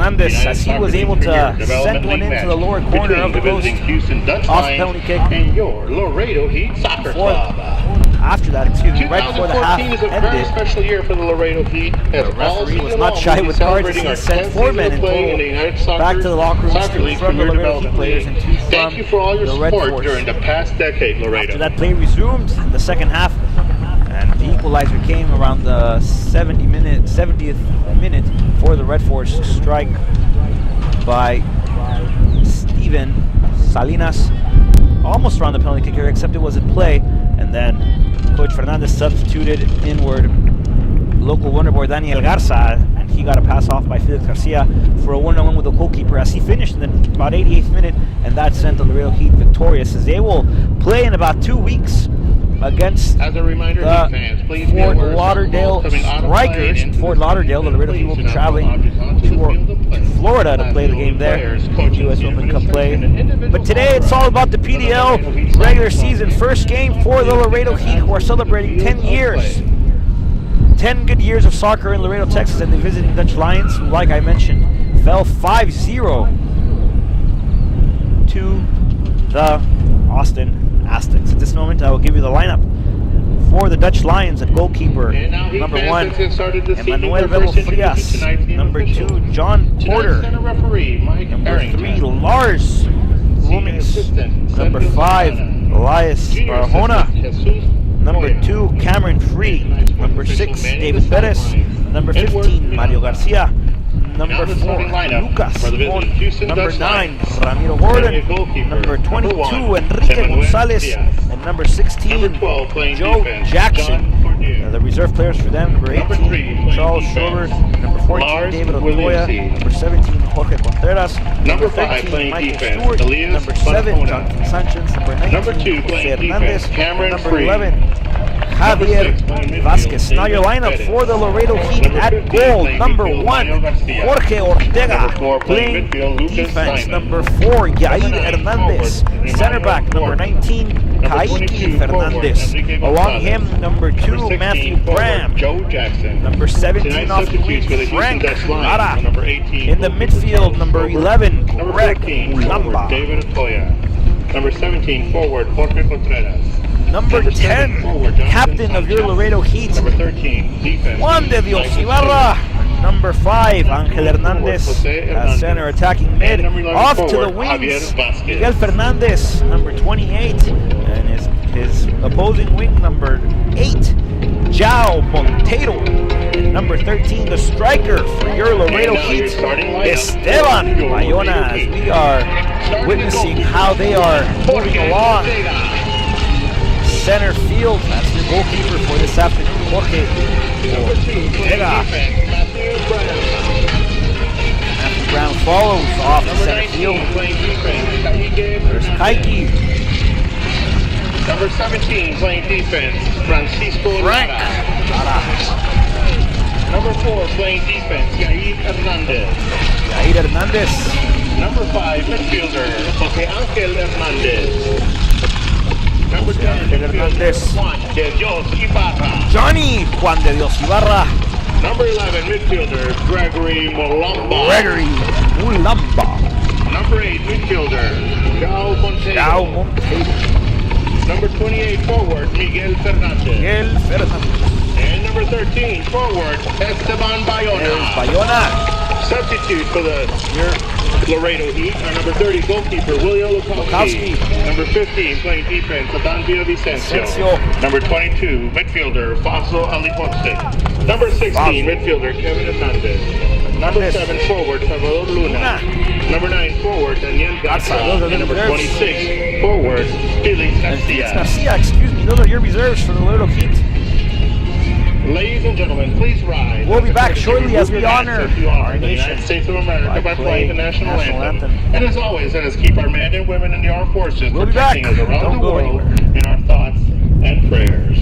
Hernandez, as he was able to send one into the lower corner of the post off penalty kick. And your Laredo Heat Soccer Club. After that, right before the half is a very ended, special year for the Laredo Heat. the referee was not shy with cards. He sent 4 men in total back to the locker room, 2 from the Laredo Heat players and 2 from Thank you for all your the Red support Force. during the past decade, Laredo. After that play resumed in the second half, and the equalizer came around the 70th minute for the Red Force strike by Steven Salinas. Almost around the penalty kicker, except it was in play, and then Coach Fernandez substituted inward local wonder boy Daniel Garza, and he got a pass off by Felix Garcia for a 1-on-1 with the goalkeeper as he finished in about 88th minute, and that sent the Laredo Heat victorious as they will play in about 2 weeks against As a reminder, the fans, please Fort Lauderdale Strikers in Fort Lauderdale. The Laredo Heat will be traveling to Florida to play the game there, U.S. Open Cup play. But today it's all about the PDL regular season. First game for the Laredo Heat, who are celebrating 10 years. 10 good years of soccer in Laredo, Texas, and the visiting Dutch Lions, who, like I mentioned, fell 5-0 to the Austin Aztecs. At this moment, I will give you the lineup for the Dutch Lions at goalkeeper. Number 1, Emmanuel Velo Frias. Number 2, John Porter. Number 3, Lars Loomis. Number 5, Elias Barahona. Number 2, Cameron Free. Number 6, David Perez. Number 15, Mario Garcia. Number 4, Lucas Simon. Number 9, Ramiro Gordon. Number 22, Enrique Gonzalez. And number 16, Joe Jackson. The reserve players for them: number 18, Charles Schroeder. Number 14, David Otoya. Number 17, Jorge Contreras. Number 13, Michael Stewart. Number 7, Jonathan Sanchez. Number 19, Jose Hernandez. Number 11, Javier Vasquez. Now your lineup for the Laredo Heat: at goal, number 1, Jorge Ortega, playing defense. Number 4, Yair Hernandez. Center back, number 19, Kaiki Fernandez. Along him, number 2, Matthew Bram. Number 17 off the wing, Frank Lara. In the midfield, number 11, Greg Ulamba. David Otoya. Number 17, forward, Jorge Contreras. Number 10, captain of your Laredo Heat, Number 13, defense, Juan de Dios Ibarra. Number 5, Angel Hernandez, center attacking mid. Off to the wings, Miguel Fernandez, number 28, and his opposing wing, number 8, Jao Monteiro. And number 13, the striker for your Laredo Heat, Esteban Bayona, as we are witnessing how they are moving along. Center field, that's your goalkeeper for this afternoon, Jorge Ortega. Matthew Brown follows off the center field. There's Kaiki. Number 17, playing defense, Francisco Frank Lara. Number 4, playing defense, Yair Hernandez. Yair Hernandez. Number 5, midfielder, Jose Angel Hernandez. Number 10, midfielder, Juan de Dios Ibarra. Johnny Juan de Dios Ibarra. Number 11, midfielder, Gregory Mulamba. Number 8, midfielder, Jao Monteiro. Number 28, forward, Miguel Fernandez. And number 13, forward, Esteban Bayona. Substitute for the Laredo Heat are number 30, goalkeeper, William Lukowski. Number 15, playing defense, Adan Villavicencio. Number 22, midfielder, Fausto Alifonse. Number 16, midfielder, Kevin Hernandez. Number 7, forward, Salvador Luna. Number 9, forward, Daniel Garza. And number 26, forward, Felix Garcia. Excuse me, those are your reserves for the Laredo Heat. Ladies and gentlemen, please rise. We'll be back shortly as we honor our the nation United States of America by playing the national anthem. And as always, let us keep our men and women in the armed forces protecting us around the world in our thoughts and prayers.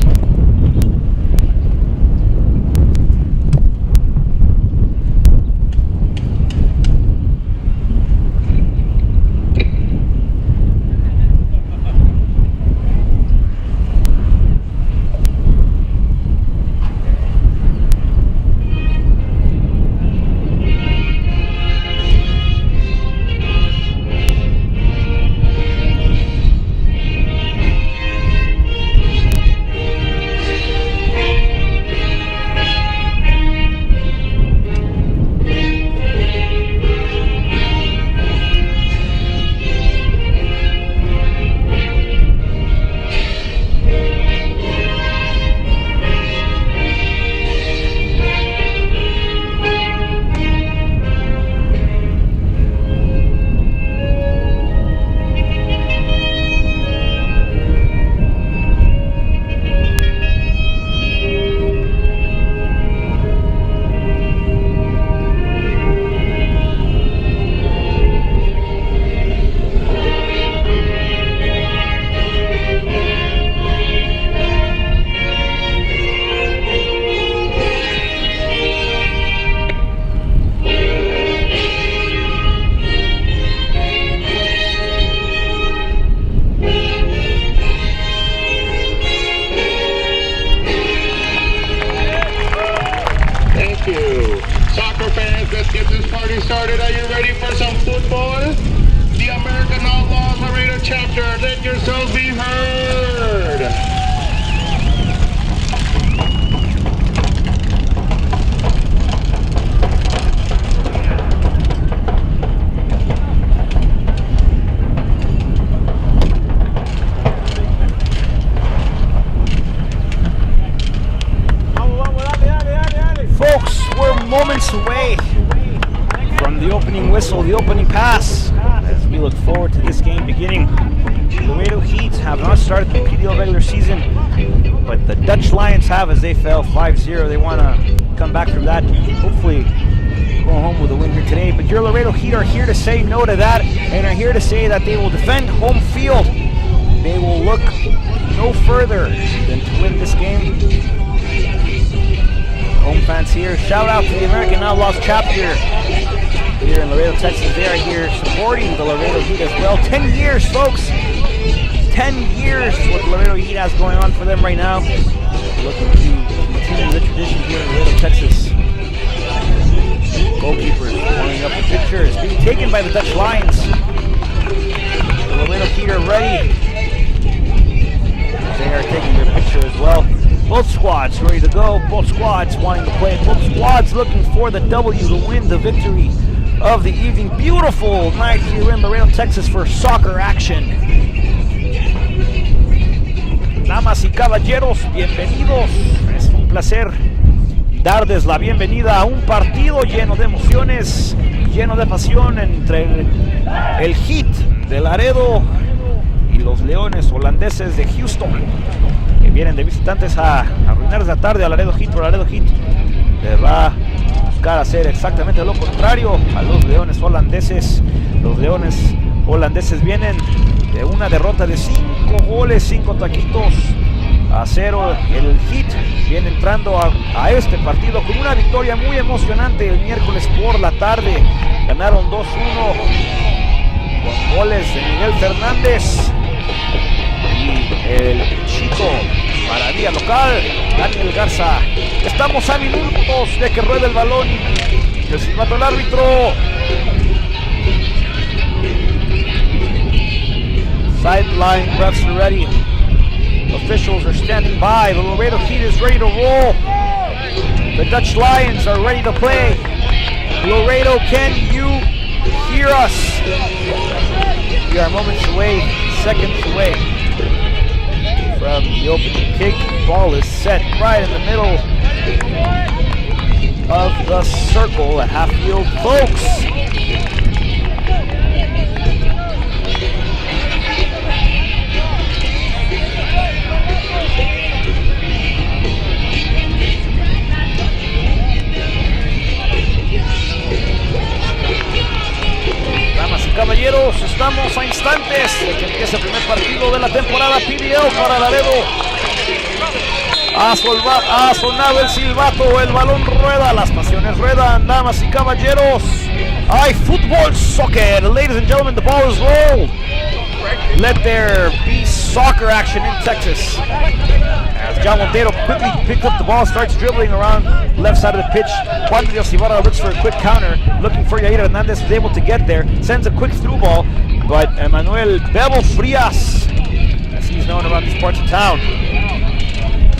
this game beginning. Laredo Heat have not started the PDL regular season, but the Dutch Lions have, as they fell 5-0. They want to come back from that, hopefully go home with a win here today. But your Laredo Heat are here to say no to that, and are here to say that they will defend home field. They will look no further than to win this game. Home fans here, shout out to the American Outlaws chapter here in Laredo, Texas. They are here supporting the Laredo Heat as well. 10 years, folks. 10 years what the Laredo Heat has going on for them right now. Looking to continue the tradition here in Laredo, Texas. Goalkeepers warming up the picture is being taken by the Dutch Lions. The Laredo Heat are ready. They are taking their picture as well. Both squads ready to go. Both squads wanting to play. Both squads looking for the W to win the victory of the evening. Beautiful night here in Laredo, Texas for soccer action. Damas y caballeros, bienvenidos. Es un placer darles la bienvenida a un partido lleno de emociones, lleno de pasión entre el Heat de Laredo y los Leones holandeses de Houston, que vienen de visitantes a arruinar la tarde a Laredo Heat. Pero Laredo Heat le va a buscar hacer exactamente lo contrario a los Leones holandeses. Los Leones holandeses vienen de una derrota de 5 goles, 5 taquitos a 0. El Heat viene entrando a este partido con una victoria muy emocionante el miércoles por la tarde. Ganaron 2-1 con goles de Miguel Fernández y el chico maravilla local, Daniel Garza. Estamos a minutos de que ruede el balón. El silbato del árbitro. Sideline refs are ready. Officials are standing by. The Laredo Heat is ready to roll. The Dutch Lions are ready to play. Laredo, can you hear us? We are moments away, seconds away from the opening kick. Ball is set right in the middle of the circle at half field, folks. Caballeros, estamos a instantes de que empiece el primer partido de la temporada PDL para Laredo. Ha sonado el silbato, el balón rueda, las pasiones ruedan, damas y caballeros. Hay fútbol, soccer. Ladies and gentlemen, the ball is rolled. Let there be soccer action in Texas. As John Montero quickly picks up the ball, starts dribbling around left side of the pitch. Juan de Dios Ibarra looks for a quick counter, looking for Yair Hernandez, is able to get there, sends a quick through ball, but Emmanuel Bebo Frias, as he's known around these parts of town,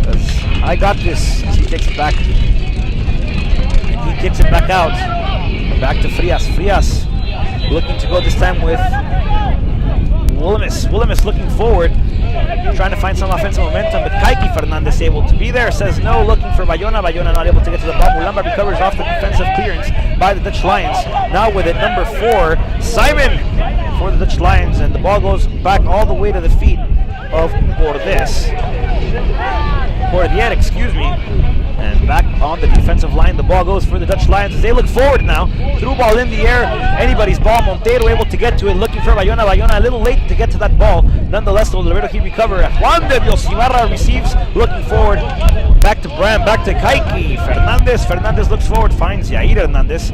says, I got this, as he takes it back. And he kicks it back out. Back to Frias. Frias looking to go this time with Willimus looking forward, trying to find some offensive momentum, but Kaiki Fernandez able to be there, says no, looking for Bayona. Bayona not able to get to the ball. Mulamba recovers off the defensive clearance by the Dutch Lions. Now with it, number 4, Simon for the Dutch Lions, and the ball goes back all the way to the feet of Cordier, excuse me. And back on the defensive line, the ball goes for the Dutch Lions as they look forward now. Through ball in the air, anybody's ball. Montero able to get to it, looking for Bayona. Bayona a little late to get to that ball. Nonetheless, the Laredo Heat recover. Juan de Dios Ibarra receives, looking forward. Back to Bram, back to Kaiki. Fernandez. Fernandez looks forward, finds Yair Hernandez.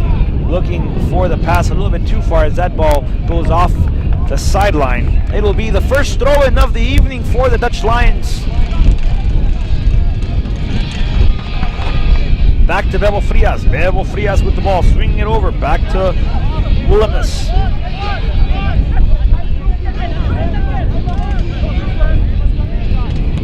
Looking for the pass a little bit too far as that ball goes off the sideline. It'll be the first throw-in of the evening for the Dutch Lions. Back to Bebo Frias. Bebo Frias with the ball, swinging it over. Back to Willimus.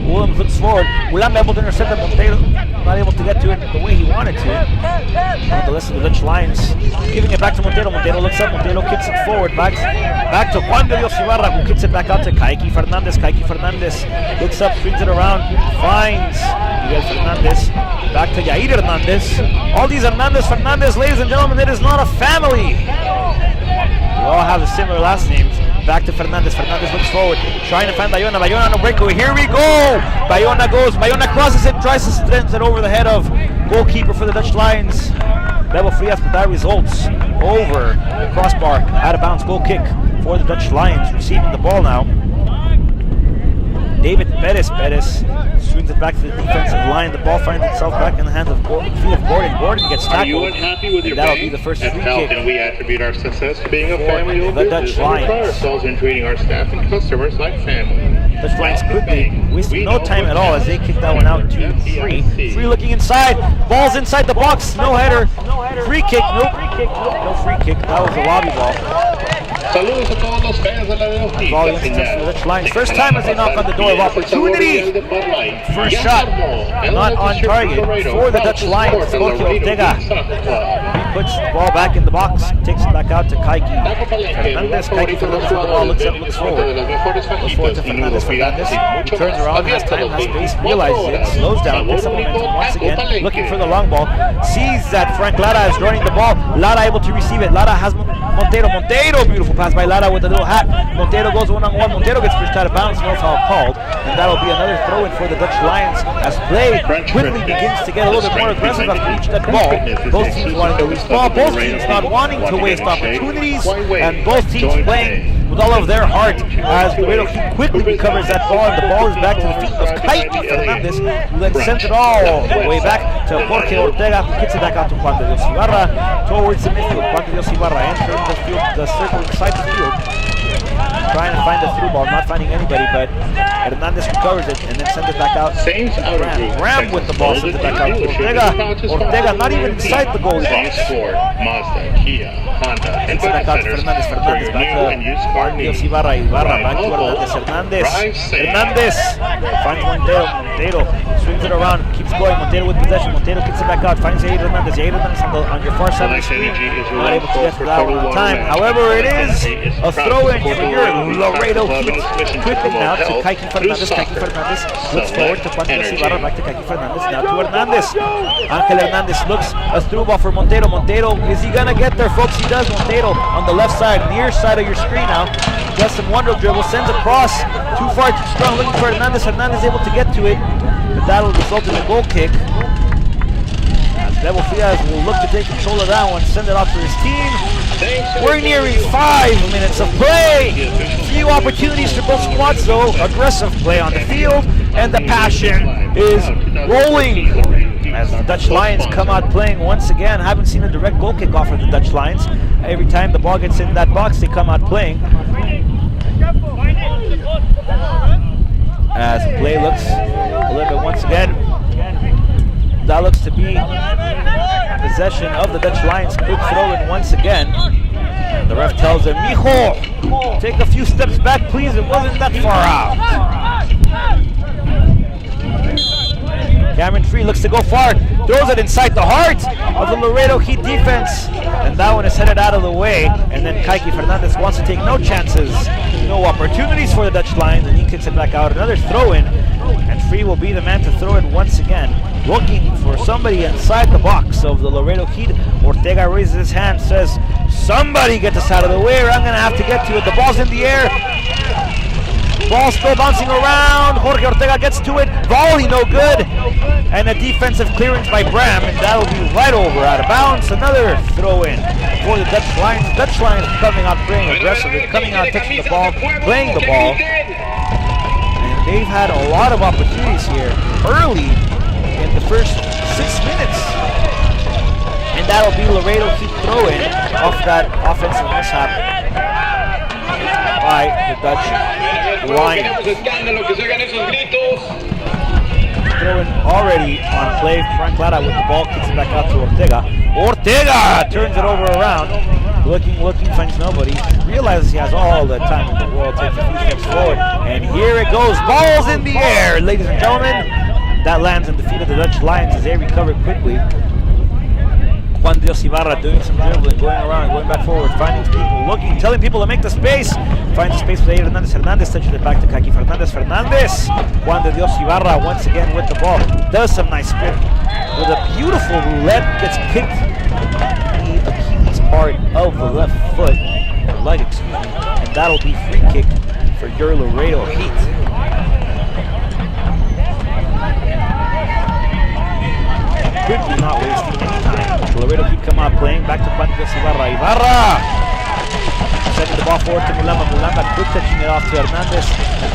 Williams looks forward. Mulamba able to intercept it. Montero not able to get to it the way he wanted to. Nonetheless, the Dutch Lions giving it back to Montero. Montero looks up. Montero kicks it forward. Back to Juan de Dios Ibarra, who kicks it back out to Kaiki Fernandez. Kaiki Fernandez looks up, swings it around, finds Miguel Fernandez. Back to Yair Hernandez. All these Fernandez, ladies and gentlemen, it is not a family. They all have the similar last names. back to Fernandez. Fernandez looks forward, trying to find Bayona. Bayona on a breakaway. Here we go. Bayona crosses it, tries to strength it over the head of goalkeeper for the Dutch Lions, Bebo Frias, but that results over the crossbar, out of bounds. Goal kick for the Dutch Lions, receiving the ball now. David Perez swings it back to the defensive line. The ball finds itself back in the hands of Gordon. Gordon gets tackled. Are you unhappy with your that'll bank? be the first At free Falcon, kick. we attribute our success to being a family-owned the business Dutch and we pride Lions. ourselves in treating our staff and customers like family. Dutch Lions Falcon quickly, Bank. wasting We no know time what at all as they kick that one out to Free. Free looking inside. Ball's inside the box. No header. Free kick. Nope. No free kick. That was a lobby ball. Saludos a todos los fans de Laredo Heat. Volley into the Dutch Lions. First time as they knock on the door of opportunity. First shot, not on target for the Dutch Lions. Jorge Ortega. He puts the ball back in the box, takes it back out to Kaiki Fernandez. Kaiki Fernandez with the ball, looks up, looks forward. Looks forward to Fernandez. He turns around, has time, has space, realizes it, slows down, picks up momentum once again, looking for the long ball. Sees that Frank Lara is running the ball. Lara able to receive it. Lara has Montero, beautiful pass by Lara with a little hat. Montero goes one-on-one. Montero gets pushed out of bounds, no foul called. And that'll be another throw-in for the Dutch Lions as play quickly begins to get a little bit more aggressive after each that ball. Both teams wanting to lose ball, both teams not wanting to waste opportunities, and both teams playing with all of their heart as Laredo Heat quickly recovers that ball, and the ball is back to the feet of Kaiki Fernandez, who then sends it all the way back to Jorge Ortega, who kicks it back out to Juan de Dios Ibarra towards the midfield. Juan de Dios Ibarra entering the field, the circle inside the field, trying to find the through ball, not finding anybody, but Hernandez recovers it and then sends it back out. Ram with the ball, sends it back out to Ortega. Ortega not even inside the goalie box. Ford, Mazda, Kia, Honda, and Sends it back out to Fernandez. Fernandez back to Juan Dios Ibarra. Ibarra back to Hernandez. Hernandez finds Montero swings it around, keeps going. Montero with possession. Montero kicks it back out, finds Jair Hernandez. Jair Hernandez on your far side of the screen. Not able to get to that one on time. However, it is a throw-in for your Laredo Heat. Quickly now to Kaiki Fernandez. Kaiki Fernandez looks forward to Juan Dios Ibarra. Back to Kaiki Fernandez. Now to Hernandez. Angel Hernandez looks a through ball for Montero. Montero, is he gonna get there, folks? He does. Montero on the left side, near side of your screen now. Does some wonder dribble, sends across. Too far, too strong, looking for Hernandez. Hernandez able to get to it, but that'll result in a goal kick. As Bebo Frias will look to take control of that one, send it off to his team. We're nearing 5 minutes of play. Few opportunities for both squads though. Aggressive play on the field, and the passion is rolling as the Dutch Lions come out playing once again. Haven't seen a direct goal kick off of the Dutch Lions. Every time the ball gets in that box, they come out playing. As play looks a little bit once again, that looks to be possession of the Dutch Lions. Quick throw in once again. The ref tells him, Mijo, take a few steps back, please. It wasn't that far out. Cameron Free looks to go far, throws it inside the heart of the Laredo Heat defense, and that one is headed out of the way. And then Kaiki Fernandez wants to take no chances, no opportunities for the Dutch Lions, and he kicks it back out. Another throw in, and Free will be the man to throw it once again, looking for somebody inside the box of the Laredo Heat. Ortega raises his hand, says, somebody get this out of the way or I'm going to have to get to it. The ball's in the air. Ball still bouncing around. Jorge Ortega gets to it. Volley no good. And a defensive clearance by Bram, and that'll be right over out of bounds. Another throw in for the Dutch Lions. Dutch Lions coming out playing aggressively, coming out touching the ball, playing the ball. And they've had a lot of opportunities here early in the first 6 minutes. And that'll be Laredo Heat throw in off that offensive mishap by the Dutch Lions. Throwing already on play. Frank Lara with the ball, kicks it back out to Ortega. Ortega turns it over around. Looking, finds nobody. Realizes he has all the time in the world. Takes a few steps forward. And here it goes. Ball's in the air, ladies and gentlemen. That lands in the feet of the Dutch Lions as they recover quickly. Juan Dios Ibarra doing some dribbling, going around, going back forward, finding people, looking, telling people to make the space. Finds the space for Jair Hernandez. Hernandez touches it back to Kaiki Fernandez. Juan de Dios Ibarra once again with the ball. Does some nice spin with a beautiful roulette. Gets kicked the Achilles part of the left foot, leg, excuse me. And and that'll be free kick for your Laredo Heat. Quickly, not wasting any time. Laredo Heat come out playing, back to Juan Dios Ibarra. Sending the ball forward to Mulamba. Mulamba quick touching it off to Hernandez.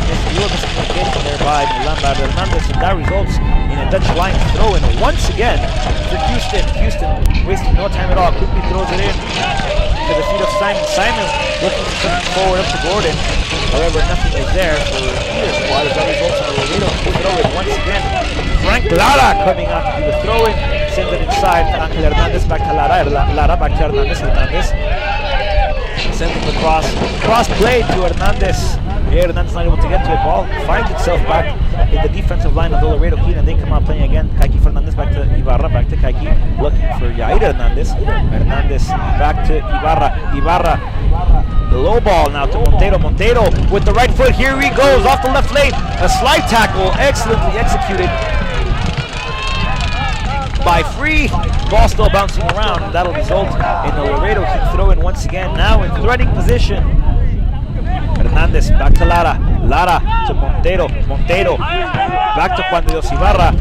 Miscommunication there by Mulamba and Hernandez, and that results in a Dutch line throw in once again for Houston. Houston wasting no time at all, quickly throws it in to the feet of Simon. Simon looking to come forward up to Gordon. However, nothing is there for either squad as that results in a Laredo throw in once again. Frank Lara coming out to do the throw in, sends it inside to Angel Hernandez, back to Lara. Lara back to Hernandez. Sends it across. Cross play to Hernandez. Hernandez not able to get to it. Ball finds itself back in the defensive line of the Laredo Heat, and they come out playing again. Kaiki Fernandez back to Ibarra. Back to Kaiki. Looking for Yair Hernandez. Hernandez back to Ibarra. Ibarra. The low ball now to Montero. Montero with the right foot. Here he goes off the left lane. A slide tackle. Excellently executed by Free. Ball still bouncing around, and that'll result in the Laredo Heat throw-in once again. Now in threatening position. Hernandez back to Lara. Lara to Montero. Montero back to Juan Dios Ibarra.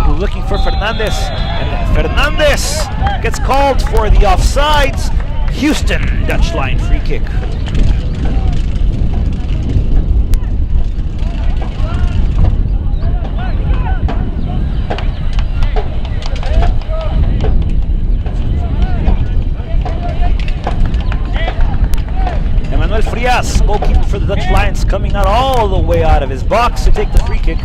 Who's looking for Fernandez. And Fernandez gets called for the offsides. Houston Dutch line free kick. Frias, goalkeeper for the Dutch Lions, coming out all the way out of his box to take the free kick.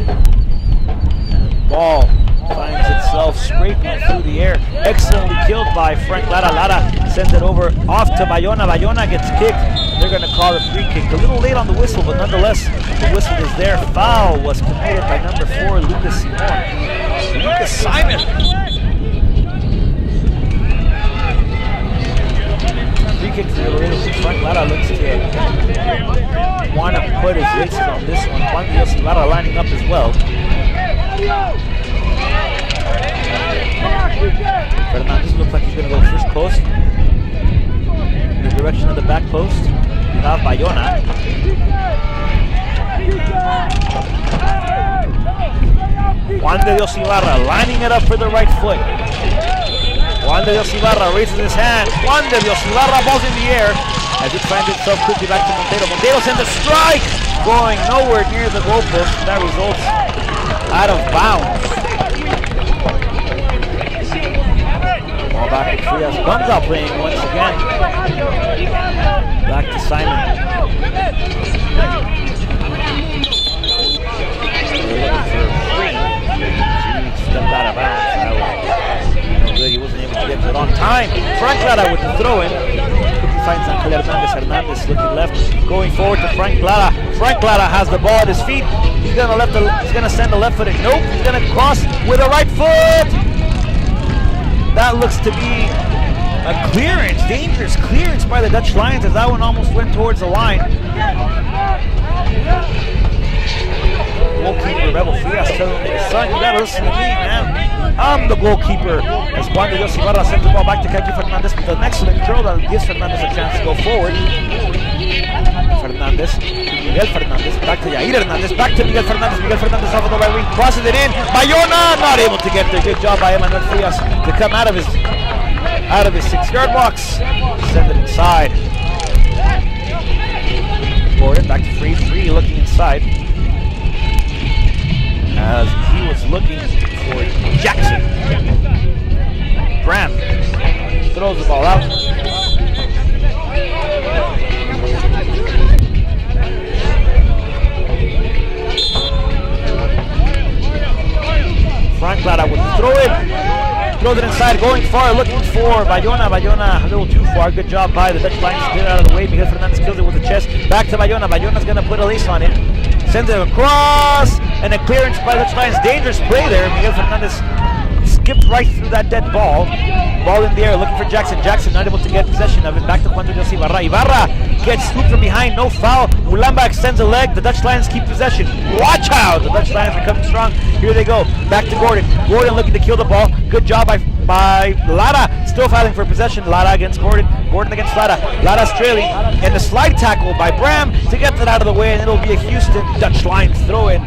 Ball finds itself scraping through the air. Excellently killed by Frank Lara. Lara sends it over off to Bayona. Bayona gets kicked. They're going to call a free kick. A little late on the whistle, but nonetheless, the whistle is there. Foul was committed by number 4, Lucas Simon. Lucas Simon. Free kick for the Laredo Heat. Frank Lara looks to want to put his races on this one. Juan Dios Lara lining up as well. Fernandez looks like he's going to go first post. In the direction of the back post, you have Bayona. Juan Dios Ibarra lining it up for the right foot. Juan Dios Ibarra raises his hand. Juan Dios Ibarra balls in the air as it finds itself quickly back to Montero. Montero sends a strike, going nowhere near the goalpost. That results out of bounds. Ball back to Frias. Guns out playing once again. Back to Simon. They're looking for Free. He stepped out of bounds. He wasn't able to get to it on time. Frank Lara with the throw-in. Quickly finds Angel Hernandez. Hernandez looking left, going forward to Frank Lara. Frank Lara has the ball at his feet. He's gonna send a left-footed. Nope, he's gonna cross with a right foot. That looks to be a clearance, dangerous clearance by the Dutch Lions as that one almost went towards the line. Goalkeeper Rebel Frias telling me, son, you gotta listen to me, man. I'm the goalkeeper. As Juan Dios Ibarra sends the ball back to Kaiki Fernandez with an excellent throw that gives Fernandez a chance to go forward. Fernandez to Miguel Fernandez, back to Yair Hernandez, back to Miguel Fernandez. Miguel Fernandez off of the right wing, crosses it in. Bayona not able to get there. Good job by Emmanuel Frias to come out of his 6-yard box. Send it inside. Gordon back to Free. Free looking inside. As he was looking for Jackson. Graham throws the ball out. Frank Lara would throw it. Throws it inside, going far, looking for Bayona. Bayona a little too far. Good job by the Dutch Lions to get out of the way. Miguel Fernandez kills it with the chest. Back to Bayona. Bayona's going to put a lace on it. Sends it across, and a clearance by the Dutch Lions. Dangerous play there. Miguel Fernandez skipped right through that dead ball. Ball in the air, looking for Jackson. Jackson not able to get possession of it. Back to Juan Dios Ibarra. Ibarra gets scooped from behind, no foul. Mulamba extends a leg. The Dutch Lions keep possession. Watch out! The Dutch Lions are coming strong. Here they go. Back to Gordon. Gordon looking to kill the ball. Good job by by Lara. Still fighting for possession. Lara against Gordon. Gordon against Lara. Lara's trailing. And the slide tackle by Bram to get that out of the way. And it'll be a Houston Dutch line throw-in.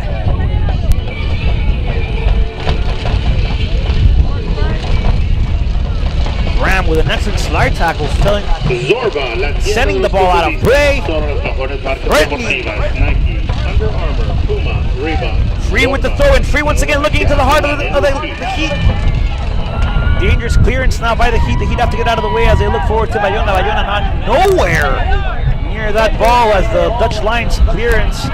Bram with an excellent slide tackle, sending the ball out of play. Free with the throw-in. Free once again looking into the heart of the Heat. Dangerous clearance now by the Heat. The Heat have to get out of the way as they look forward to Bayona. Bayona not nowhere near that ball as the Dutch Lions clearance.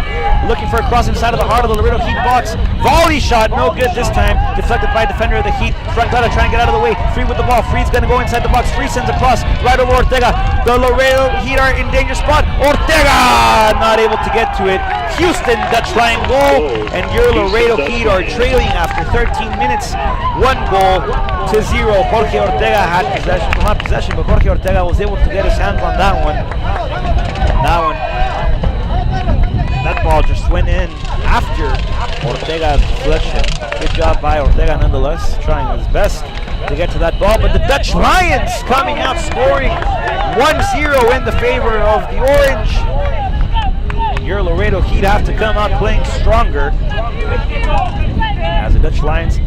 Looking for a cross inside of the heart of the Laredo Heat box. Volley shot, no good this time. Deflected by a defender of the Heat. Franklada trying to get out of the way. Free with the ball. Free's going to go inside the box. Free sends across right over Ortega. The Laredo Heat are in danger spot. Ortega not able to get to it. Houston Dutch Lion goal. And your Laredo Heat are trailing after 13 minutes. 1-0. Jorge Ortega had possession. Well, not possession, but Jorge Ortega was able to get his hands on that one. That ball just went in after Ortega's deflection. Good job by Ortega nonetheless, trying his best to get to that ball. But the Dutch Lions coming out scoring 1-0 in the favor of the Orange. Your Laredo Heat have to come out playing stronger as the Dutch Lions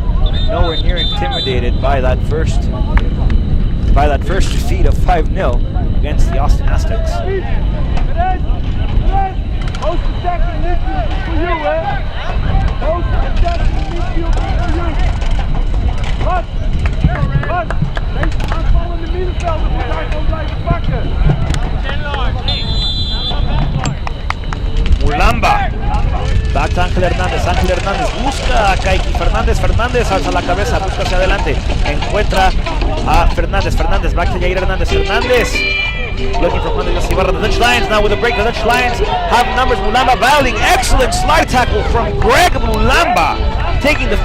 nowhere near intimidated by that first defeat of 5-0 against the Austin Aztecs. Most attacking midfield for you, Most attacking midfield for you. Run! Aanvallen in de middenveld, we daar gewoon blijven pakken. Mulamba. Back to Ángel Hernández. Ángel Hernández busca a Kaiki Fernández. Fernández alza la cabeza, busca hacia adelante. Encuentra a Fernández. Fernández back to Yair Hernández. Hernández looking for Juan de Dios Ibarra. The Dutch Lions now with a break. The Dutch Lions have numbers. Mulamba battling. Excellent slide tackle from Greg Mulamba. Taking the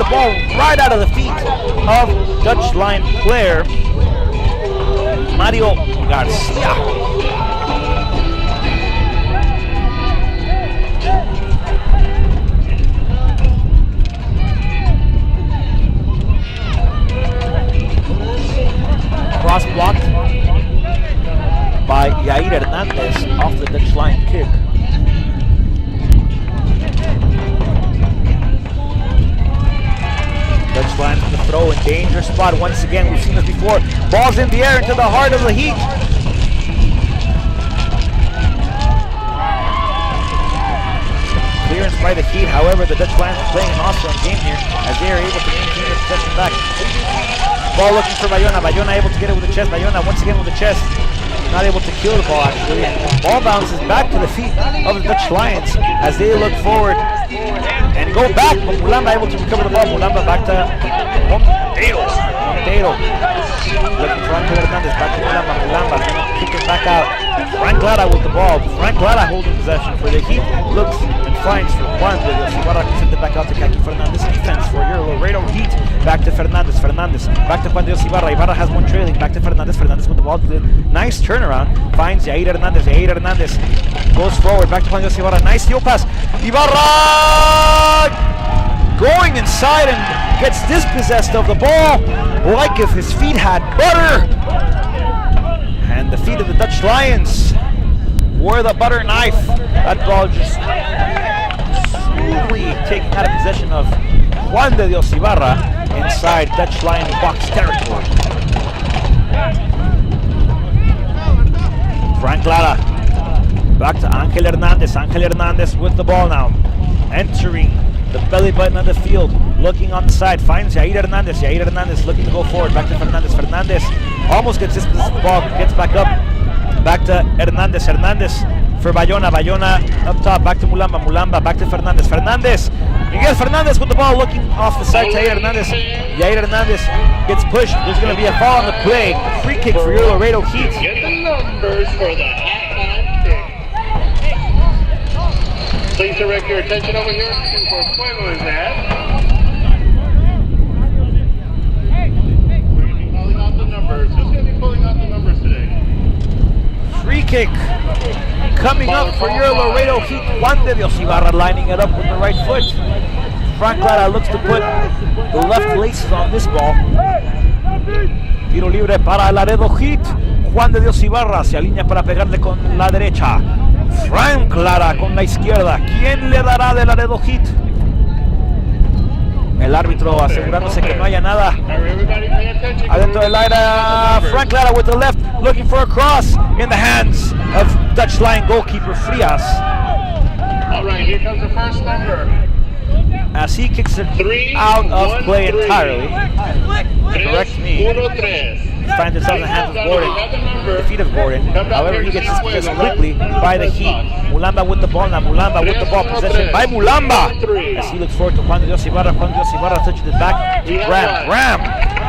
ball right out of the feet of Dutch Lion player Mario Garcia. Cross blocked by Yair Hernandez off the Dutch line kick. Dutch line from the throw in danger spot once again. We've seen this before. Balls in the air into the heart of the Heat. Clearance by the Heat. However, the Dutch Lions are playing an awesome game here as they are able to maintain their possession back. Ball looking for Bayona. Bayona able to get it with the chest. Bayona once again with the chest. Not able to kill the ball actually. Ball bounces back to the feet of the Dutch Lions as they look forward and go back. But Mulamba able to recover the ball. Mulamba back to Monteiro. Looking for Ángel Hernández. Back to Mulamba. Mulamba kick it back out. Frank Lara with the ball. Frank Lara holding possession for the Heat. Looks and finds for Juan de Dios Ibarra. Sent it back out to Kaki Fernandez. Defense for your Laredo Heat. Back to Fernandez. Fernandez. Back to Juan de Dios Ibarra. Ibarra has one trailing. Back to Fernandez. Fernandez with the ball. Nice turnaround. Finds Yair Hernandez. Yair Hernandez goes forward. Back to Juan de Dios Ibarra. Nice heel pass. Ibarra going inside and gets dispossessed of the ball like if his feet had butter. And the feet of the Dutch Lions were the butter knife. That ball just smoothly taking out of possession of Juan de Dios Ibarra inside Dutch Lion box territory. Frank Lara back to Ángel Hernández. Ángel Hernández with the ball now. Entering the belly button of the field. Looking on the side. Finds Yair Hernandez. Yair Hernandez looking to go forward. Back to Fernandez. Fernandez almost gets this ball. Gets back up. Back to Hernandez. Hernandez for Bayona. Bayona up top. Back to Mulamba. Mulamba back to Fernandez. Fernandez. Miguel Fernandez with the ball looking off the side to Yair Hernandez. Yair Hernandez gets pushed. There's going to be a foul on the play. Free kick for your Laredo Heat. Get the numbers for the halftime kick. Please direct your attention over here to where Fuego is at. We're going to be calling out the numbers. Who's going to be pulling out the numbers today? Free kick coming up for your Laredo Heat. Juan de Dios Ibarra lining it up with the right foot. Frank Lara looks to put the left laces on this ball. Tiro libre para Laredo Heat. Juan de Dios Ibarra se alinea para pegarle con la derecha. Frank Lara con la izquierda. ¿Quién le dará de Laredo Heat? El árbitro asegurándose que no haya nada adentro del área. Frank Lara with the left, looking for a cross in the hands of Dutch Lion goalkeeper Frias. All right, here comes the first number. As he kicks it out of play entirely. Correct me. Finds himself in the hands of Gordon, the feet of Gordon. However, he gets dispossessed quickly by the Heat. Mulamba with the ball now. Mulamba with the ball. Possession by Mulamba. As he looks forward to Juan de Dios Ibarra. Juan de Dios Ibarra touches it back to Graham. Graham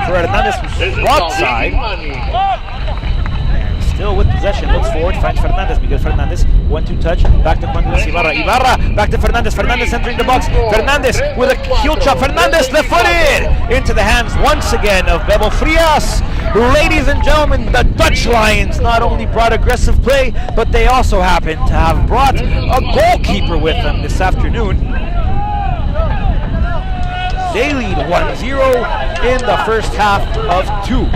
for Hernandez who's broadside. Still with possession, looks forward, finds Fernandez. Miguel Fernandez, 1-2 touch, back to Juan de Dios Ibarra. Ibarra, back to Fernandez. Fernandez entering the box. Fernandez with a heel chop. Fernandez left-footed into the hands once again of Bebo Frias. Ladies and gentlemen, the Dutch Lions not only brought aggressive play, but they also happen to have brought a goalkeeper with them this afternoon. They lead 1-0 in the first half of 2.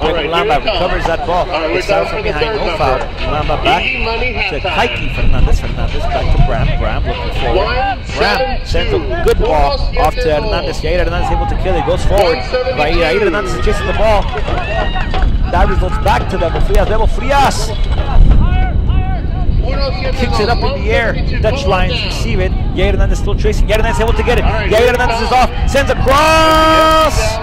Mulamba recovers that ball. It's out from behind, no foul. Mulamba back to Kaiki Fernandez. Fernandez back to Bram. Bram looking forward. Bram sends a good ball off to Hernandez. Yair Hernandez able to kill it. Goes forward. Yair Hernandez is chasing the ball. That results back to Bebo Frias. Bebo Frias kicks it up in the air. Dutch Lions receive it. Yair Hernandez still chasing. Yair Hernandez able to get it. Yair Hernandez is off. Sends a cross.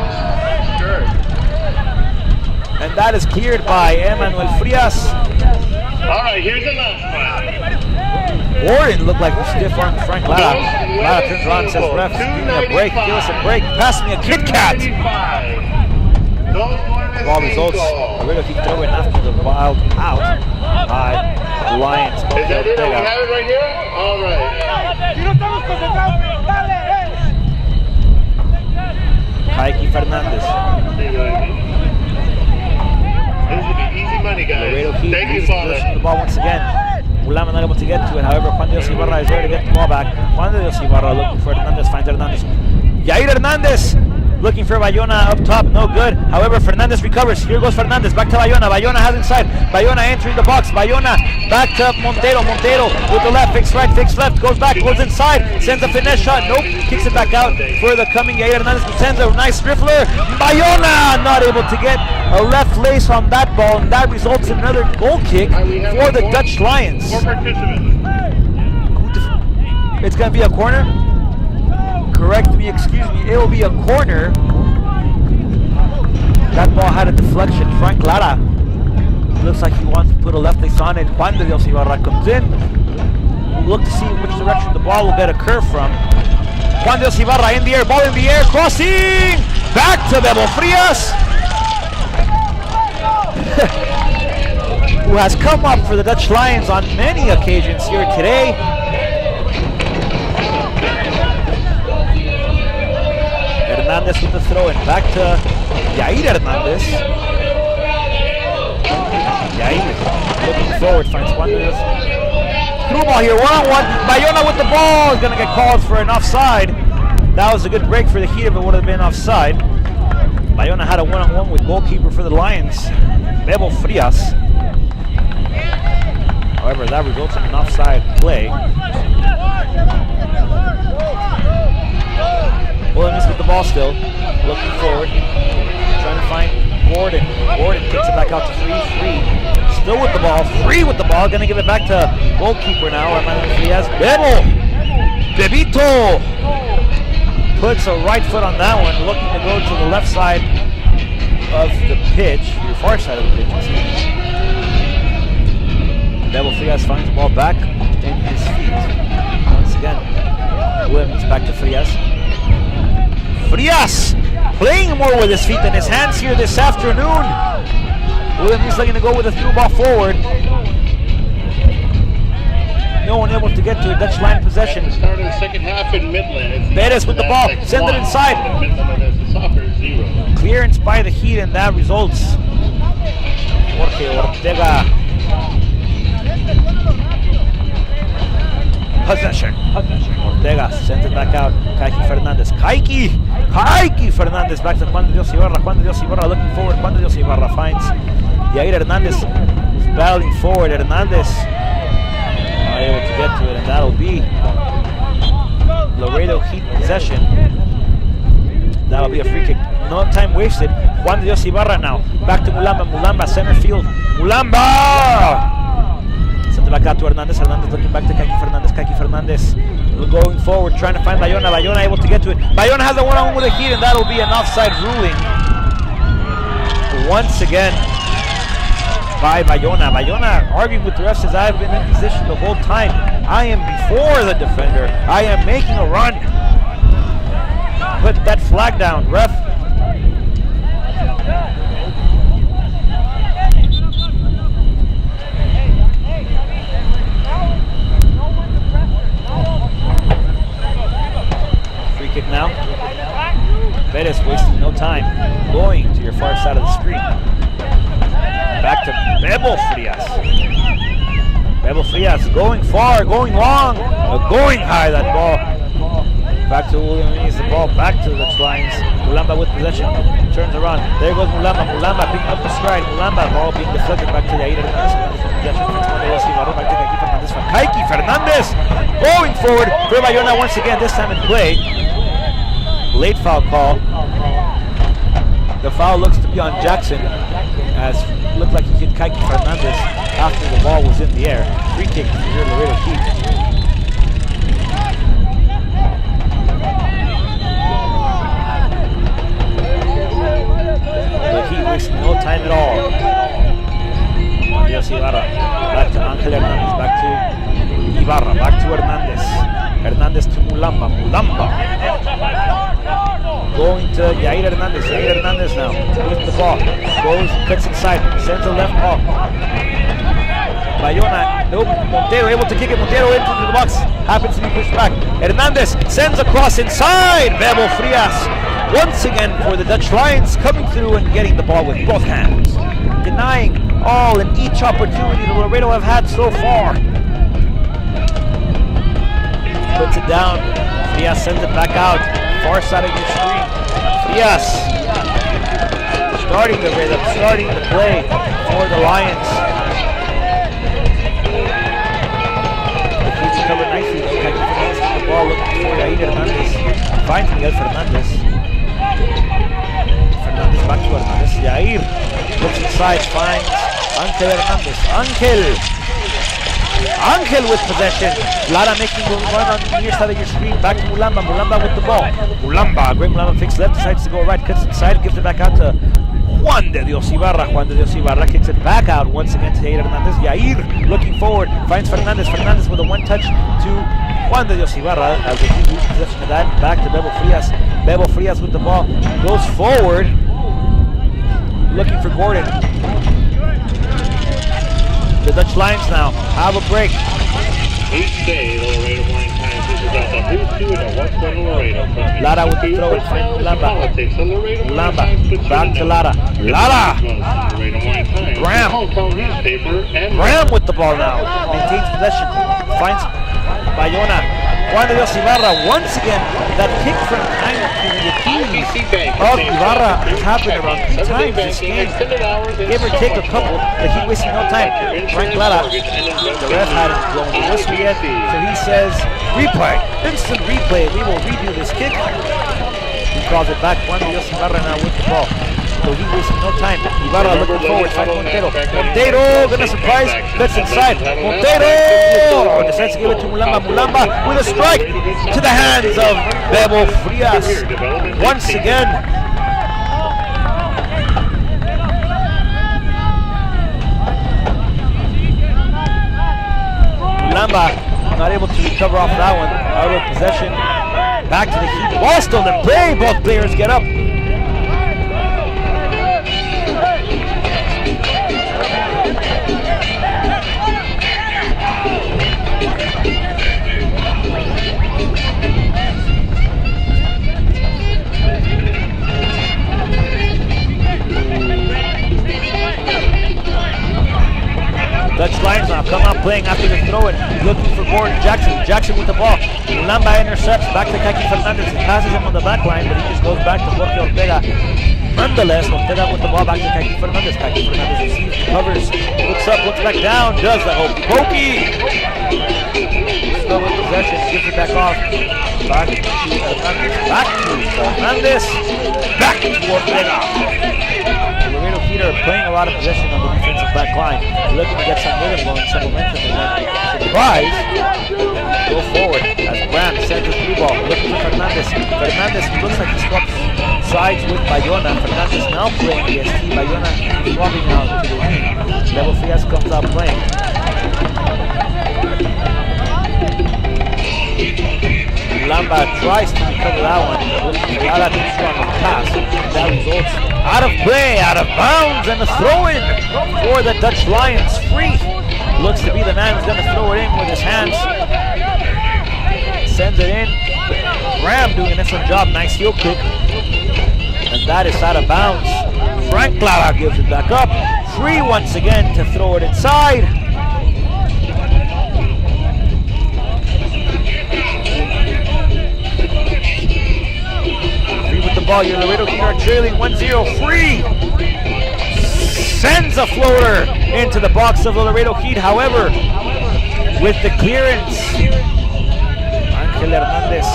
And that is cleared by Emmanuel Frias. All right, here's the last one. Gordon looked like he stiff-armed Frank Lara. Lara turns around and says, ref, give me a break, give us a break. Pass me a Kit Kat. Ball results. Laredo Heat throw in after the wild out by the Lions. Is that it? We have it right here? All right. Kaiki Fernandez. Easy money, guys. Laredo Heat Thank you, loses possession of the ball once again. Mulamba not able to get to it. However, Juan de Dios Ibarra is there to get the ball back. Juan de Dios Ibarra looking for Hernandez, finds Hernandez. Yair Hernandez looking for Bayona up top, no good. However, Fernandez recovers. Here goes Fernandez, back to Bayona. Bayona has inside. Bayona entering the box. Bayona back to Montero. Montero with the left, fakes right, fakes left, goes back, goes inside, sends a finesse shot. Nope, kicks it back out for the coming Yair Hernandez, who sends a nice riffler. Bayona not able to get a left lace on that ball, and that results in another goal kick for the Dutch Lions. It's going to be a corner? Correct me, excuse me, it will be a corner. That ball had a deflection. Frank Lara looks like he wants to put a left lace on it. Juan de Dios Ibarra comes in. We'll look to see which direction the ball will get a curve from. Juan de Dios Ibarra in the air, ball in the air, crossing! Back to Bebo Frias, who has come up for the Dutch Lions on many occasions here today. Hernandez with the throw in, back to Yair Hernandez. Yair looking forward, finds Juan de Dios. Through ball here, one-on-one. Bayona with the ball is going to get called for an offside. That was a good break for the Heat if it would have been offside. Bayona had a one-on-one with goalkeeper for the Lions, Bebo Frias. However, that results in an offside play. Williams with the ball still, looking forward, trying to find Gordon. Gordon kicks it back out to Free. Still with the ball, Free with the ball, gonna give it back to goalkeeper now. Frias. Bebo! Bebito! Puts a right foot on that one, looking to go to the left side of the pitch, your far side of the pitch. Bebo Frias finds the ball back in his feet. Once again, Williams back to Frias. Frias playing more with his feet than his hands here this afternoon. Williams looking to go with a through ball forward. No one able to get to a Dutch line possession. Start of the second half in Midland. Perez with the ball, send it inside. Clearance by the Heat, and that results. Jorge Ortega. Possession. Ortega sends it back out. Kaiki Fernandez. Kaiki Fernandez back to Juan de Dios Ibarra. Juan de Dios Ibarra looking forward. Juan de Dios Ibarra finds Yair Hernandez, who's battling forward. Hernandez not able to get to it, and that'll be Laredo Heat possession. That'll be a free kick. No time wasted. Juan de Dios Ibarra now. Back to Mulamba. Mulamba, center field. Mulamba! Send it back out to Hernandez. Hernandez looking back to Kaki Fernandez. Kaki Fernandez going forward, trying to find Bayona. Bayona able to get to it. Bayona has a one-on-one with the Heat, and that'll be an offside ruling. Once again by Bayona. Bayona arguing with the ref, says I've been in position the whole time. I am before the defender. I am making a run. Put that flag down, ref. Free kick now. Perez wasting no time, going to your far side of the screen. Back to Bebo Frias. Bebo Frias going far, going long, going high, that ball. Back to William Muniz, the ball back to the lines. Mulamba with possession, turns around. There goes Mulamba. Mulamba picking up the stride. Mulamba, ball being deflected back to Yair Hernandez. Back to Kaiki Fernandez. Kaiki Fernandez going forward for Bayona once again, this time in play. Late foul call. The foul looks to be on Jackson, as looked like he hit Kaiki Fernandez after the ball was in the air. Free kick for your Laredo Heat. The Heat wasting no time at all. Dios Ibarra, back to Angel Hernandez, back to Ibarra, back to Hernandez. Hernandez to Mulamba. Mulamba going to Yair Hernandez. Yair Hernandez now with the ball. Goes, cuts inside, sends a left ball. Bayona, nope. Montero able to kick it. Montero into the box. Happens to be pushed back. Hernandez sends a cross inside. Bebo Frias once again for the Dutch Lions, coming through and getting the ball with both hands. Denying all and each opportunity the Laredo have had so far. Puts it down. Frias sends it back out. Far side of your screen. Frias starting the rhythm, starting the play for the Lions. The Heat cover nicely. The ball looking for Yair Hernandez. Finds Miguel Fernandez. Fernandez back to Hernandez. Yair looks inside, finds Angel Hernandez. Angel with possession. Lara making the run on the near side of your screen. Back to Mulamba. Mulamba with the ball. Mulamba. Great Mulamba fakes left, decides to go right, cuts inside, gives it back out to Juan de Dios Ibarra. Juan de Dios Ibarra kicks it back out once again to Yair Hernandez. Yair looking forward, finds Fernandez. Fernandez with a one touch to Juan de Dios Ibarra as the Heat lose possession of that. Back to Bebo Frias. Bebo Frias with the ball. Goes forward, looking for Gordon. The Dutch Lions now have a break. Each day, the Laredo Morning Times is about the who's doing and what's going to Laredo. Lara with the throw and finds Mulamba. Mulamba back to Lara. Lara! Graham with the ball now. Maintains possession. Finds Bayona. Juan de Dios Ibarra once again. That kick from behind the keys of Ibarra has happened around 3 times this game. Give or take a couple. The Heat wasting no time. Frank Lara, the ref hadn't blown the whistle yet, so he says, replay, instant replay. We will redo this kick. He calls it back. Juan de Dios Ibarra now with the ball. So he wasting no time. Ibarra looking forward, finds Montero. Montero gonna surprise, cuts inside. Montero decides to give it to Mulamba. Mulamba with a strike to the hands of Bebo Frias. Once again, Mulamba not able to recover off that one. Out of possession. Back to the Heat. Ball still in play. Both players get up. Dutch Lions now come out playing after the throw it, looking for Gordon Jackson. Jackson with the ball. Mulamba intercepts, back to Kaki Fernandez. He passes him on the back line, but he just goes back to Jorge Ortega. Nonetheless, Ortega with the ball back to Kaki Fernandez. Kaki Fernandez receives, recovers, looks up, looks back down, does the hokey pokey. Still with possession, gives it back off. Back to Fernandez, back to Ortega. Laredo Heat are playing a lot of possession on the defensive back line. Looking to get some rhythm going, some momentum, and then surprise, go forward as Graham sends his through ball. Looking for Fernandez. Fernandez looks like he swaps sides with Bayona. Fernandez now playing EST. Bayona swapping out to the wing. Level Frias comes out playing. Lamba tries to recover that one. Lala gets on the pass. That results out of play, out of bounds, and a throw-in for the Dutch Lions. Free looks to be the man who's going to throw it in with his hands. Sends it in. Graham doing an excellent job. Nice heel kick. And that is out of bounds. Frank Clara gives it back up. Free once again to throw it inside. The ball, your Laredo Heat are trailing 1-0. Free sends a floater into the box of the Laredo Heat. However, with the clearance, Angel Hernandez.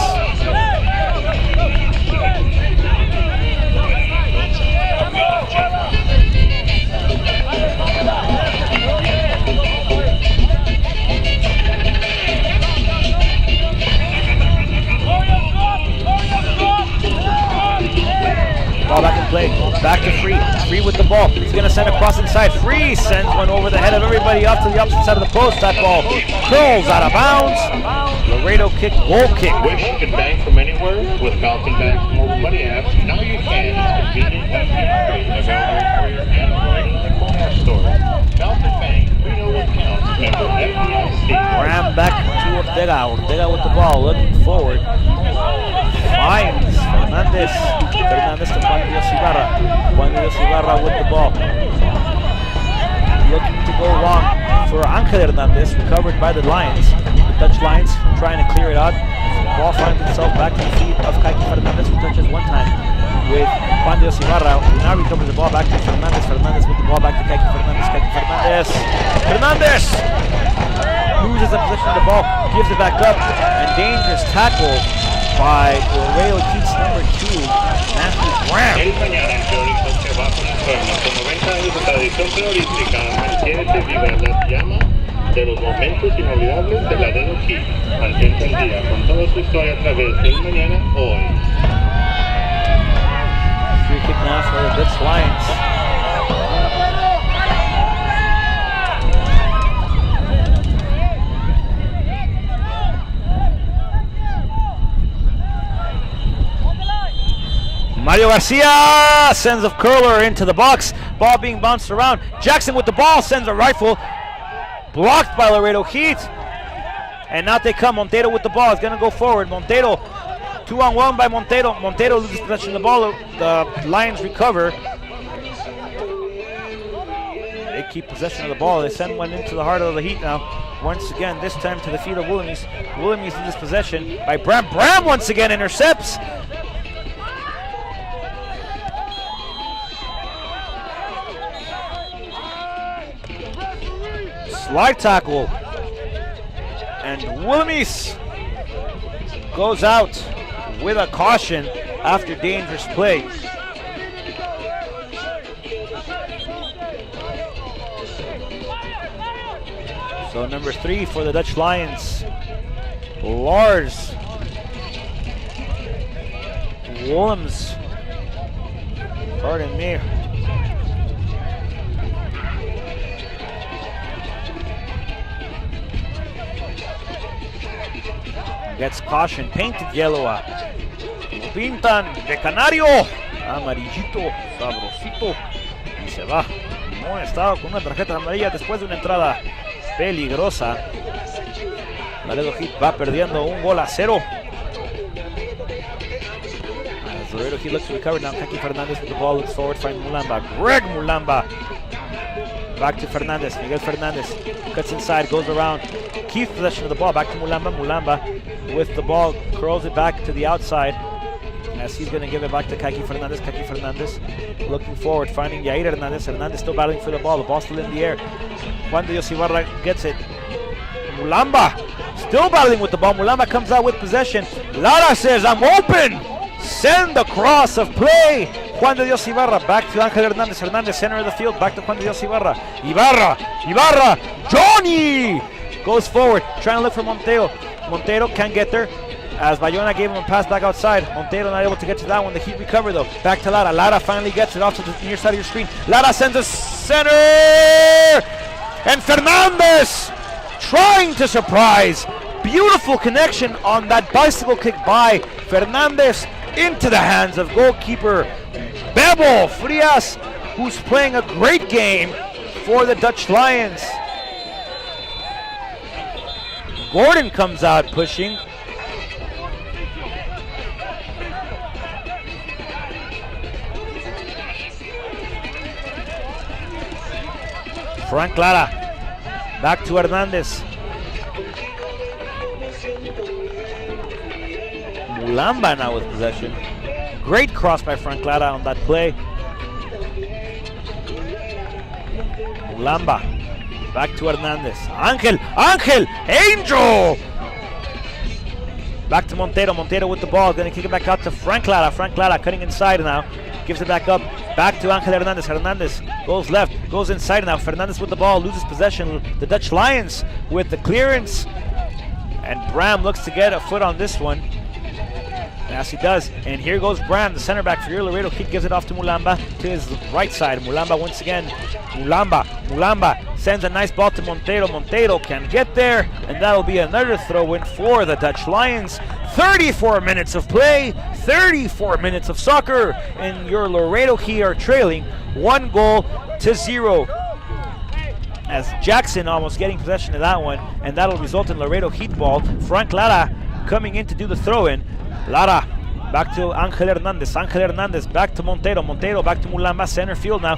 Ball back in play, back to Free. Free with the ball. He's going to send a cross inside. Free sends one over the head of everybody up to the opposite side of the post. That ball curls out of bounds. Laredo kick, goal kick. Wish you could bank from anywhere with Falcon Bank's mobile money app? Now you can. It's convenient and free. Available for your Android and Apple App Store. Falcon Bank, we know what counts. Member FDIC. Ram back to Ortega. Ortega with the ball, looking forward. Finds Fernandez. Fernandez to Juan Dios Ibarra. Juan Dios Ibarra with the ball. Looking to go long for Angel Hernandez, recovered by the Lions. The Dutch Lions trying to clear it out. The ball finds itself back to the feet of Kaki Fernandez, who touches one time with Juan Dios Ibarra, who now recovers the ball back to Fernandez. Fernandez with the ball back to Kaki Fernandez. Kaki Fernandez. Fernandez loses the position of the ball, gives it back up, and dangerous tackle by Laredo Heat's number 2, Matthew Graham. El mañana que Horizonte va con el pueblo, con 90 años de tradición periodística, mantiene viva la llama de los momentos inolvidables de Laredo Heat. Mantente al día con toda su historia a través del mañana hoy. Free kick now for the Dutch Lions. Mario Garcia sends a curler into the box. Ball being bounced around. Jackson with the ball sends a rifle. Blocked by Laredo Heat. And now they come. Montero with the ball. It's going to go forward. Montero, 2-on-1 by Montero. Montero loses possession of the ball. The Lions recover. They keep possession of the ball. They send one into the heart of the Heat now. Once again, this time to the feet of Williams. Williams loses possession by Bram. Bram once again intercepts. Slide tackle, and Williams goes out with a caution after dangerous play. So number 3 for the Dutch Lions, Lars Williams, pardon me. Gets caution, painted yellow. Lo pintan de canario, amarillito, sabrosito, y se va. No estaba con una tarjeta amarilla después de una entrada peligrosa. Laredo Heat va perdiendo 1-0. As Laredo Heat looks to recover now, Kaki Fernandez with the ball, looks forward, finds Mulamba. Greg Mulamba Back to Fernandez. Miguel Fernandez cuts inside, goes around. Keeps possession of the ball. Back to Mulamba. Mulamba with the ball, curls it back to the outside. As he's going to give it back to Kaki Fernandez. Kaki Fernandez looking forward, finding Yair Hernandez. Hernandez still battling for the ball. The ball's still in the air. Juan de Dios Ibarra gets it. Mulamba still battling with the ball. Mulamba comes out with possession. Lara says, I'm open. Send the cross of play. Juan de Dios Ibarra back to Angel Hernandez. Hernandez center of the field. Back to Juan de Dios Ibarra. Ibarra. Johnny goes forward, trying to look for Montero. Montero can't get there, as Bayona gave him a pass back outside. Montero not able to get to that one. The Heat recover though. Back to Lara. Lara finally gets it off to the near side of your screen. Lara sends a center, and Fernandez trying to surprise. Beautiful connection on that bicycle kick by Fernandez into the hands of goalkeeper Bebo Frias, who's playing a great game for the Dutch Lions. Gordon comes out pushing. Frank Lara back to Hernandez. Mulamba now with possession. Great cross by Frank Lara on that play. Mulamba back to Hernandez. Angel! Back to Montero. Montero with the ball. Going to kick it back out to Frank Lara. Frank Lara cutting inside now. Gives it back up. Back to Angel Hernandez. Hernandez goes left. Goes inside now. Fernandez with the ball. Loses possession. The Dutch Lions with the clearance. And Bram looks to get a foot on this one. Yes, he does. And here goes Bram, the center back for your Laredo Heat, gives it off to Mulamba to his right side. Mulamba once again. Mulamba sends a nice ball to Montero. Montero can get there, and that'll be another throw-in for the Dutch Lions. 34 minutes of play, 34 minutes of soccer, and your Laredo Heat are trailing 1-0. As Jackson almost getting possession of that one, and that'll result in Laredo Heat ball. Frank Lara coming in to do the throw-in. Lara back to Angel Hernandez. Angel Hernandez back to Montero. Montero back to Mulamba, center field now.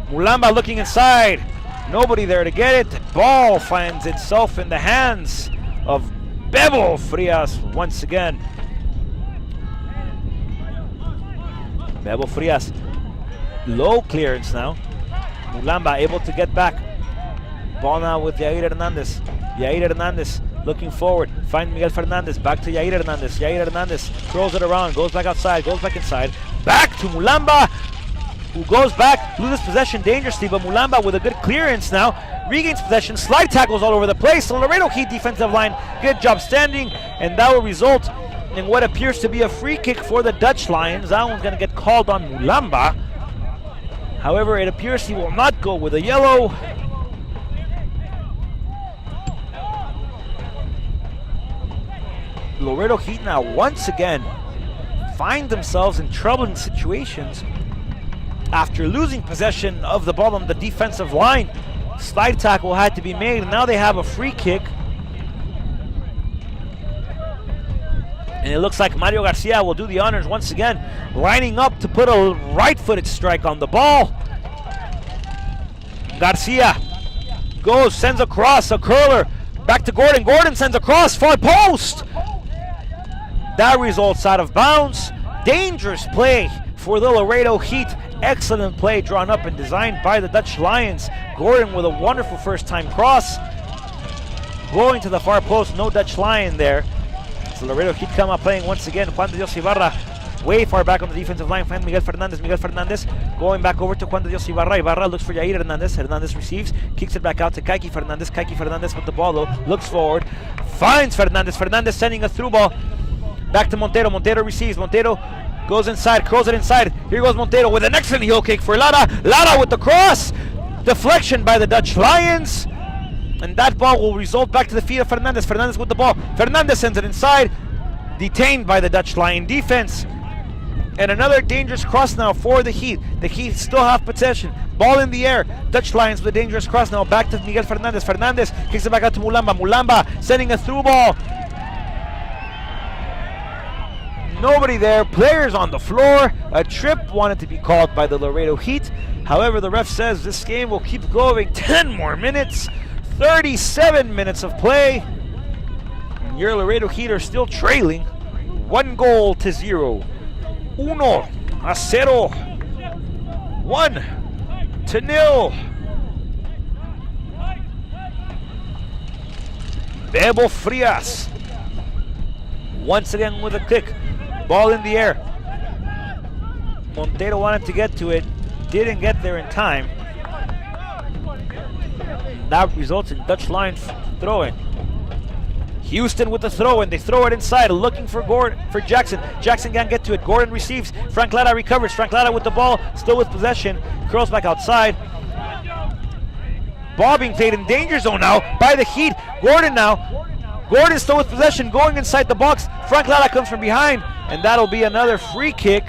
Mulamba looking inside. Nobody there to get it. The ball finds itself in the hands of Bebo Frias once again. Bebo Frias. Low clearance now. Mulamba able to get back. Ball now with Yair Hernandez. Yair Hernandez looking forward. Find Miguel Fernandez. Back to Yair Hernandez. Yair Hernandez throws it around. Goes back outside. Goes back inside. Back to Mulamba, who goes back. Loses possession dangerously, but Mulamba with a good clearance now. Regains possession. Slide tackles all over the place. So Laredo Heat defensive line, good job standing. And that will result in what appears to be a free kick for the Dutch Lions. That one's going to get called on Mulamba. However, it appears he will not go with a yellow. Laredo Heat now once again find themselves in troubling situations after losing possession of the ball on the defensive line. Slide tackle had to be made, and now they have a free kick. And it looks like Mario Garcia will do the honors once again, lining up to put a right-footed strike on the ball. Garcia goes, sends a cross, a curler, back to Gordon. Gordon sends a cross, far post. That results out of bounds. Dangerous play for the Laredo Heat. Excellent play drawn up and designed by the Dutch Lions. Gordon with a wonderful first-time cross. Going to the far post, no Dutch Lion there. So Laredo Heat come out playing once again. Juan de Dios Ibarra way far back on the defensive line. Find Miguel Fernandez. Miguel Fernandez going back over to Juan de Dios Ibarra. Ibarra looks for Yair Hernandez. Hernandez receives, kicks it back out to Kaki Fernandez. Kaki Fernandez with the ball though, looks forward, finds Fernandez. Fernandez sending a through ball back to Montero. Montero receives. Montero goes inside, curls it inside. Here goes Montero with an excellent heel kick for Lara. Lara with the cross. Deflection by the Dutch Lions. And that ball will result back to the feet of Fernandez. Fernandez with the ball. Fernandez sends it inside. Detained by the Dutch Lion defense. And another dangerous cross now for the Heat. The Heat still have possession. Ball in the air. Dutch Lions with a dangerous cross now. Back to Miguel Fernandez. Fernandez kicks it back out to Mulamba. Mulamba sending a through ball. Nobody there. Players on the floor. A trip wanted to be called by the Laredo Heat. However, the ref says this game will keep going 10 more minutes. 37 minutes of play. And your Laredo Heat are still trailing 1-0. 1-0. 1-0. Bebo Frias. Once again with a kick. Ball in the air. Montero wanted to get to it. Didn't get there in time. That results in Dutch line throwing. Houston with the throw, and they throw it inside, looking for Jackson. Jackson can't get to it. Gordon receives. Frank Lara recovers. Frank Lara with the ball, still with possession. Curls back outside. Ball being played in danger zone now by the Heat. Gordon now. Gordon still with possession, going inside the box. Frank Lara comes from behind, and that'll be another free kick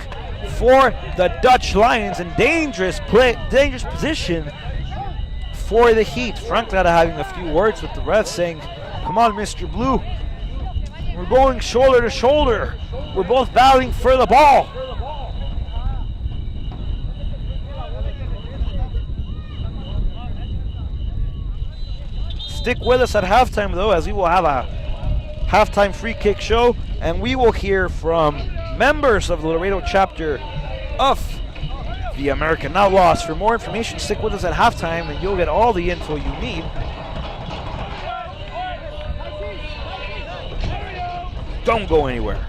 for the Dutch Lions in dangerous position for the Heat. Frank Lara having a few words with the ref, saying, "Come on, Mr. Blue. We're going shoulder to shoulder. We're both battling for the ball." Stick with us at halftime, though, as we will have a halftime free kick show, and we will hear from members of the Laredo chapter of the American Outlaws. For more information, stick with us at halftime, and you'll get all the info you need. Don't go anywhere.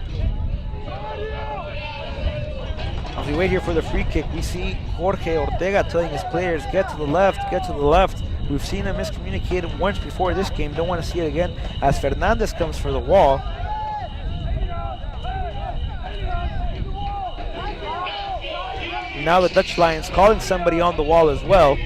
As we wait here for the free kick, we see Jorge Ortega telling his players, get to the left, get to the left. We've seen him miscommunicate once before this game. Don't want to see it again as Fernandez comes for the wall. Now the Dutch Lions calling somebody on the wall as well.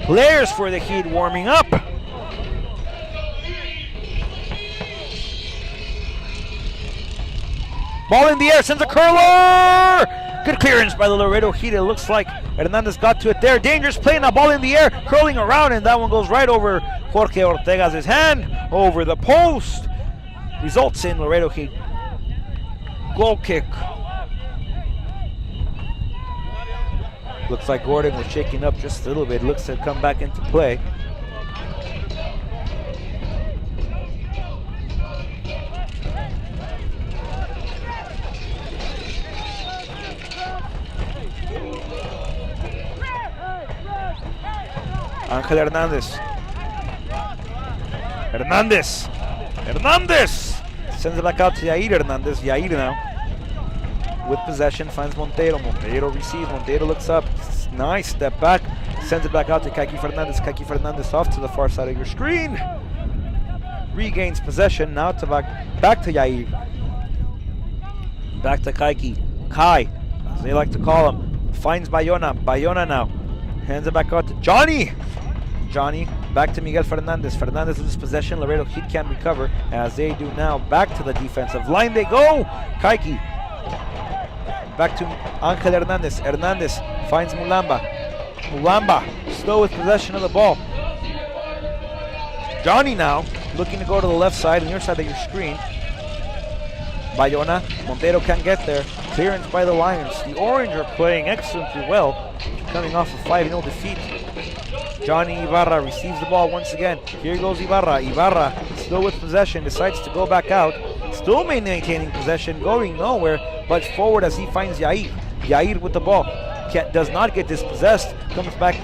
Players for the Heat warming up. Ball in the air, sends a curler! Good clearance by the Laredo Heat. It looks like Hernandez got to it there. Dangerous play, now ball in the air, curling around, and that one goes right over Jorge Ortega's hand, over the post. Results in Laredo Heat goal kick. Looks like Gordon was shaking up just a little bit. Looks to come back into play. Angel Hernandez. Hernandez! Sends it back out to Yair Hernandez. Yair now with possession, finds Montero. Montero receives. Montero looks up. Nice step back. Sends it back out to Kaki Fernandez. Kaki Fernandez off to the far side of your screen. Regains possession. Now to back to Yair. Back to Kai, as they like to call him. Finds Bayona. Bayona now. Hands it back out to Johnny. Johnny back to Miguel Fernandez. Fernandez loses possession. Laredo Heat can recover as they do now. Back to the defensive line they go. Kaiki. Back to Angel Hernandez. Hernandez finds Mulamba. Mulamba still with possession of the ball. Johnny now looking to go to the left side, on your side of your screen. Bayona. Montero can't get there. Clearance by the Lions. The Orange are playing excellently well, coming off a 5-0 defeat. Johnny Ibarra receives the ball once again. Here goes Ibarra. Ibarra still with possession, decides to go back out. Still maintaining possession, going nowhere, but forward as he finds Yair. Yair with the ball. Does not get dispossessed. Comes back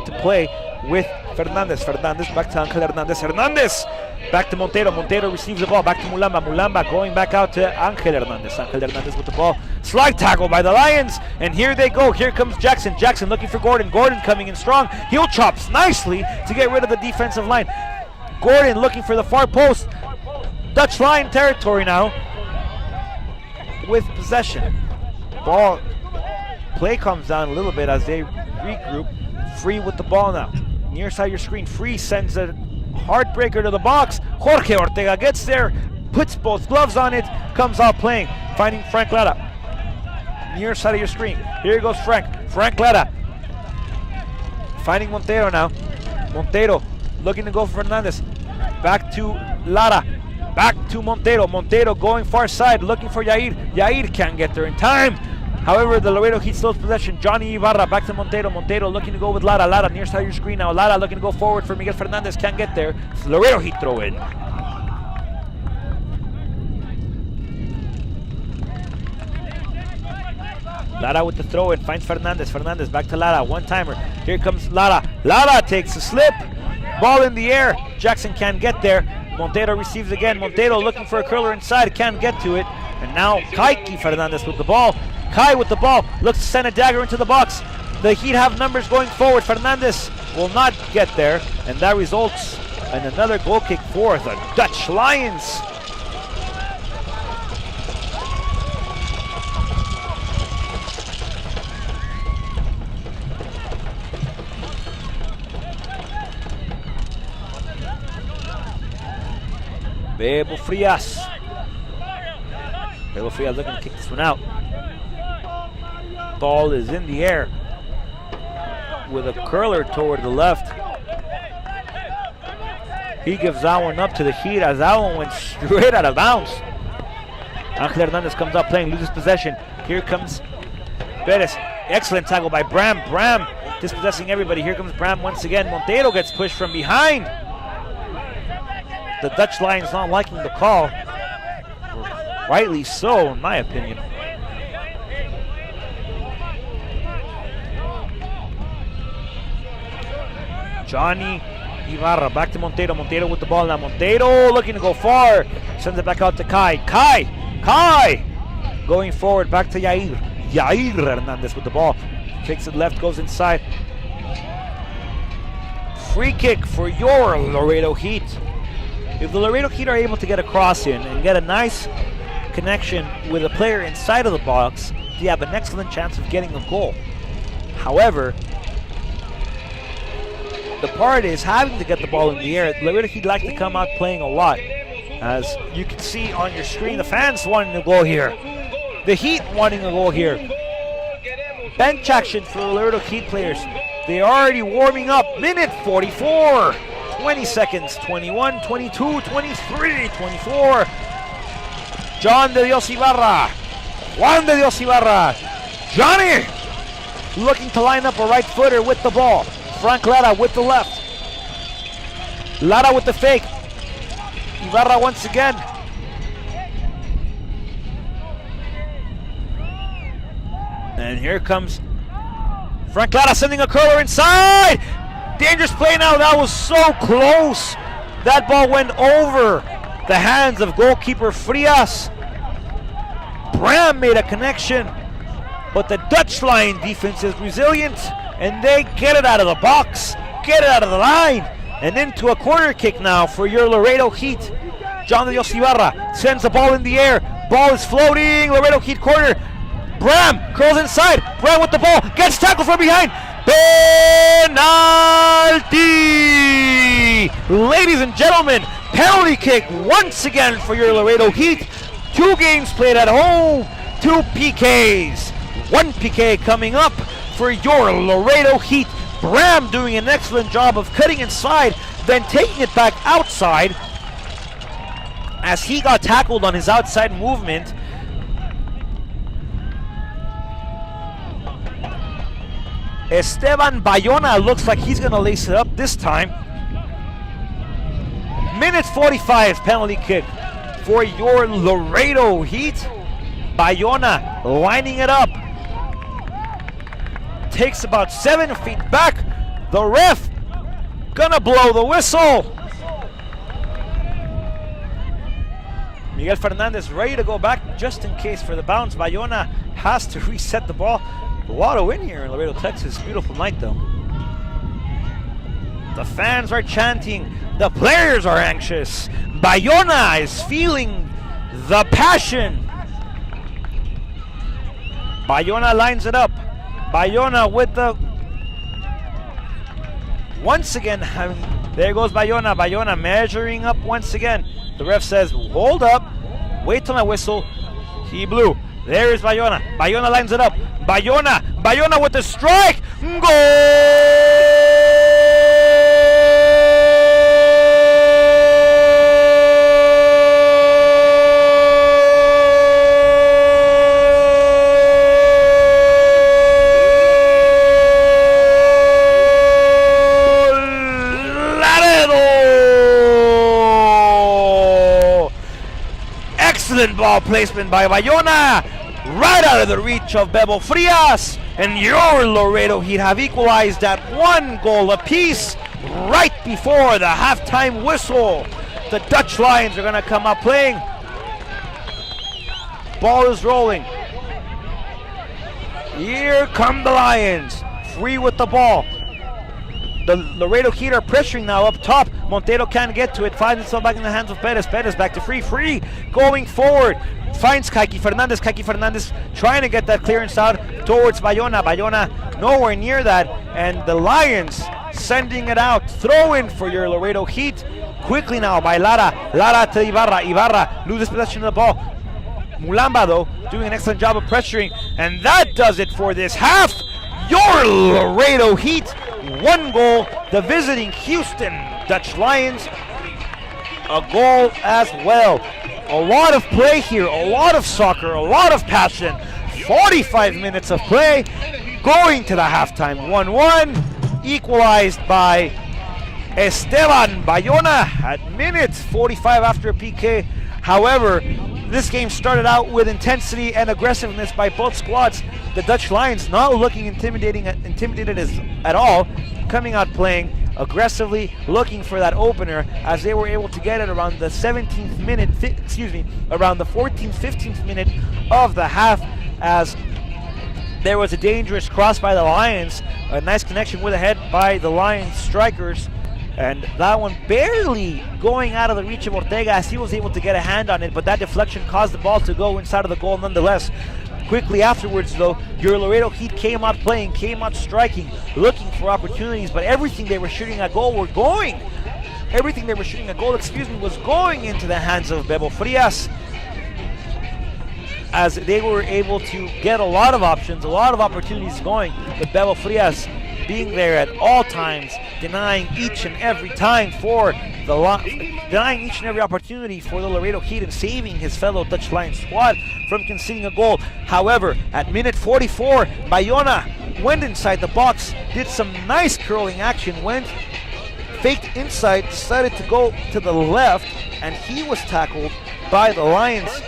to play with Fernandez. Fernandez back to Angel Hernandez. Hernandez back to Montero. Montero receives the ball. Back to Mulamba. Mulamba going back out to Angel Hernandez. Angel Hernandez with the ball. Slide tackle by the Lions. And here they go. Here comes Jackson. Jackson looking for Gordon. Gordon coming in strong. Heel chops nicely to get rid of the defensive line. Gordon looking for the far post. Dutch line territory now with possession. Ball play comes down a little bit as they regroup. Free with the ball now. Near side of your screen. Free sends a heartbreaker to the box. Jorge Ortega gets there, puts both gloves on it, comes out playing, finding Frank Lara. near side of your screen. Here goes Frank. Frank Lara. Finding Montero now. Montero looking to go for Fernandez. Back to Lara. Back to Montero. Montero going far side, looking for Yair. Yair can't get there in time. However, the Laredo Heat still has possession. Johnny Ibarra back to Montero. Montero looking to go with Lara. Lara near side of your screen now. Lara looking to go forward for Miguel Fernandez. Can't get there. It's Laredo Heat throw in. Lara with the throw in, finds Fernandez. Fernandez back to Lara, one-timer. Here comes Lara. Lara takes a slip. Ball in the air. Jackson can't get there. Montero receives again. Montero looking for a curler inside, can't get to it. And now Kaiki Fernandez with the ball. Kai with the ball, looks to send a dagger into the box. The Heat have numbers going forward. Fernandez will not get there, and that results in another goal kick for the Dutch Lions. Bebo Frias. Bebo Frias looking to kick this one out. Ball is in the air with a curler toward the left. He gives that one up to the Heat as that one went straight out of bounds. Angel Hernandez comes up playing, loses possession. Here comes Perez. Excellent tackle by Bram. Bram dispossessing everybody. Here comes Bram once again. Montero gets pushed from behind. The Dutch Lions not liking the call. Rightly so, in my opinion. Johnny Ibarra back to Montero. Montero with the ball now. Montero looking to go far. Sends it back out to Kai. Kai going forward back to Yair. Yair Hernandez with the ball. Kicks it left, goes inside. Free kick for your Laredo Heat. If the Laredo Heat are able to get a cross in and get a nice connection with a player inside of the box, they have an excellent chance of getting a goal. However, the part is having to get the ball in the air. Laredo Heat like to come out playing a lot. As you can see on your screen, the fans wanting to go here. The Heat wanting to go here. Bench action for the Laredo Heat players. They are already warming up. Minute 44. 20 seconds. 21, 22, 23, 24. John de Dios Ibarra. Juan de Dios Ibarra. Johnny looking to line up a right footer with the ball. Frank Lara with the left. Lara with the fake. Ibarra once again. And here comes Frank Lara sending a curler inside. Dangerous play now. That was so close. That ball went over the hands of goalkeeper Frias. Bram made a connection, but the Dutch line defense is resilient, and they get it out of the box, get it out of the line, and into a corner kick now for your Laredo Heat. John de Dios Ibarra sends the ball in the air. Ball is floating. Laredo Heat corner. Bram curls inside. Bram with the ball. Gets tackled from behind. Penalty! Ladies and gentlemen, penalty kick once again for your Laredo Heat. 2 games played at home. 2 PKs. 1 PK coming up for your Laredo Heat. Bram doing an excellent job of cutting inside, then taking it back outside as he got tackled on his outside movement. Esteban Bayona looks like he's going to lace it up this time. Minute 45 penalty kick for your Laredo Heat. Bayona lining it up. Takes about 7 feet back. The ref gonna blow the whistle. Miguel Fernandez ready to go back just in case for the bounce. Bayona has to reset the ball. A lot of wind here in Laredo, Texas. Beautiful night though. The fans are chanting. The players are anxious. Bayona is feeling the passion. Bayona lines it up. Bayona with the... Once again, there goes Bayona. Bayona measuring up once again. The ref says, hold up. Wait till I whistle. He blew. There is Bayona. Bayona lines it up. Bayona with the strike. Excellent ball placement by Bayona, right out of the reach of Bebo Frias, and your Laredo Heat have equalized at 1 goal apiece right before the halftime whistle. The Dutch Lions are going to come out playing. Ball is rolling. Here come the Lions, free with the ball. The Laredo Heat are pressuring now up top. Montero can't get to it. Finds itself back in the hands of Perez. Perez back to free. Going forward. Finds Kaki Fernandez. Kaki Fernandez trying to get that clearance out towards Bayona. Bayona nowhere near that. And the Lions sending it out. Throw in for your Laredo Heat. Quickly now by Lara. Lara to Ibarra. Ibarra loses possession of the ball. Mulamba, though, doing an excellent job of pressuring. And that does it for this half. Your Laredo Heat, 1 goal. The visiting Houston Dutch Lions, a goal as well. A lot of play here, a lot of soccer, a lot of passion. 45 minutes of play, going to the halftime. 1-1, equalized by Esteban Bayona at minute 45 after a PK. However, this game started out with intensity and aggressiveness by both squads. The Dutch Lions not looking intimidated at all, coming out playing aggressively, looking for that opener, as they were able to get it around the 17th minute, around the 14th, 15th minute of the half, as there was a dangerous cross by the Lions, a nice connection with a head by the Lions strikers, and that one barely going out of the reach of Ortega, as he was able to get a hand on it, but that deflection caused the ball to go inside of the goal nonetheless. Quickly afterwards, though, your Laredo Heat came out playing, came out striking, looking for opportunities, but everything they were shooting at goal was going into the hands of Bebo Frias, as they were able to get a lot of options, a lot of opportunities going, but Bebo Frias being there at all times, denying each and every opportunity for the Laredo Heat and saving his fellow Dutch Lions squad from conceding a goal. However, at minute 44, Bayona went inside the box, did some nice curling action, faked inside, decided to go to the left, and he was tackled by the Lions.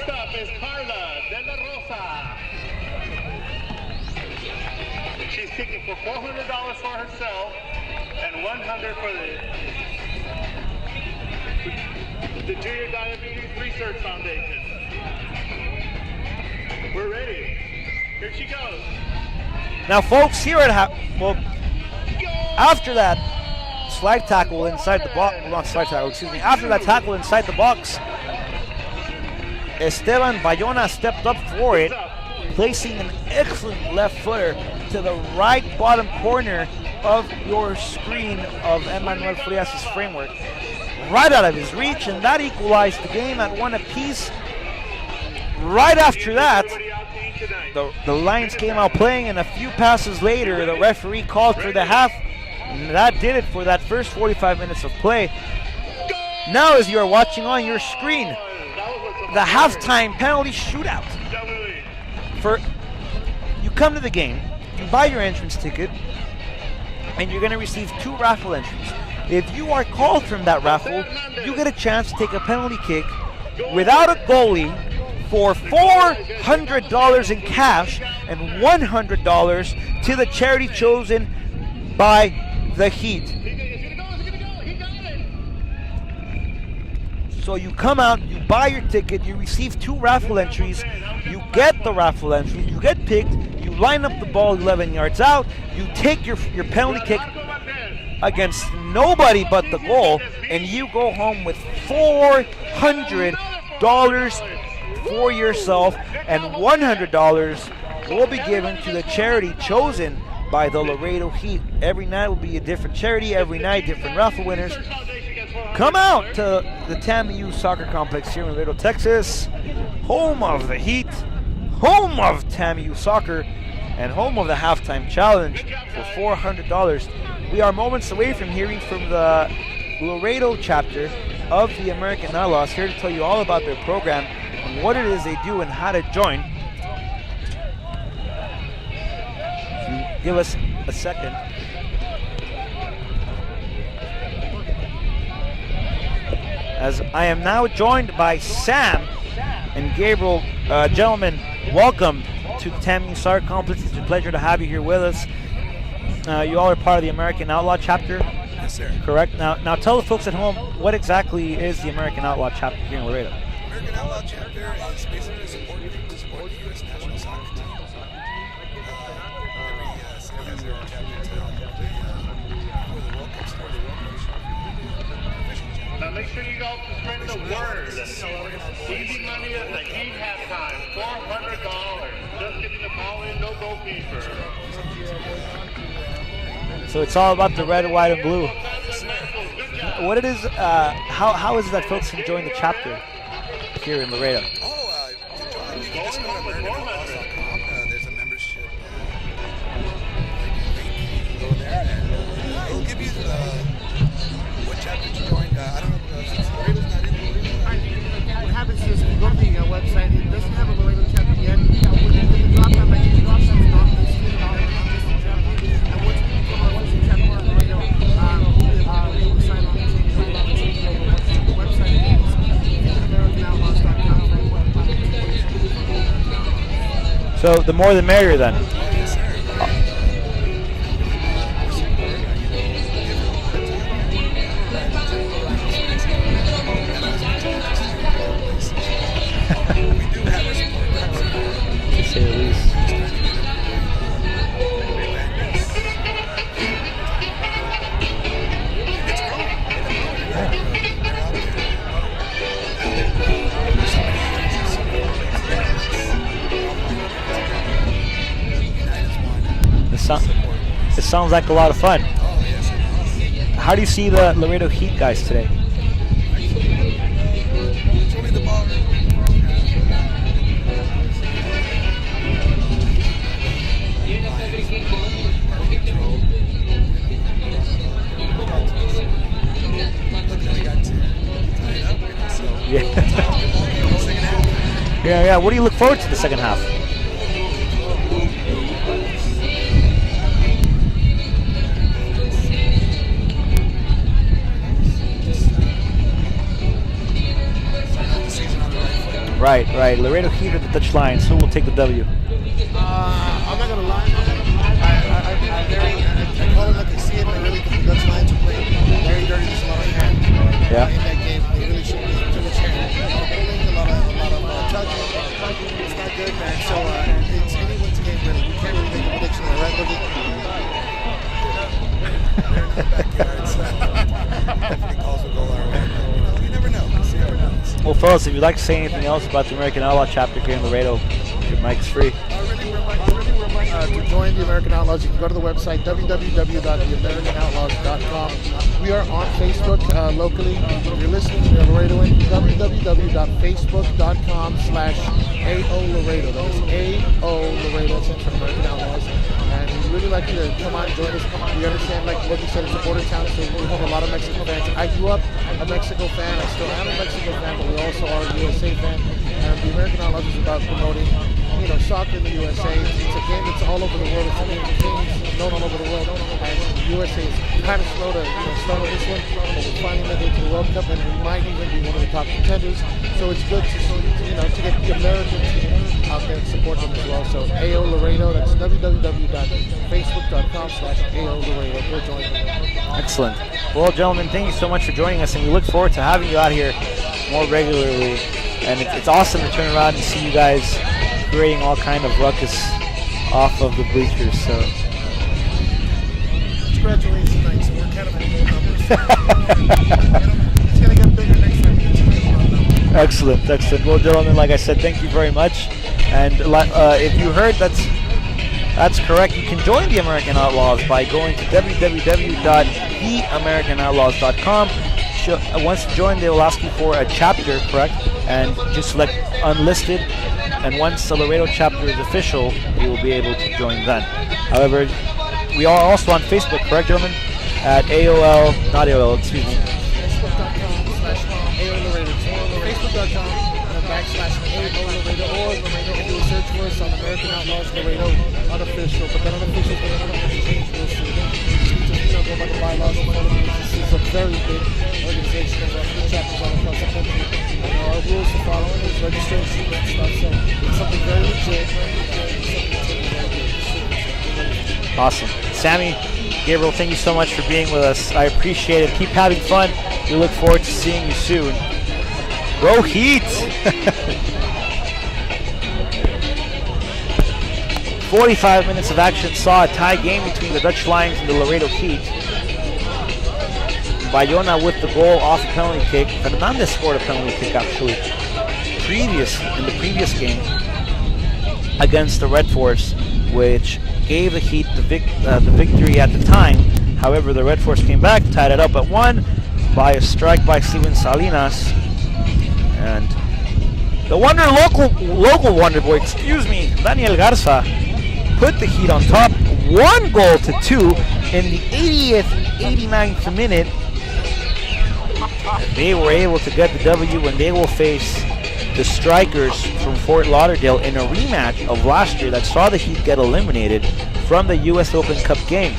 Kicking for $400 for herself and $100 for the Junior Diabetes Research Foundation. We're ready. Here she goes. Now, folks, here at after that slide tackle inside the box, after that tackle inside the box, Esteban Bayona stepped up for it, placing an excellent left footer to the right bottom corner of your screen of Emmanuel Frias' framework, right out of his reach, and that equalized the game at 1 apiece. Right after that, the Lions came out playing, and a few passes later, the referee called for the half, and that did it for that first 45 minutes of play. Now, as you are watching on your screen, the halftime penalty shootout. You come to the game, you buy your entrance ticket, and you're going to receive 2 raffle entries. If you are called from that raffle, you get a chance to take a penalty kick without a goalie for $400 in cash and $100 to the charity chosen by the Heat. So you come out, you buy your ticket, you receive 2 raffle entries, you get the raffle entries, you get picked, you line up the ball 11 yards out, you take your penalty kick against nobody but the goal, and you go home with $400 for yourself, and $100 will be given to the charity chosen by the Laredo Heat. Every night will be a different charity, every night different raffle winners. Come out to the TAMU Soccer Complex here in Laredo, Texas, home of the Heat, home of TAMU Soccer, and home of the halftime challenge for $400. We are moments away from hearing from the Laredo chapter of the American Outlaws, here to tell you all about their program and what it is they do and how to join. If you give us a second. As I am now joined by Sam and Gabriel. Gentlemen, welcome to the TAMU Soccer Complex. It's a pleasure to have you here with us. You all are part of the American Outlaw chapter. Yes, sir. Correct. Now tell the folks at home, what exactly is the American Outlaw chapter here in Laredo? American Outlaw chapter is basically supporting to support the U.S. national soccer team. Every city has their own chapter to help before the World Cup starts. Now make sure you all spread the word. Easy money at the Heat halftime, $400. Just getting the ball in, no goalkeeper. So it's all about the red, white, and blue. What it is, how is it that folks can join the chapter here in Laredo? To join, you can just go to AmericanOutlaws.com. There's a membership link. You can go there and it'll give you what chapter to join. I don't know since Laredo's not in Laredo. What happens is if you go to the website, it doesn't have a Laredo chapter yet. When you hit the drop down, like the drop down is not listed on this chapter. And once you become a chapter in Laredo, we will sign on to the website again. AmericanOutlaws.com. So the more the merrier then. Yes, sir. We do have our support groups. To say the least. It's growing. They're out there. It sounds like a lot of fun. Oh, yes, it is. How do you see the Laredo Heat guys today? Controlling the ball. Yeah. What do you look forward to the second half? Right. Laredo Heat at the Dutch Lions. Who will take the W? I'm not gonna lie. I call it like I see it. I really think the Dutch Lions are playing very dirty. There's a lot of hand Yeah. in that game. They really shouldn't be too much hand. A lot of touching. It's not good, man. So it's anyone's game, really. You can't really make a prediction on that. Definitely calls will go our way. You never know. We'll see how it goes. Well, fellas, if you'd like to say anything else about the American Outlaw chapter here in Laredo, your mic's free. To join the American Outlaws, you can go to the website www.theamericanoutlaws.com. We are on Facebook locally. If you're listening to Laredoan, www.facebook.com/AO Laredo. That is AO Laredo. That's for American Outlaws. And we'd really like you to come out and join us. We understand, like what you said, it's a border town, so we have a lot of Mexican fans. I grew up a Mexico fan. I still am a Mexico fan, but we also are a USA fan. And the American Outlaws is about promoting, soccer in the USA. It's a game that's all over the world. It's a game that's known all over the world. And the USA is kind of slow to start on this one, but we're finally making it to the World Cup, and we might even be one of the top contenders. So it's good to get the American team out there and support them as well. So AO Laredo, that's www.facebook.com/AO Laredo. We'll join them. Excellent. Well, gentlemen, thank you so much for joining us, and we look forward to having you out here more regularly. And it's awesome to turn around and see you guys creating all kind of ruckus off of the bleachers. So It's graduation night, so we're kind of in low numbers. It's going to get bigger next time. excellent. Well, gentlemen, like I said, thank you very much. And if you heard, that's correct. You can join the American Outlaws by going to www.theamericanoutlaws.com. Once you join, they will ask you for a chapter, correct? And just select unlisted, and once the Laredo chapter is official, you will be able to join then. However, we are also on Facebook, correct, gentlemen? At AOL, not AOL, excuse me. Facebook.com/AOL Laredo, or you can do a search for us on American Outlaws Laredo unofficial. But that unofficial is going to change real soon. Just go by the bylaws and follow them. This is a very big organization of chapters all across the country. And our rules to follow is registration and stuff. So it's something very legit. Awesome. Sammy, Gabriel, thank you so much for being with us. I appreciate it. Keep having fun. We look forward to seeing you soon. Go Heat! 45 minutes of action saw a tie game between the Dutch Lions and the Laredo Heat. Bayona with the goal off a penalty kick. Fernandez scored a penalty kick actually in the previous game against the Red Force, which gave the Heat the victory at the time. However, the Red Force came back, tied it up at 1 by a strike by Steven Salinas. And the local wonder boy, Daniel Garza, put the Heat on top, 1-2 in the 89th minute. They were able to get the W, and they will face the Strikers from Fort Lauderdale in a rematch of last year that saw the Heat get eliminated from the U.S. Open Cup game.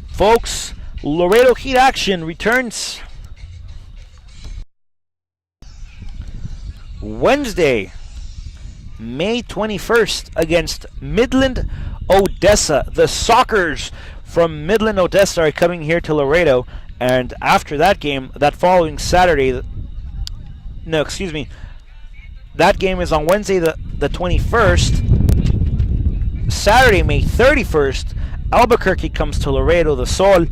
Folks, Laredo Heat action returns Wednesday, May 21st against Midland, Odessa. The Sockers from Midland, Odessa are coming here to Laredo, and after that game, that following Saturday, that game is on Wednesday the 21st. Saturday, May 31st, Albuquerque comes to Laredo, the Sol.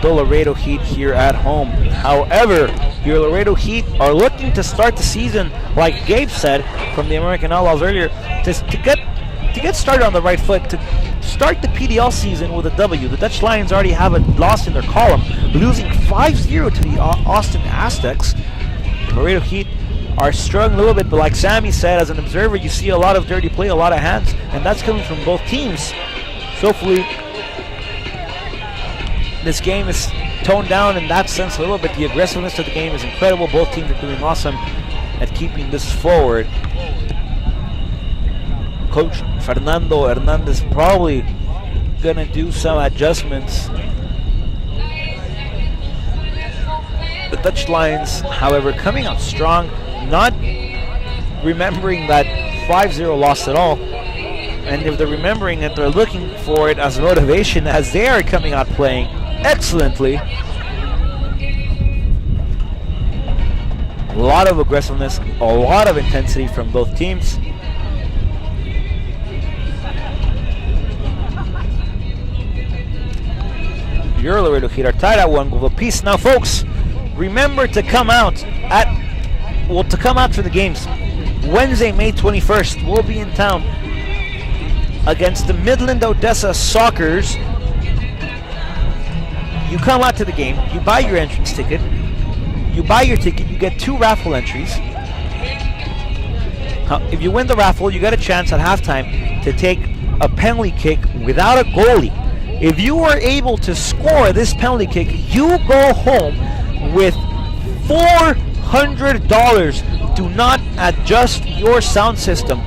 The Laredo Heat here at home. However, your Laredo Heat are looking to start the season, like Gabe said from the American Outlaws earlier, to get started on the right foot, to start the PDL season with a W. The Dutch Lions already have a loss in their column, losing 5-0 to the Austin Aztecs. The Laredo Heat are struggling a little bit, but like Sammy said, as an observer, you see a lot of dirty play, a lot of hands, and that's coming from both teams. So hopefully this game is toned down in that sense a little bit. The aggressiveness of the game is incredible. Both teams are doing awesome at keeping this forward. Coach Fernando Hernandez probably gonna do some adjustments. The Dutch Lions, however, coming out strong, not remembering that 5-0 loss at all. And if they're remembering it, they're looking for it as motivation, as they are coming out playing excellently. A lot of aggressiveness, a lot of intensity from both teams. Your Laredo Heat are tied at 1 goal apiece. Now, folks, remember to come out for the games. Wednesday, May 21st, we'll be in town against the Midland Odessa Sockers. You come out to the game, you buy your entrance ticket, you get 2 raffle entries. If you win the raffle, you get a chance at halftime to take a penalty kick without a goalie. If you are able to score this penalty kick, you go home with $400. Do not adjust your sound system.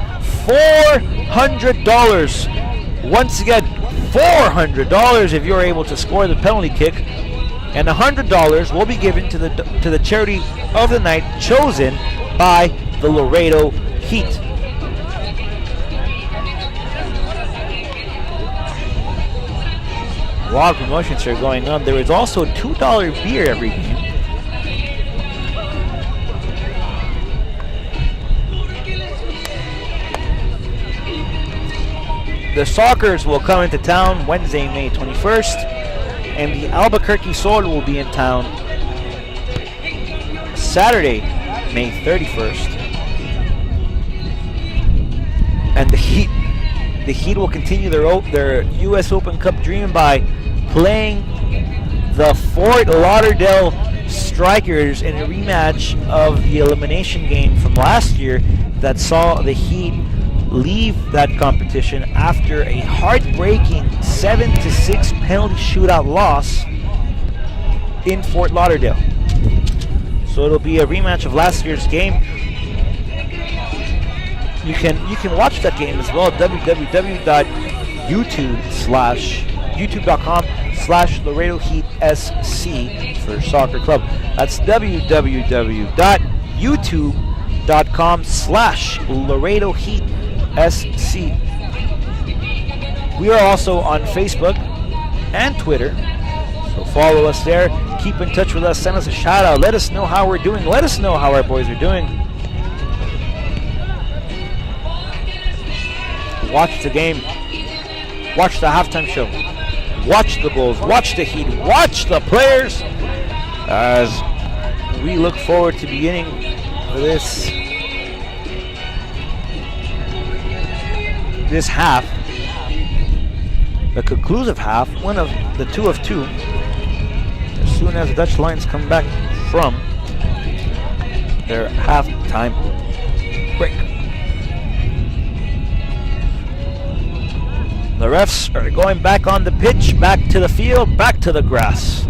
$400. Once again, $400 if you're able to score the penalty kick, and $100 will be given to the charity of the night chosen by the Laredo Heat. A lot of promotions are going on. There is also a $2 beer every game. The Sockers will come into town Wednesday, May 21st, and the Albuquerque Sol will be in town Saturday, May 31st. And the Heat will continue their U.S. Open Cup dream by playing the Fort Lauderdale strikers in a rematch of the elimination game from last year that saw the Heat leave that competition after a heartbreaking 7-6 penalty shootout loss in Fort Lauderdale. So it'll be a rematch of last year's game. You can watch that game as well at youtube.com/Laredo Heat SC for soccer club. That's www.youtube.com/Laredo Heat SC. We are also on Facebook and Twitter, so follow us there. Keep in touch with us. Send us a shout out. Let us know how we're doing. Let us know how our boys are doing. Watch the game. Watch the halftime show. Watch the goals. Watch the Heat. Watch the players. As we look forward to beginning this half, the conclusive half, one of the 2 of 2, as soon as the Dutch Lions come back from their halftime break. The refs are going back on the pitch, back to the field, back to the grass,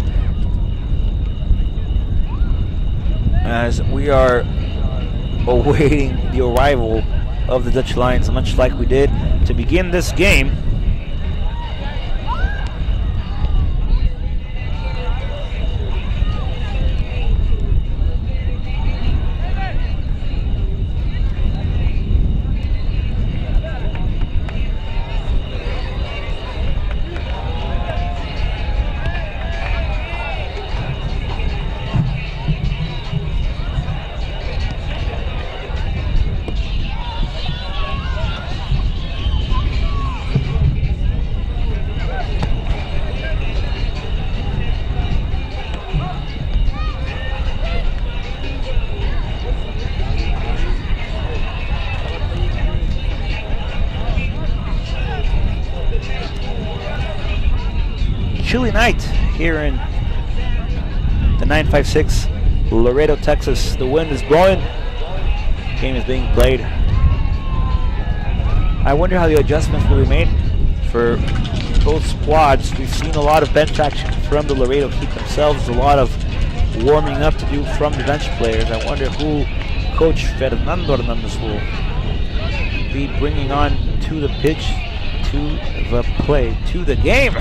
as we are awaiting the arrival of the Dutch Lions, much like we did to begin this game. Chilly night here in the 956 Laredo, Texas. The wind is blowing. The game is being played. I wonder how the adjustments will be made for both squads. We've seen a lot of bench action from the Laredo Heat themselves, a lot of warming up to do from the bench players. I wonder who Coach Fernando Hernandez will be bringing on to the pitch, to the play, to the game.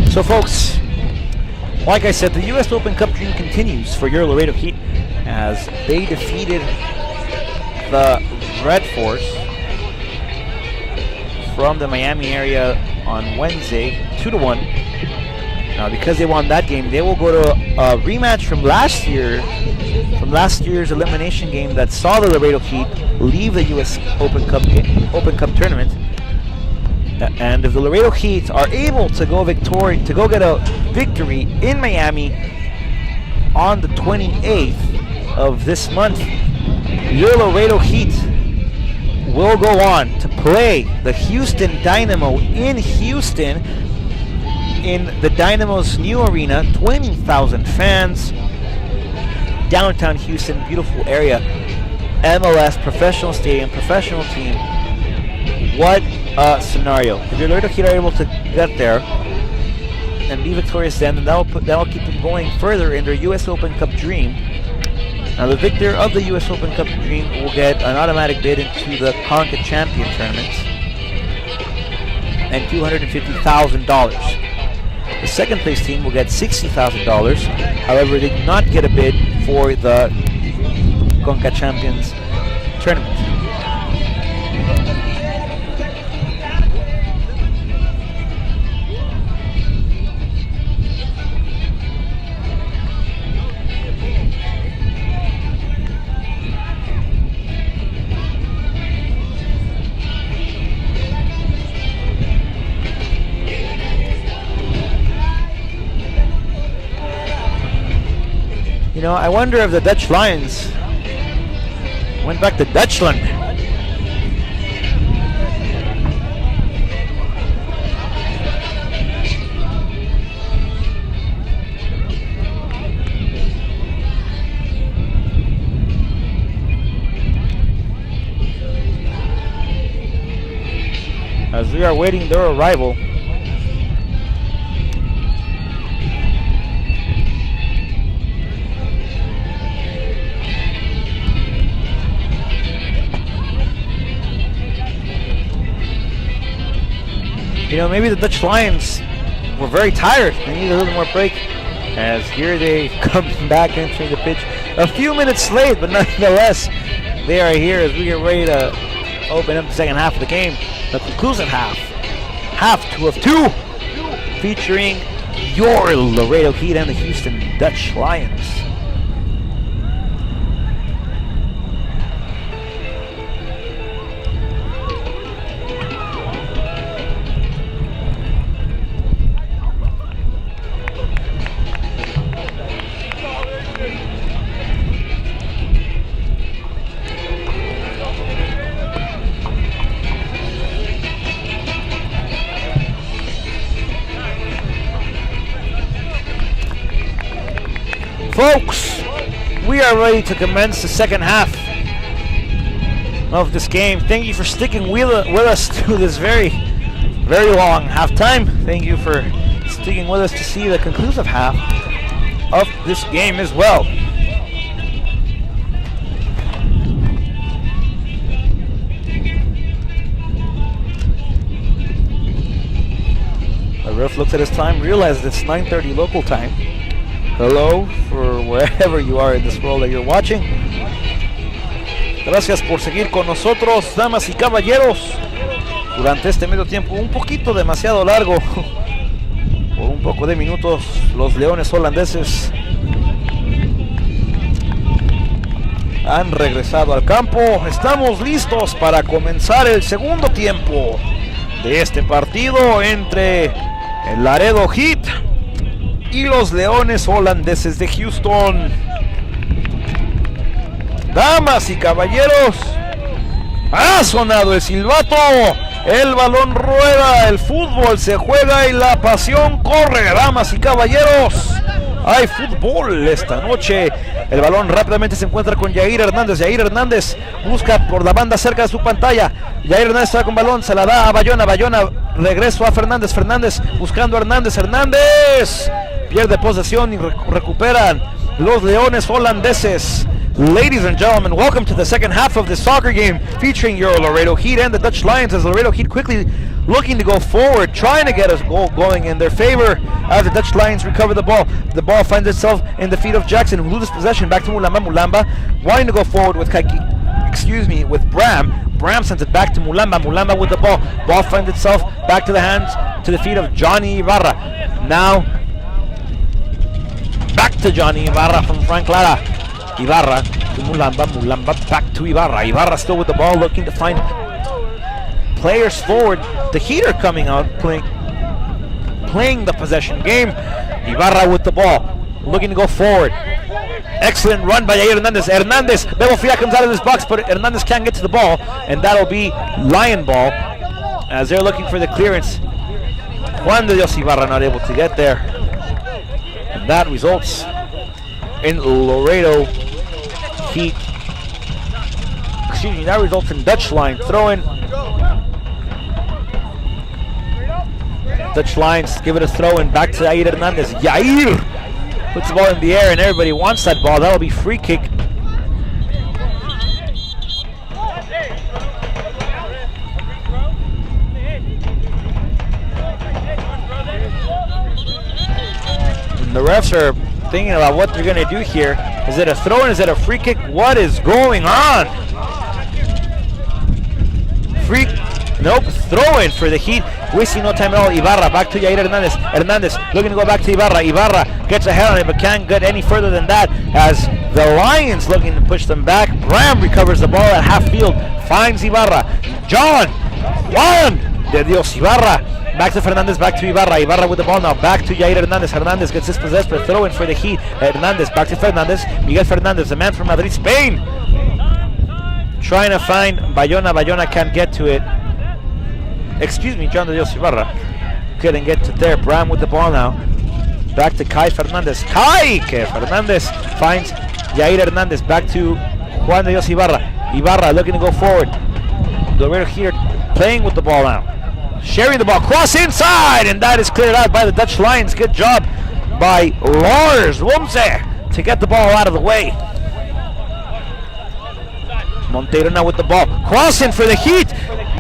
So folks, like I said, the U.S. Open Cup dream continues for your Laredo Heat as they defeated the Red Force from the Miami area on Wednesday, 2-1. Now, because they won that game, they will go to a rematch from last year's elimination game that saw the Laredo Heat leave the U.S. Open Cup tournament. And if the Laredo Heat are able to go get a victory in Miami on the 28th of this month, your Laredo Heat will go on to play the Houston Dynamo in Houston in the Dynamo's new arena, 20,000 fans, downtown Houston, beautiful area, MLS, professional stadium, professional team. What a scenario. If your Laredo Heat are able to get there and be victorious then that will keep them going further in their US Open Cup dream. Now the victor of the US Open Cup dream will get an automatic bid into the CONCACAF Champion Tournament and $250,000. The second place team will get $60,000. However, they did not get a bid for the CONCACAF Champions Tournament. You know, I wonder if the Dutch Lions went back to Dutchland. As we are waiting their arrival. You know, maybe the Dutch Lions were very tired. They need a little more break. As here they come back entering the pitch a few minutes late, but nonetheless, they are here as we get ready to open up the second half of the game. The conclusive half. Half 2 of 2. Featuring your Laredo Heat and the Houston Dutch Lions. Folks, we are ready to commence the second half of this game. Thank you for sticking with us through this very, very long halftime. Thank you for sticking with us to see the conclusive half of this game as well. The ref looks at his time, realizes it's 9:30 local time. Hello, for wherever you are in this world that you're watching. Gracias por seguir con nosotros, damas y caballeros, durante este medio tiempo un poquito demasiado largo. Por un poco de minutos, los leones holandeses han regresado al campo. Estamos listos para comenzar el segundo tiempo de este partido entre el Laredo Heat y los leones holandeses de Houston. Damas y caballeros, ha sonado el silbato, el balón rueda, el fútbol se juega y la pasión corre. Damas y caballeros, hay fútbol esta noche. El balón rápidamente se encuentra con Yair Hernández. Yair Hernández busca por la banda cerca de su pantalla. Yair Hernández está con balón, se la da a Bayona. Bayona, regreso a Fernández. Fernández buscando a Hernández. Hernández pierde posesión y recuperan los leones holandeses. Ladies and gentlemen, welcome to the second half of the soccer game featuring your Laredo Heat and the Dutch Lions, as Laredo Heat quickly looking to go forward, trying to get a goal going in their favor as the Dutch Lions recover the ball. The ball finds itself in the feet of Jackson, who loses possession back to Mulamba. Mulamba wanting to go forward with with Bram. Bram sends it back to Mulamba. Mulamba with the ball. Ball finds itself back to the feet of Johnny Ibarra. Now back to Johnny Ibarra from Frank Lara. Ibarra to Mulamba. Mulamba back to Ibarra. Ibarra still with the ball, looking to find players forward. The Heat are coming out playing the possession game. Ibarra with the ball, looking to go forward. Excellent run by Yair Hernandez. Hernandez, Bebo Fia comes out of this box, but Hernandez can't get to the ball, and that'll be Lion ball as they're looking for the clearance Juan de Dios Ibarra not able to get there. And that results in Laredo Heat. Excuse me, that results in Dutch line throwing. Dutch lines give it a throw in back to Yair Hernandez. Yair puts the ball in the air and everybody wants that ball. That'll be free kick. And the refs are thinking about what they're going to do here. Is it a throw in? Is it a free kick? What is going on? Free. Nope, throw in for the Heat. Wasting no time at all. Ibarra back to Yair Hernandez. Hernandez looking to go back to Ibarra. Ibarra gets ahead on it but can't get any further than that as the Lions looking to push them back. Bram recovers the ball at half field. Finds Ibarra. Juan de Dios Ibarra. Back to Fernandez, back to Ibarra. Ibarra with the ball now. Back to Yair Hernandez. Hernandez gets dispossessed but throw in for the Heat. Hernandez back to Fernandez. Miguel Fernandez, the man from Madrid, Spain. Trying to find Bayona. Bayona can't get to it. Excuse me, John de Dios Ibarra couldn't get to there. Bram with the ball now. Back to Kai Fernandez. Fernandez finds Yair Hernandez. Back to Juan de Dios Ibarra. Ibarra looking to go forward. Laredo here playing with the ball now. Sharing the ball. Cross inside. And that is cleared out by the Dutch Lions. Good job by Lars Womse to get the ball out of the way. Montero now with the ball. Crossing for the Heat.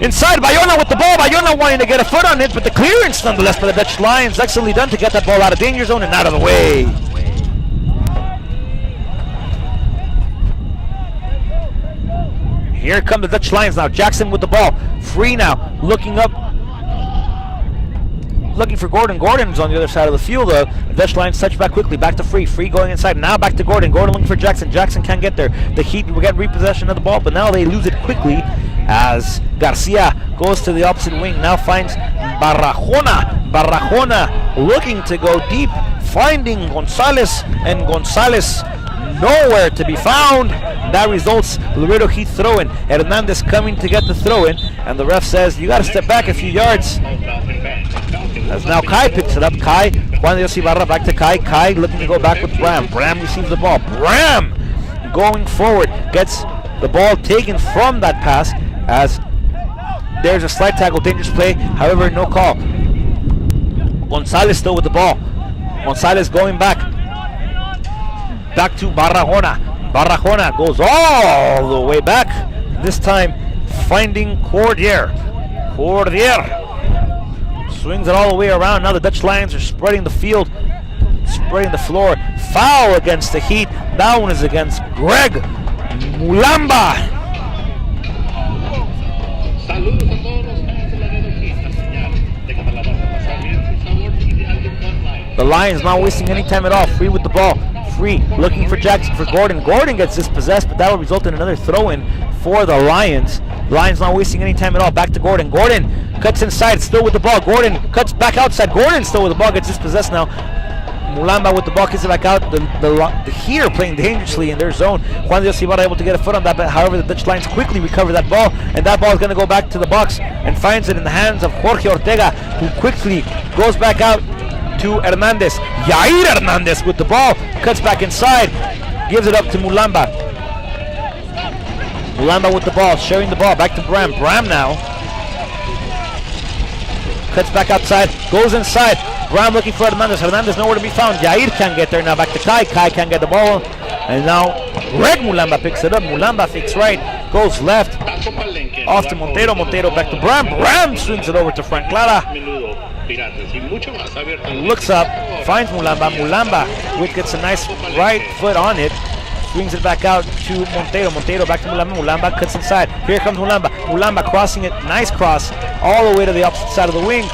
Inside, Bayona with the ball. Bayona wanting to get a foot on it, but the clearance nonetheless by the Dutch Lions. Excellently done to get that ball out of danger zone and out of the way. Here come the Dutch Lions now. Jackson with the ball. Free now. Looking up. Looking for Gordon. Gordon's on the other side of the field. The Dutch Lions touch back quickly. Back to Free. Free going inside. Now back to Gordon. Gordon looking for Jackson. Jackson can't get there. The Heat will get repossession of the ball, but now they lose it quickly as Garcia goes to the opposite wing. Now finds Barrajona. Barrajona looking to go deep. Finding Gonzalez. And Gonzalez nowhere to be found. That results Laredo Heat throw-in. Hernandez coming to get the throw-in. And the ref says, you got to step back a few yards. As now Kai picks it up. Kai, Juan de Dios Ibarra back to Kai. Kai looking to go back with Bram. Bram receives the ball. Bram going forward. Gets the ball taken from that pass as there's a slight tackle. Dangerous play. However, no call. Gonzalez still with the ball. Gonzalez going back. Back to Barrajona. Barrajona goes all the way back. This time finding Cordier. Cordier swings it all the way around. Now the Dutch Lions are spreading the field, spreading the floor. Foul against the Heat. That one is against Greg Mulamba. The Lions not wasting any time at all. Free with the ball. Free looking for Jackson, for Gordon. Gordon gets dispossessed, but that will result in another throw-in for the Lions. Lions not wasting any time at all. Back to Gordon. Gordon cuts inside, still with the ball. Gordon cuts back outside. Gordon still with the ball, gets dispossessed now. Mulamba with the ball, kicks it back out. The Heat are playing dangerously in their zone. Juan de Dios Ibarra able to get a foot on that, but however the Dutch Lions quickly recover that ball, and that ball is going to go back to the box and finds it in the hands of Jorge Ortega, who quickly goes back out to Hernandez. Yair Hernandez with the ball, cuts back inside, gives it up to Mulamba. Mulamba with the ball, sharing the ball, back to Bram. Bram now cuts back outside, goes inside. Bram looking for Hernandez. Hernandez nowhere to be found. Yair can't get there. Now back to Kai. Kai can't get the ball. And now Greg Mulamba picks it up. Mulamba fakes right, goes left, off to Montero. Montero back to Bram. Bram swings it over to Frank Clara. Looks up, finds Mulamba. Mulamba, which gets a nice right foot on it. Swings it back out to Montero. Montero back to Mulamba. Mulamba cuts inside. Here comes Mulamba. Mulamba crossing it. Nice cross all the way to the opposite side of the wing.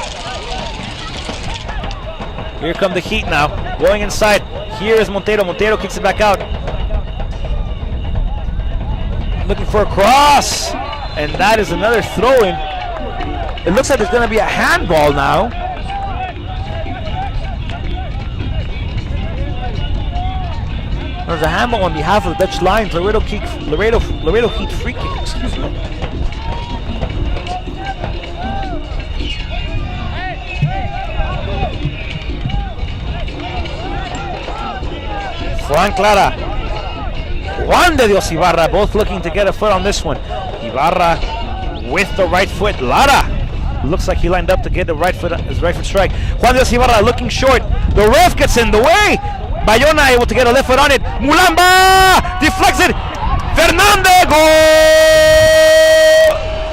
Here come the Heat now. Going inside. Here is Montero. Montero kicks it back out. Looking for a cross. And that is another throw-in. It looks like there's going to be a handball now. There's a handball on behalf of the Dutch Lions. Laredo Heat free kick, excuse me. Frank Lara. Juan de Dios Ibarra, both looking to get a foot on this one. Ibarra with the right foot. Lara looks like he lined up to get the right foot, his right foot strike. Juan de Dios Ibarra looking short. The ref gets in the way. Bayona able to get a left foot on it. Mulamba deflects it. Fernandez, goal!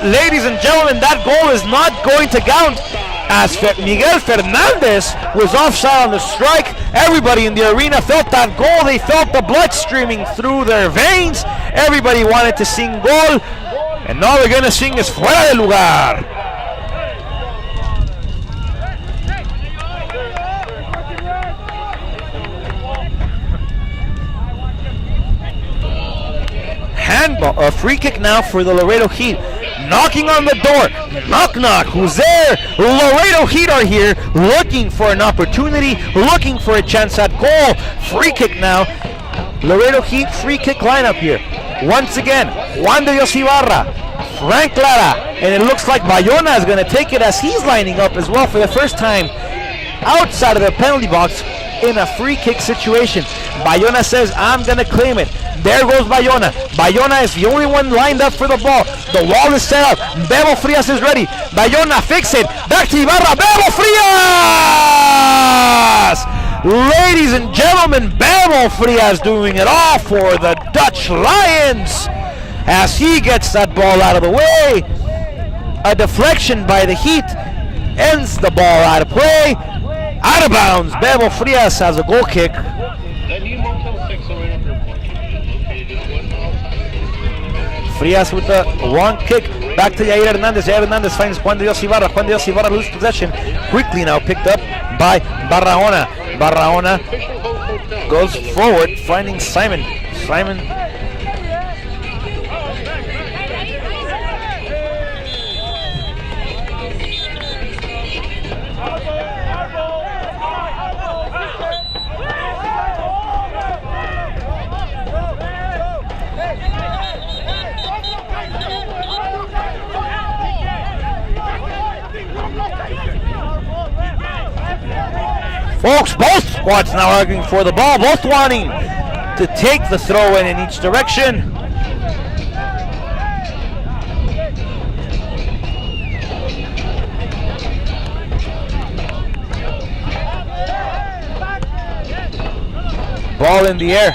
Ladies and gentlemen, that goal is not going to count, as Miguel Fernandez was offside on the strike. Everybody in the arena felt that goal. They felt the blood streaming through their veins. Everybody wanted to sing goal, and all they're going to sing is fuera de lugar. Handball, a free kick now for the Laredo Heat. Knocking on the door, knock knock, who's there? Laredo Heat are here, looking for an opportunity, looking for a chance at goal. Free kick now, Laredo Heat free kick lineup here. Once again, Juan de Dios Ibarra, Frank Lara, and it looks like Bayona is going to take it as he's lining up as well for the first time outside of the penalty box in a free kick situation. Bayona says, I'm going to claim it. There goes Bayona. Bayona is the only one lined up for the ball. The wall is set up. Bebo Frias is ready. Bayona fix it. Back to Ibarra. Bebo Frias! Ladies and gentlemen, Bebo Frias doing it all for the Dutch Lions as he gets that ball out of the way. A deflection by the Heat ends the ball out of play. Out of bounds. Bebo Frias has a goal kick. Frias with the long kick, back to Yair Hernandez. Yair Hernandez finds Juan de Dios Ibarra. Juan de Dios Ibarra loses possession. Quickly now picked up by Barahona. Barahona goes forward, finding Simon. Simon. Folks, both squads now arguing for the ball, both wanting to take the throw in each direction. Ball in the air.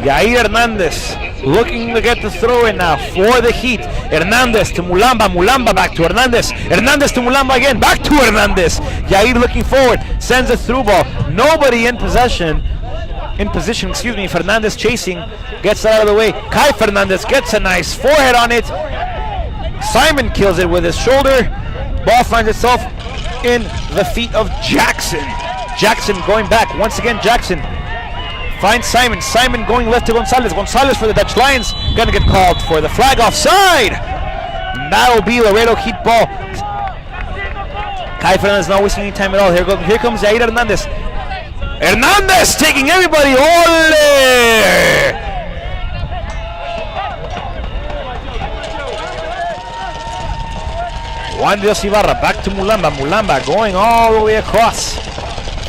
Yair Hernandez looking to get the throw in now for the Heat. Hernandez to Mulamba. Mulamba back to Hernandez. Hernandez to Mulamba again. Back to Hernandez. Yair looking forward. Sends a through ball. Nobody in possession. In position, excuse me. Fernandez chasing. Gets it out of the way. Kai Fernandez gets a nice forehead on it. Simon kills it with his shoulder. Ball finds itself in the feet of Jackson. Jackson going back. Once again, Jackson finds Simon. Simon going left to Gonzalez. Gonzalez for the Dutch Lions. Gonna get called for the flag offside. That'll be Laredo Heat ball. Kai Fernandez not wasting any time at all. Here comes Yair Hernandez. Hernandez taking everybody. Ole! Juan de Dios Ibarra back to Mulamba. Mulamba going all the way across.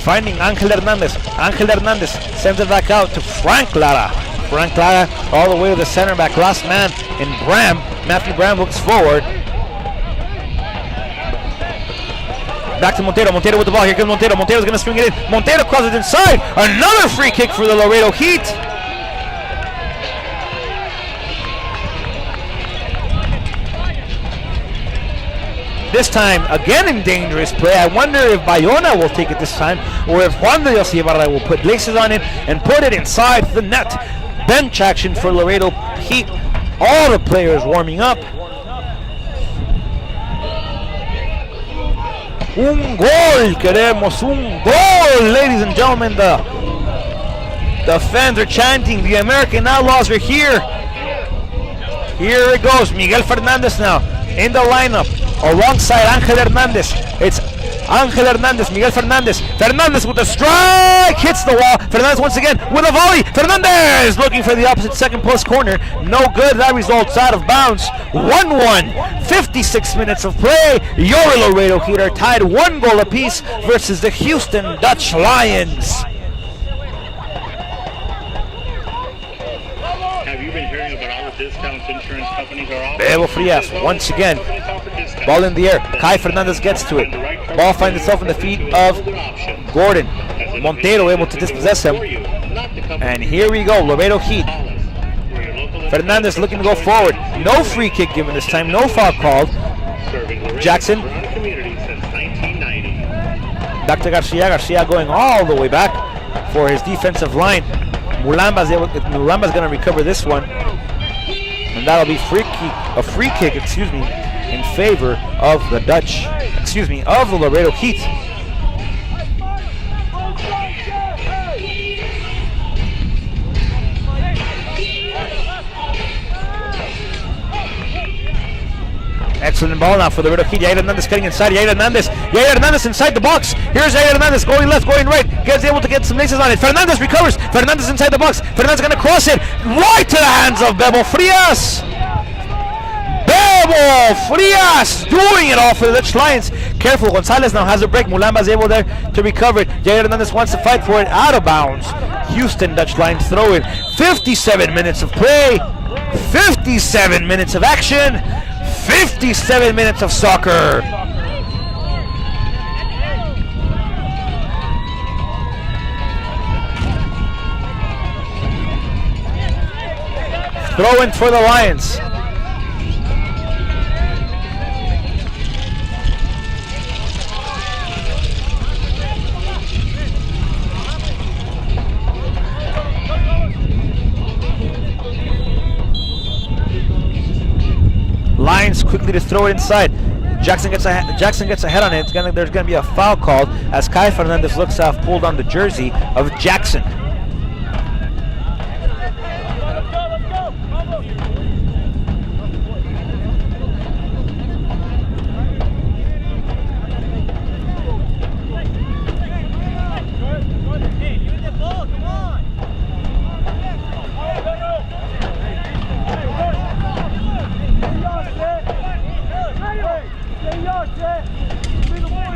Finding Angel Hernandez. Angel Hernandez sends it back out to Frank Lara. Frank Lara all the way to the center back. Last man in Bram. Matthew Bram looks forward. Back to Montero. Montero with the ball. Here comes Montero. Montero's going to swing it in. Montero crosses inside. Another free kick for the Laredo Heat. This time, again in dangerous play. I wonder if Bayona will take it this time, or if Juan de Dios Ibarra will put laces on it and put it inside the net. Bench action for Laredo Heat. All the players warming up. Un gol, queremos un gol, ladies and gentlemen. The fans are chanting. The American Outlaws are here. Here it goes. Miguel Fernandez now in the lineup. alongside Angel Hernandez. It's Angel Hernandez, Miguel Fernandez. Fernandez with a strike, hits the wall. Fernandez once again with a volley. Fernandez looking for the opposite second post corner. No good. That results out of bounds. 1-1. 56 minutes of play. Your Laredo Heat are tied 1 goal apiece versus the Houston Dutch Lions. Have you been hearing about all the discounts insurance companies are offering? Bebo Frias once again. Ball in the air. Kai Fernandez gets to it. Ball finds itself in the feet of Gordon. Montero able to dispossess him. And here we go. Laredo Heat. Fernandez looking to go forward. No free kick given this time. No foul called. Jackson. Dr. Garcia going all the way back for his defensive line. Mulamba's going to recover this one. And that'll be a free kick, in favor of the Dutch, of the Laredo Heat. Excellent ball now for the Laredo Heat. Yair Hernandez cutting inside. Yair Hernandez inside the box. Here's Yair Hernandez going left, going right. Gets able to get some laces on it. Fernandez recovers. Fernandez inside the box. Fernandez going to cross it right to the hands of Bebo Frias. Bebo Frias doing it all for the Dutch Lions. Careful, Gonzalez now has a break. Mulamba's able there to recover it. Yair Hernandez wants to fight for it. Out of bounds. Houston Dutch Lions throw it. 57 minutes of play. 57 minutes of action. 57 minutes of soccer. Throw in for the Lions. Lions quickly to throw it inside. Jackson gets a head on it. There's gonna be a foul called as Kai Fernandez looks to have pulled on the jersey of Jackson.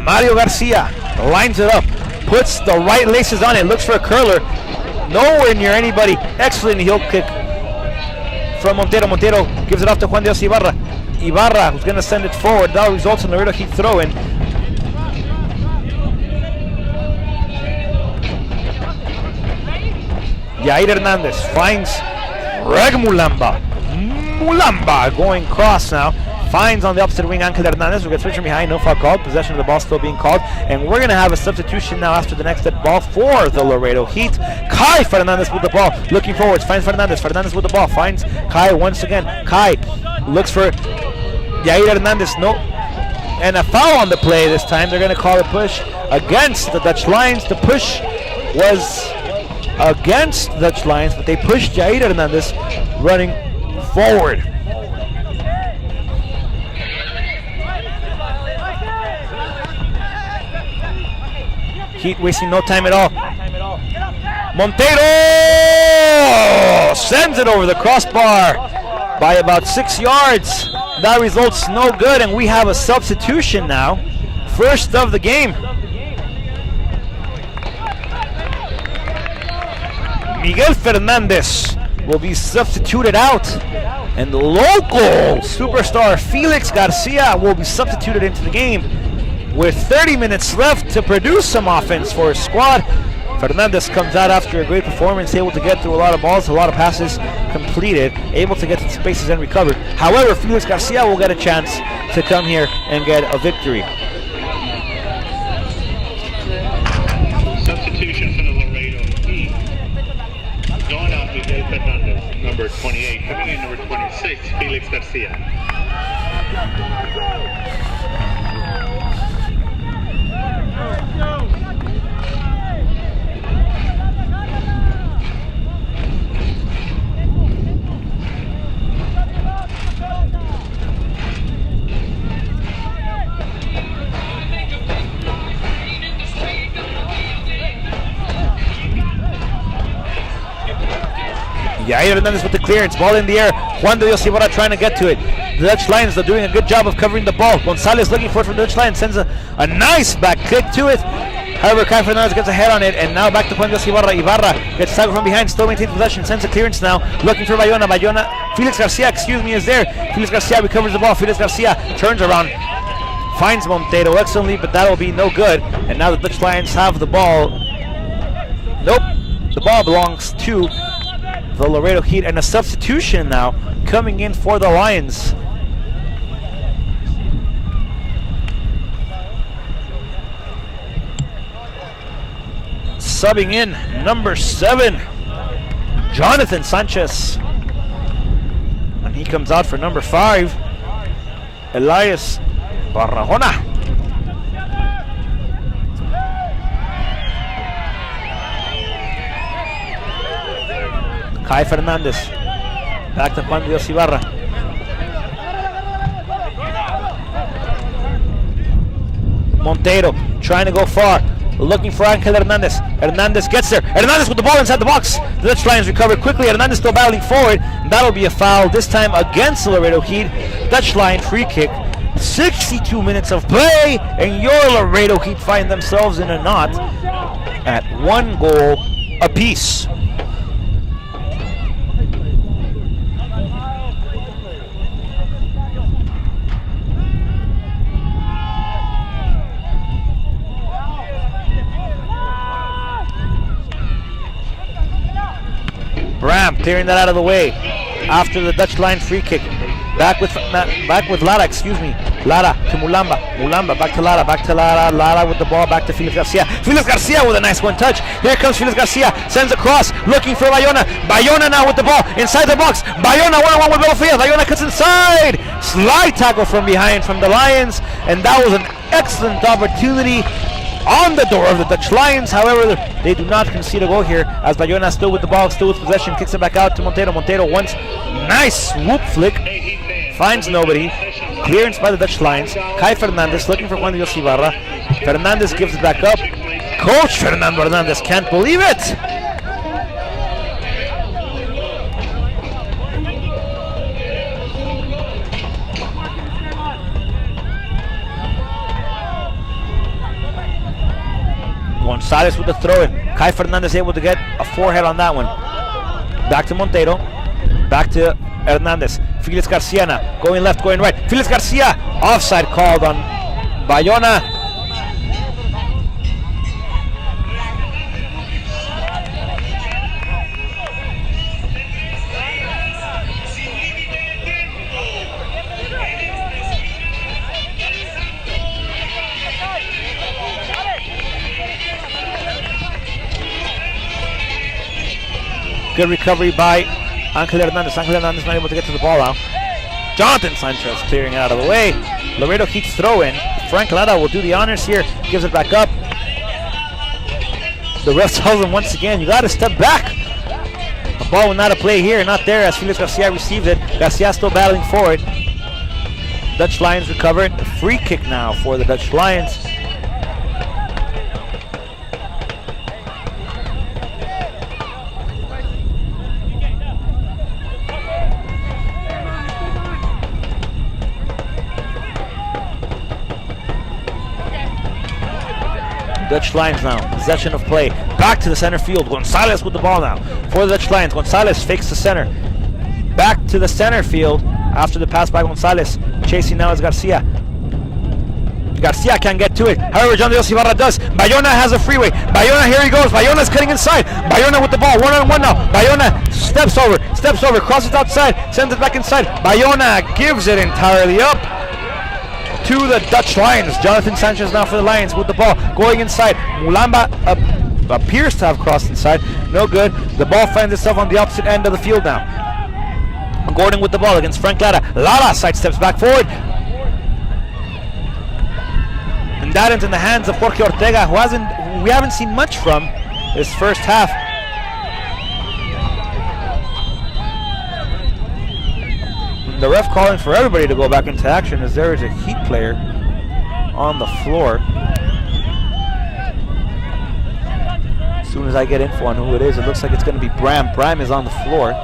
Mario Garcia lines it up, puts the right laces on it, looks for a curler, nowhere near anybody. Excellent heel kick from Montero. Montero gives it off to Juan Dios Ibarra. Ibarra, who's going to send it forward. That results in the Laredo Heat throw-in. Yair Hernandez finds Reg Mulamba. Mulamba going cross now. Finds on the opposite wing Angel Hernandez, who gets switched from behind, no foul called. Possession of the ball still being called. And we're going to have a substitution now after the next dead ball for the Laredo Heat. Kai Fernandez with the ball, looking forwards, finds Fernandez. Fernandez with the ball, finds Kai once again. Kai looks for Yair Hernandez, no. And a foul on the play this time. They're going to call a push against the Dutch Lions. The push was against the Dutch Lions, but they pushed Yair Hernandez running forward. Heat wasting no time at all. Montero sends it over the crossbar by about 6 yards. That results no good, and we have a substitution now. First of the game. Miguel Fernandez will be substituted out, and the local superstar Felix Garcia will be substituted into the game. With 30 minutes left to produce some offense for his squad. Fernandez comes out after a great performance, able to get through a lot of balls, a lot of passes completed, able to get to spaces and recover. However, Felix Garcia will get a chance to come here and get a victory. Substitution for the Laredo Heat. Going out Miguel Fernandez, number 28. Coming in number 26, Felix Garcia. Yair Hernandez with the clearance. Ball in the air. Juan de Dios Ibarra trying to get to it. The Dutch Lions are doing a good job of covering the ball. Gonzalez looking for it from the Dutch Lions. Sends a nice back kick to it. However, Kai Fernandez gets a head on it, and now back to Juan de Dios Ibarra. Ibarra gets tackled from behind, still maintains possession, sends a clearance now, looking for Bayona. Felix Garcia, is there. Felix Garcia recovers the ball. Felix Garcia turns around, finds Montero excellently, but that'll be no good. And now the Dutch Lions have the ball. Nope, the ball belongs to the Laredo Heat, and a substitution now coming in for the Lions. Subbing in, number 7, Jonathan Sanchez. And he comes out for number 5, Elias Barrahona. Kai Fernandez. Back to Juan de Dios Ibarra. Montero trying to go far. Looking for Angel Hernandez. Hernandez gets there. Hernandez with the ball inside the box. The Dutch Lions recover quickly. Hernandez still battling forward. That'll be a foul, this time against the Laredo Heat. Dutch Lion free kick. 62 minutes of play, and your Laredo Heat find themselves in a knot at 1 goal apiece. Bram clearing that out of the way after the Dutch line free kick. Back with Lara, Lara to Mulamba. Mulamba back to Lara. Lara with the ball back to Felix Garcia. Felix Garcia with a nice one touch. Here comes Felix Garcia. Sends across, looking for Bayona. Bayona now with the ball inside the box. Bayona 1-on-1 with Belfia. Bayona cuts inside. Slide tackle from behind from the Lions, and that was an excellent opportunity on the door of the Dutch Lions. However, they do not concede a goal here, as Bayona still with the ball, still with possession, kicks it back out to Montero. Montero once nice swoop flick, finds nobody. Clearance by the Dutch Lions. Kai Fernandez looking for Juan de Dios Ibarra. Fernandez gives it back up. Coach Fernando Hernandez can't believe it. Gonzalez with the throw in. Kai Fernandez able to get a forehead on that one. Back to Montero. Back to Hernandez. Felix Garcia now. Going left, going right. Felix Garcia. Offside called on Bayona. Good recovery by Angel Hernandez. Angel Hernandez not able to get to the ball now. Jonathan Sanchez clearing it out of the way. Laredo Heat's throw in. Frank Lara will do the honors here. Gives it back up. The ref tells him once again, you got to step back. The ball will not a play here. Not there as Felix Garcia received it. Garcia still battling forward. Dutch Lions recovered. Free kick now for the Dutch Lions. Dutch Lions now, possession of play. Back to the center field. Gonzalez with the ball now for the Dutch Lions. Gonzalez fakes the center. Back to the center field after the pass by Gonzalez. Chasing now is Garcia. Garcia can't get to it. However, John de Dios Ibarra does. Bayona has a freeway. Bayona, here he goes. Bayona's cutting inside. Bayona with the ball. 1-on-1 now. Bayona steps over, crosses outside, sends it back inside. Bayona gives it entirely up to the Dutch Lions. Jonathan Sanchez now for the Lions with the ball going inside. Mulamba appears to have crossed inside. No good. The ball finds itself on the opposite end of the field now. Gordon with the ball against Frank Lara. Lara sidesteps back forward. And that ends in the hands of Jorge Ortega, who we haven't seen much from this first half. The ref calling for everybody to go back into action as there is a Heat player on the floor. As soon as I get info on who it is, it looks like it's going to be Bram. Bram is on the floor.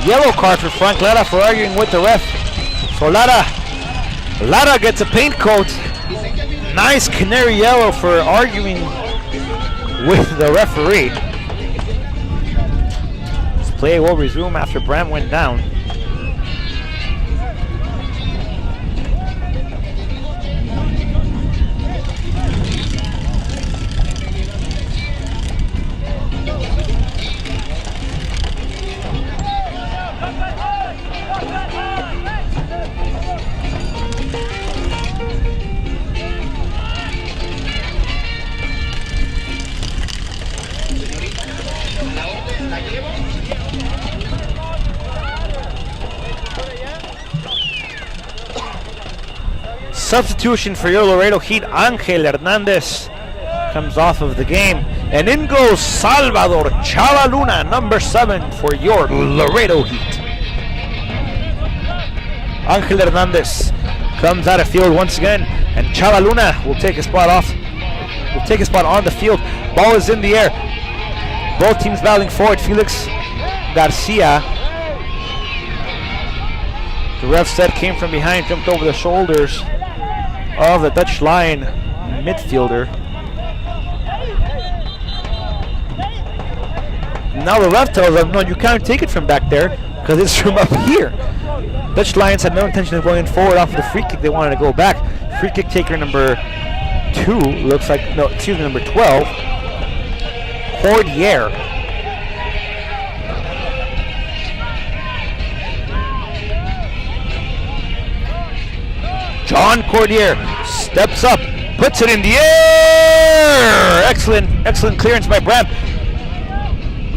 Yellow card for Frank Lara for arguing with the ref. So Lara gets a paint coat. Nice canary yellow for arguing with the referee. This play will resume after Bram went down. Substitution for your Laredo Heat, Angel Hernandez comes off of the game. And in goes Salvador Chala Luna, number 7 for your Laredo Heat. Angel Hernandez comes out of field once again, and Chala Luna will take a spot on the field. Ball is in the air. Both teams battling forward. Felix Garcia, the ref said, came from behind, jumped over the shoulders of the Dutch Lion midfielder. Now the ref tells them, no, you can't take it from back there because it's from up here. Dutch Lions had no intention of going forward off of the free kick. They wanted to go back. Free kick taker number 2 looks like, no, excuse me, number 12, Cordier. John Cordier steps up, puts it in the air. Excellent clearance by Bram.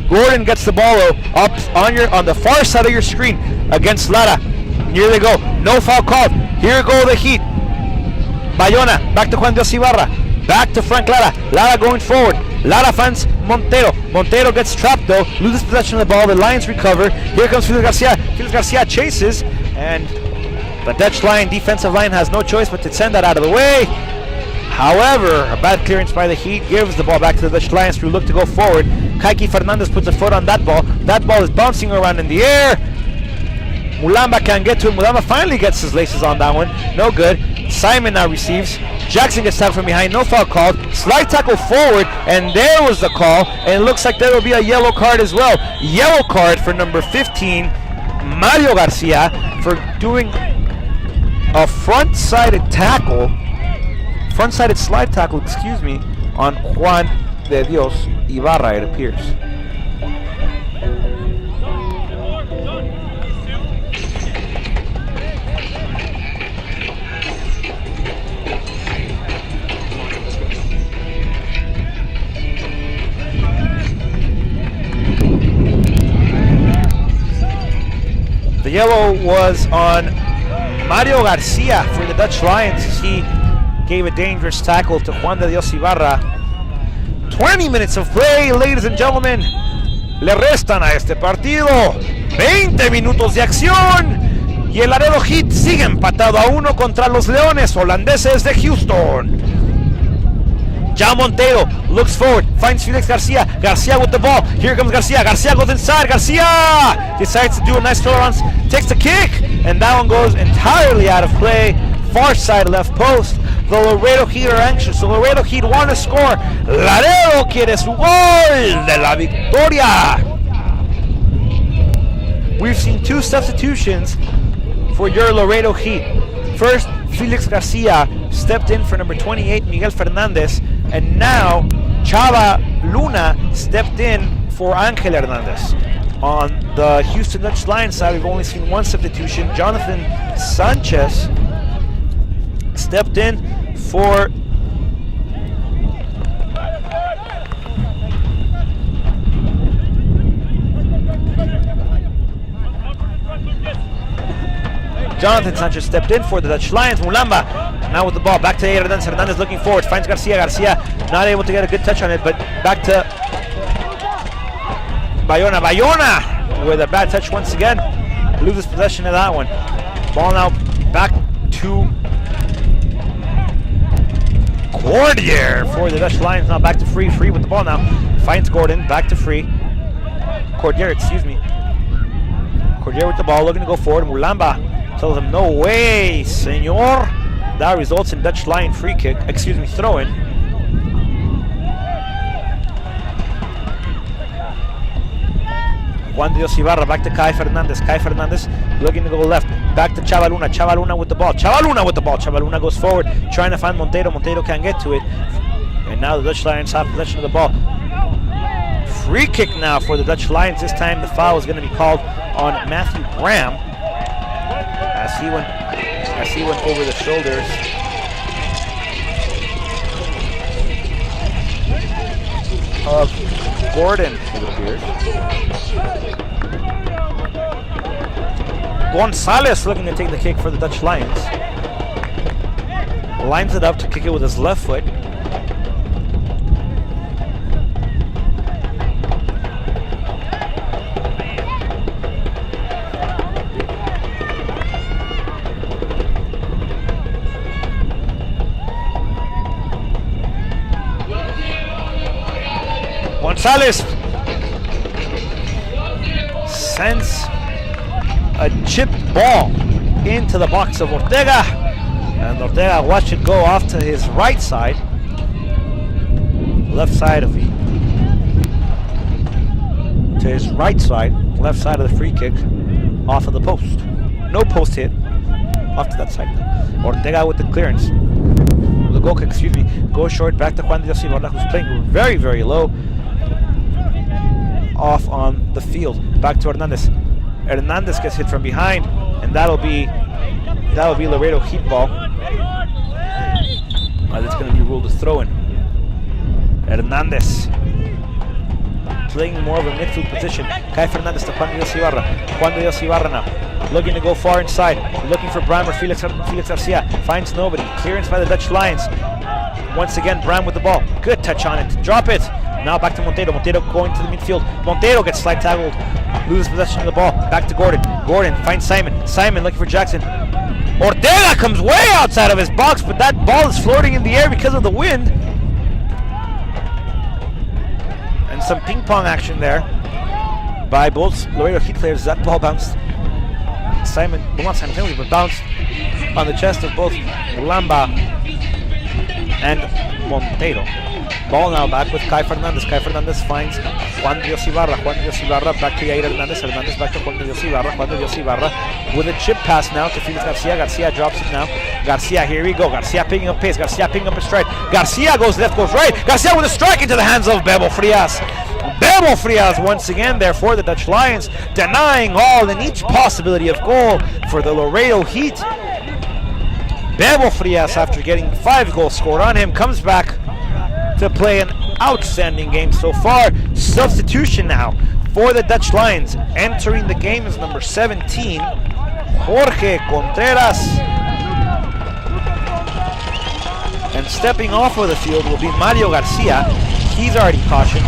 Gordon gets the ball up on the far side of your screen against Lara. Here they go. No foul called. Here go the Heat. Bayona back to Juan Dios Ibarra. Back to Frank Lara. Lara going forward. Lara finds Montero. Montero gets trapped though. Loses possession of the ball. The Lions recover. Here comes Felix Garcia. Felix Garcia chases, and the Dutch Lion defensive line has no choice but to send that out of the way. However, a bad clearance by the Heat gives the ball back to the Dutch Lions who look to go forward. Kaiki Fernandez puts a foot on that ball. That ball is bouncing around in the air. Mulamba can't get to it. Mulamba finally gets his laces on that one. No good. Simon now receives. Jackson gets tapped from behind. No foul called. Slide tackle forward, and there was the call. And it looks like there will be a yellow card as well. Yellow card for number 15, Mario Garcia, for doing a front-sided slide tackle, excuse me, on Juan de Dios Ibarra, it appears. The yellow was on Mario Garcia for the Dutch Lions. He gave a dangerous tackle to Juan de Dios Ibarra. 20 minutes of play, ladies and gentlemen. Le restan a este partido 20 minutos de acción. Y el Laredo Heat sigue empatado a 1 contra los Leones holandeses de Houston. John Montero looks forward, finds Felix Garcia. Garcia with the ball. Here comes Garcia. Garcia goes inside. Garcia decides to do a nice tolerance. Takes the kick, and that one goes entirely out of play. Far side left post. The Laredo Heat are anxious. The Laredo Heat want to score. Laredo quiere su gol de la victoria. We've seen 2 substitutions for your Laredo Heat. First, Felix Garcia stepped in for number 28, Miguel Fernandez, and now Chala Luna stepped in for Angel Hernandez. On the Houston Dutch Lions side, we've only seen 1 substitution. Jonathan Sanchez stepped in for the Dutch Lions. Mulamba now with the ball. Back to Hernandez. Hernandez looking forward. Finds Garcia. Garcia not able to get a good touch on it, but back to Bayona. Bayona with a bad touch once again. Loses possession of that one. Ball now back to Cordier for the Dutch Lions. Now back to Free. Free with the ball now. Finds Gordon. Back to Free. Cordier, excuse me. Cordier with the ball, looking to go forward. Mulamba tells him, no way, senor. That results in Dutch Lion free kick, throw-in. Juan de Dios Ibarra back to Kai Fernandez. Kai Fernandez looking to go left. Back to Chavaluna. Chavaluna with the ball. Chavaluna goes forward, trying to find Montero. Montero can't get to it. And now the Dutch Lions have possession of the ball. Free kick now for the Dutch Lions. This time the foul is going to be called on Matthew Graham as he went over the shoulders of Gordon, it appears. Gonzalez looking to take the kick for the Dutch Lions. Lines it up to kick it with his left foot. Gonzalez sends a chipped ball into the box of Ortega, and Ortega watched it go off to his right side, left side of the free kick, off of the post. No post hit, off to that side. Ortega with the clearance. The goal kick, goes short back to Juan de Dios Ibarra, who's playing very, very low. Off on the field, back to Hernandez. Hernandez gets hit from behind, and that'll be Laredo Heat ball. That's going to be ruled a throw-in. Hernandez playing more of a midfield position. Kai Fernandez to Juan de Dios Ibarra. Juan de Dios Ibarra now looking to go far inside, looking for Bram or Felix Garcia. Finds nobody. Clearance by the Dutch Lions. Once again, Bram with the ball. Good touch on it. Drop it. Now back to Montero. Montero going to the midfield. Montero gets slide tackled. Loses possession of the ball. Back to Gordon. Gordon finds Simon. Simon looking for Jackson. Ortega comes way outside of his box, but that ball is floating in the air because of the wind. And some ping pong action there by both Laredo Heat players. That ball bounced. Simon, well, not simultaneously, but bounced on the chest of both Mulamba and Montero. Ball now back with Kai Fernandez. Kai Fernandez finds Juan de Dios Ibarra. Juan de Dios Ibarra back to Yair Hernandez. Hernandez back to Juan de Dios Ibarra. Juan de Dios Ibarra with a chip pass now to Felix Garcia. Garcia drops it now. Garcia, here we go. Garcia picking up pace. Garcia picking up his stride. Garcia goes left, goes right. Garcia with a strike into the hands of Bebo Frias. Bebo Frias once again there for the Dutch Lions, denying all and each possibility of goal for the Laredo Heat. Bebo Frias, after getting 5 goals scored on him, comes back to play an outstanding game so far. Substitution now for the Dutch Lions. Entering the game is number 17, Jorge Contreras. And stepping off of the field will be Mario Garcia. He's already cautioned.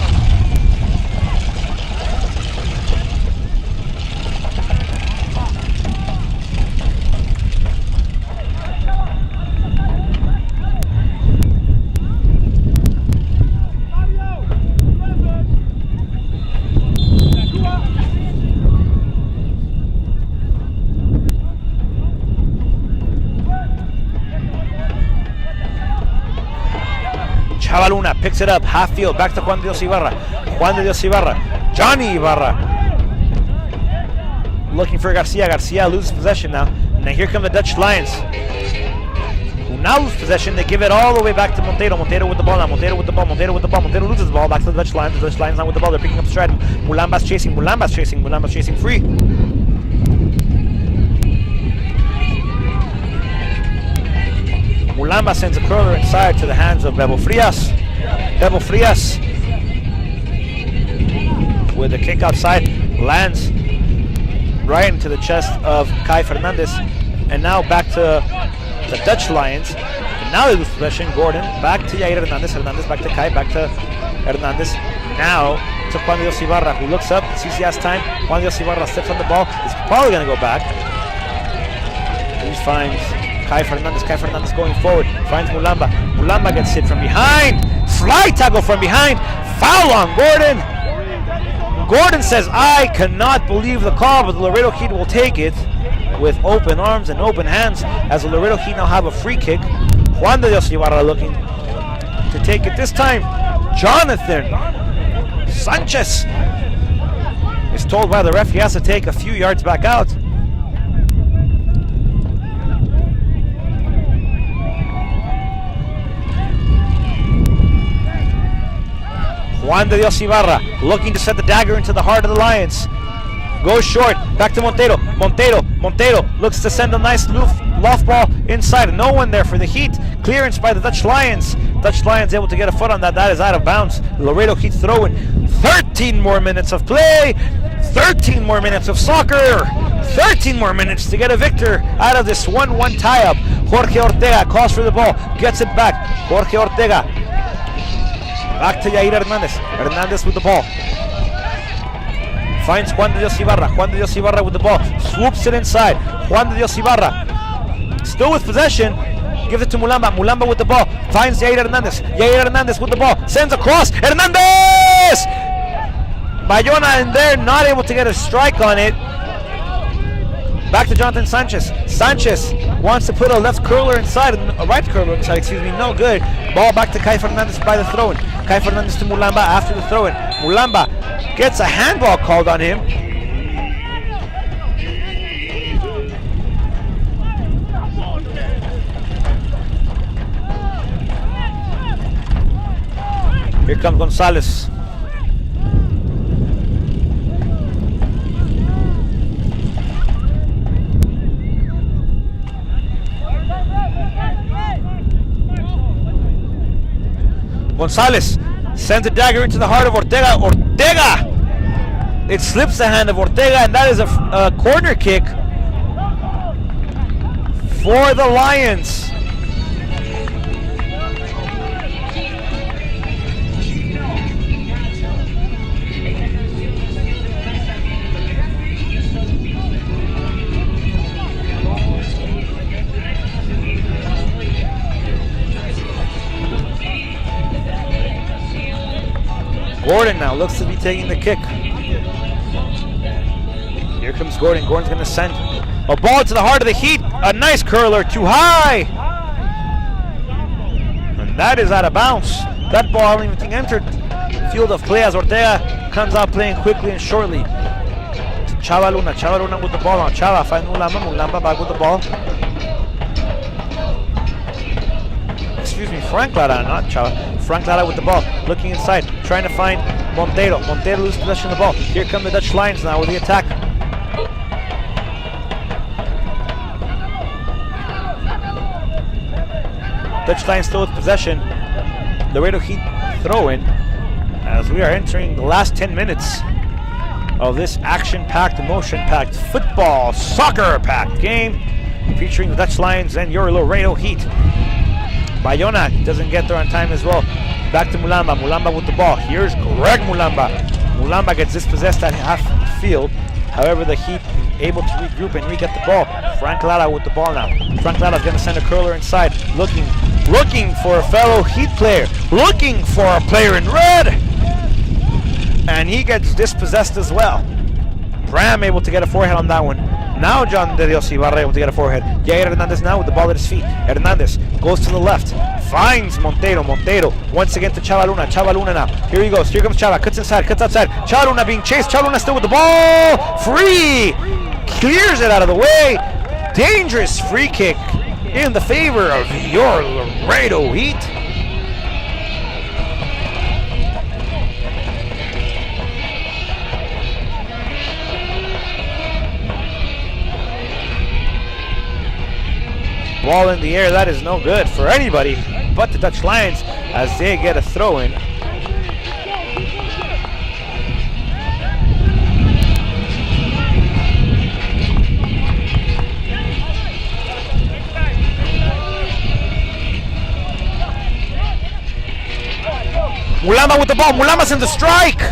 Chavaluna picks it up, half field, back to Juan de Dios Ibarra. Juan de Dios Ibarra, Johnny Ibarra. Looking for Garcia. Garcia loses possession now. And then here come the Dutch Lions, who now lose possession. They give it all the way back to Montero. Montero with the ball now. Montero with the ball. Montero with the ball. Montero loses the ball back to the Dutch Lions. The Dutch Lions now with the ball. They're picking up stride. Mulamba's chasing. Mulamba's chasing. Mulamba's chasing free. Mulamba sends a curler inside to the hands of Bebo Frias. Bebo Frias with a kick outside lands right into the chest of Kai Fernandez. And now back to the Dutch Lions. And now they lose possession. Gordon back to Yair Hernandez. Hernandez back to Kai. Back to Hernandez. Now to Juan de Dios Ibarra, who looks up, sees he has time. Juan de Dios Ibarra steps on the ball. He's probably going to go back. He finds Kai Fernandez. Kai Fernandez going forward. Finds Mulamba. Mulamba gets hit from behind. Slide tackle from behind. Foul on Gordon. Gordon says, I cannot believe the call, but the Laredo Heat will take it with open arms and open hands as the Laredo Heat now have a free kick. Juan de Dios Ibarra looking to take it this time. Jonathan Sanchez is told by the ref he has to take a few yards back out. Juan de Dios Ibarra looking to set the dagger into the heart of the Lions. Goes short, back to Montero. Montero looks to send a nice loft ball inside. No one there for the Heat. Clearance by the Dutch Lions. Dutch Lions able to get a foot on that. That is out of bounds. Laredo Heat throwing. 13 more minutes of play. 13 more minutes of soccer. 13 more minutes to get a victor out of this 1-1 tie-up. Jorge Ortega calls for the ball. Gets it back. Jorge Ortega. Back to Yair Hernandez. Hernandez with the ball. Finds Juan de Dios Ibarra. Juan de Dios Ibarra with the ball. Swoops it inside. Juan de Dios Ibarra. Still with possession. Gives it to Mulamba. Mulamba with the ball. Finds Yair Hernandez. Yair Hernandez with the ball. Sends across. Hernandez! Bayona in there. Not able to get a strike on it. Back to Jonathan Sanchez. Sanchez wants to put a left curler inside, a right curler inside, excuse me, no good. Ball back to Kai Fernandez by the throw-in. Kai Fernandez to Mulamba after the throw-in. Mulamba gets a handball called on him. Here comes Gonzalez. Gonzalez sends a dagger into the heart of Ortega. Ortega! It slips the hand of Ortega, and that is a corner kick for the Lions. Gordon now looks to be taking the kick. Here comes Gordon. Gordon's going to send a ball to the heart of the Heat. A nice curler, too high. And that is out of bounds. That ball, I don't even think entered the field of play as Ortega comes out playing quickly and shortly. Chava Luna. Chava Luna with the ball on. Chava finds Mulamba. Mulamba back with the ball. Excuse me, Frank Lara, not Chava. Frank Lara with the ball, looking inside, trying to find Montero. Montero loses possession of the ball. Here come the Dutch Lions now with the attack. Dutch Lions still with possession. Laredo Heat throw-in as we are entering the last 10 minutes of this action-packed, emotion-packed, football, soccer-packed game featuring the Dutch Lions and your Laredo Heat. Bayona doesn't get there on time as well. Back to Mulamba. Mulamba with the ball. Here's Greg Mulamba. Mulamba gets dispossessed at half field. However, the Heat able to regroup and re-get the ball. Frank Lara with the ball now. Frank Lara is going to send a curler inside. Looking for a fellow Heat player. Looking for a player in red. And he gets dispossessed as well. Bram able to get a forehead on that one. Now John de Dios Ibarra able to get a forehead. Jair Hernandez now with the ball at his feet. Hernandez goes to the left. Finds Montero. Montero once again to Chava Luna. Chava Luna now. Here he goes. Here comes Chava. Cuts inside. Cuts outside. Chava Luna being chased. Chava Luna still with the ball. Free. Clears it out of the way. Dangerous free kick in the favor of your Laredo Heat. Ball in the air, that is no good for anybody but the Dutch Lions as they get a throw-in. Mulamba with the ball. Mulamba sends a strike.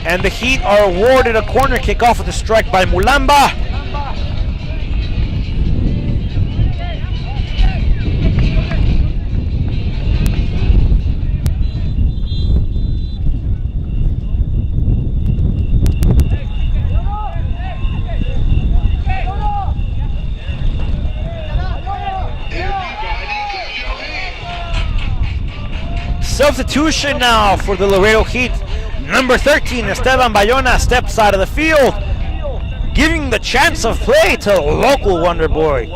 And the Heat are awarded a corner kick off with a strike by Mulamba. Substitution now for the Laredo Heat. Number 13, Esteban Bayona, steps out of the field, giving the chance of play to the local wonder boy,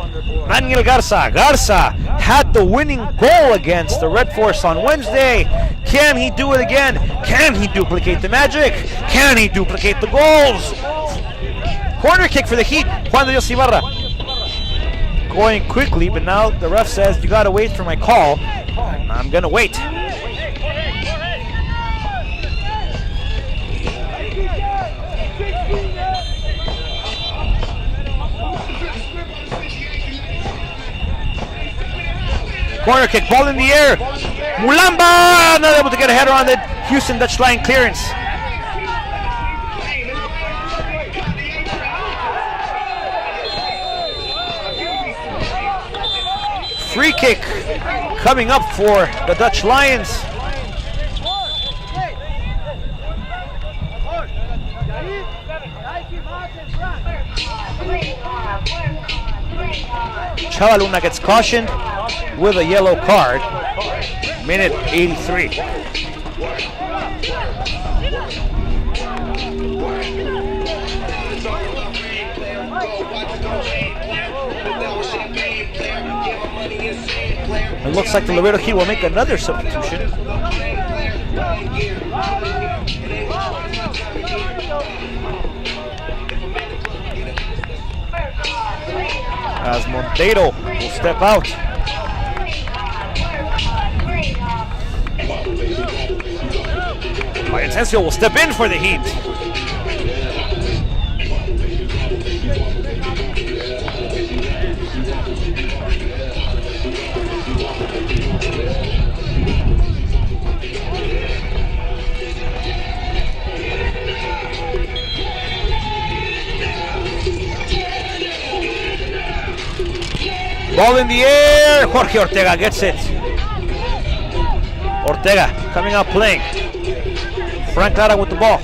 Daniel Garza. Garza had the winning goal against the Red Force on Wednesday. Can he do it again? Can he duplicate the magic? Can he duplicate the goals? Corner kick for the Heat, Juan de Dios Ibarra. Going quickly, but now the ref says, you gotta wait for my call. I'm gonna wait. Corner kick, ball in the air. Mulamba not able to get a header on the Houston Dutch line clearance. Free kick coming up for the Dutch Lions. Chavaluna gets cautioned with a yellow card. Minute 83. It looks like the Laredo Heat will make another substitution. As Monteiro will step out. Vicencio will step in for the Heat. Ball in the air. Jorge Ortega gets it. Ortega coming out playing. Frank Lara with the ball.